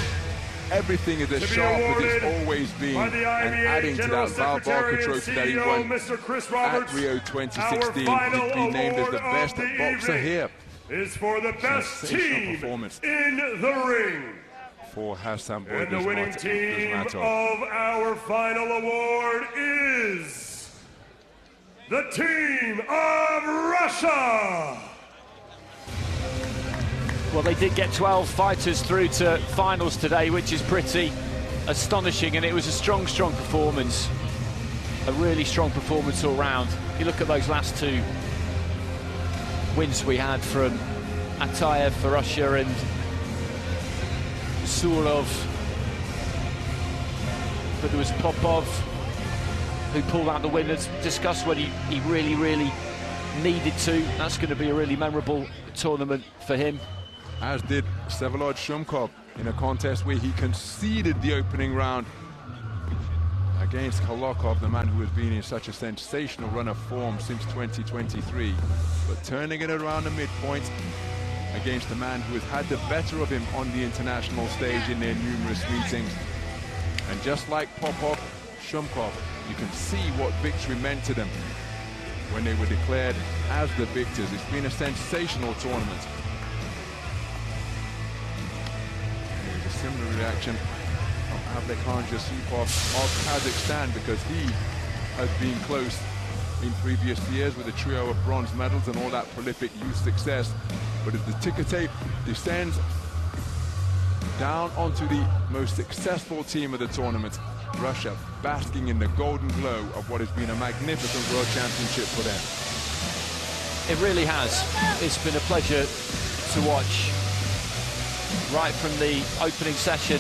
everything is as sharp as it's always been. And adding to that Val Barker trophy that he won at Rio 2016, he's been named as the best boxer here. Is for the best team in the ring. For Hasanboy, and the winning team of our final award is the team of Russia. Well, they did get 12 fighters through to finals today, which is pretty astonishing, and it was a strong performance. A really strong performance all round. You look at those last two wins we had from Ataev for Russia and Vsevolod, but there was Popov who pulled out the win, as discussed, when he really needed to. That's going to be a really memorable tournament for him. As did Vsevolod SHUMKOV in a contest where he conceded the opening round against KHALOKOV, the man who has been in such a sensational run of form since 2023, but turning it around the midpoint against a man who has had the better of him on the international stage in their numerous meetings. And just like Popov, SHUMKOV, you can see what victory meant to them when they were declared as the victors. It's been a sensational tournament. There's a similar reaction of Abdumalik of Kazakhstan, because he has been close in previous years with a trio of bronze medals and all that prolific youth success. But as the ticker tape descends down onto the most successful team of the tournament, Russia, basking in the golden glow of what has been a magnificent world championship for them. It really has. It's been a pleasure to watch. Right from the opening session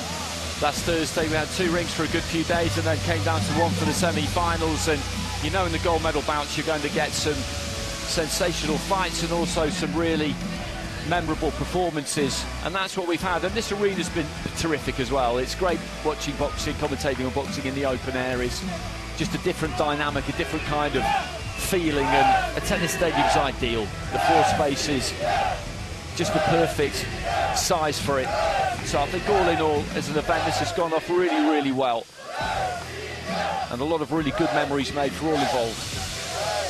last Thursday, we had 2 rings for a good few days and then came down to 1 for the semi-finals. And you know in the gold medal bouts you're going to get some sensational fights and also some really memorable performances, and that's what we've had. And this arena's been terrific as well. It's great watching boxing, commentating on boxing in the open air. It's just a different dynamic, a different kind of feeling, and a tennis stadium's ideal. The floor space is just the perfect size for it. So I think all in all, as an event, this has gone off really, really well. And a lot of really good memories made for all involved.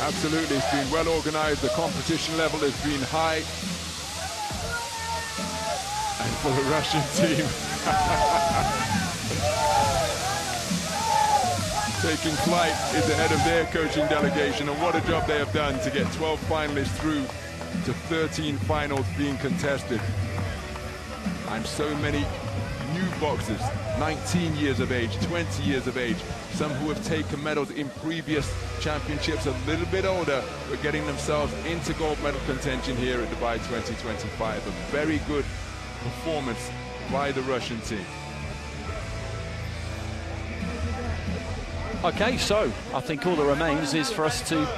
Absolutely, it's been well organised. The competition level has been high. And for the Russian team, taking flight is the head of their coaching delegation, and what a job they have done to get 12 finalists through to 13 finals being contested. And so many new boxers, 19 years of age, 20 years of age, some who have taken medals in previous championships, a little bit older, but getting themselves into gold medal contention here at Dubai 2025. A very good performance by the Russian team. Okay, so I think all that remains is for us to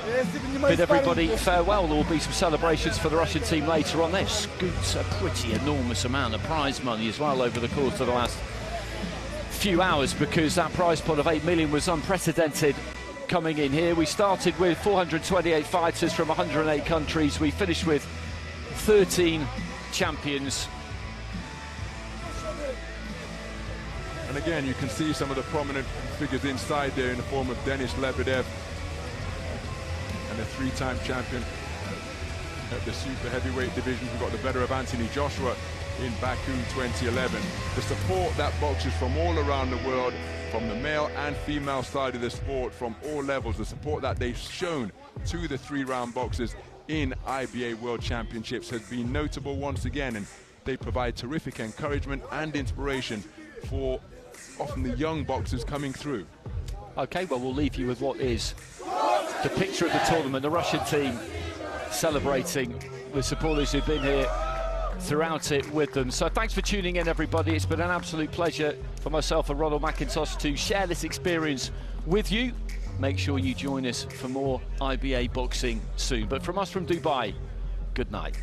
bid everybody farewell. There will be some celebrations for the Russian team later on. They've scooped a pretty enormous amount of prize money as well over the course of the last few hours, because that prize pot of 8 million was unprecedented coming in here. We started with 428 fighters from 108 countries. We finished with 13 champions. And again, you can see some of the prominent figures inside there in the form of Denis Lebedev, and a 3-time champion at the super heavyweight division who got the better of Anthony Joshua in Baku 2011. The support that boxers from all around the world, from the male and female side of the sport, from all levels, the support that they've shown to the 3-round boxers in IBA World Championships has been notable once again, and they provide terrific encouragement and inspiration for often the young boxers coming through. Okay, well, we'll leave you with what is the picture of the tournament, the Russian team celebrating with supporters who've been here throughout it with them. So thanks for tuning in, everybody. It's been an absolute pleasure for myself and Ronald McIntosh to share this experience with you. Make sure you join us for more IBA boxing soon. But from us from Dubai, good night.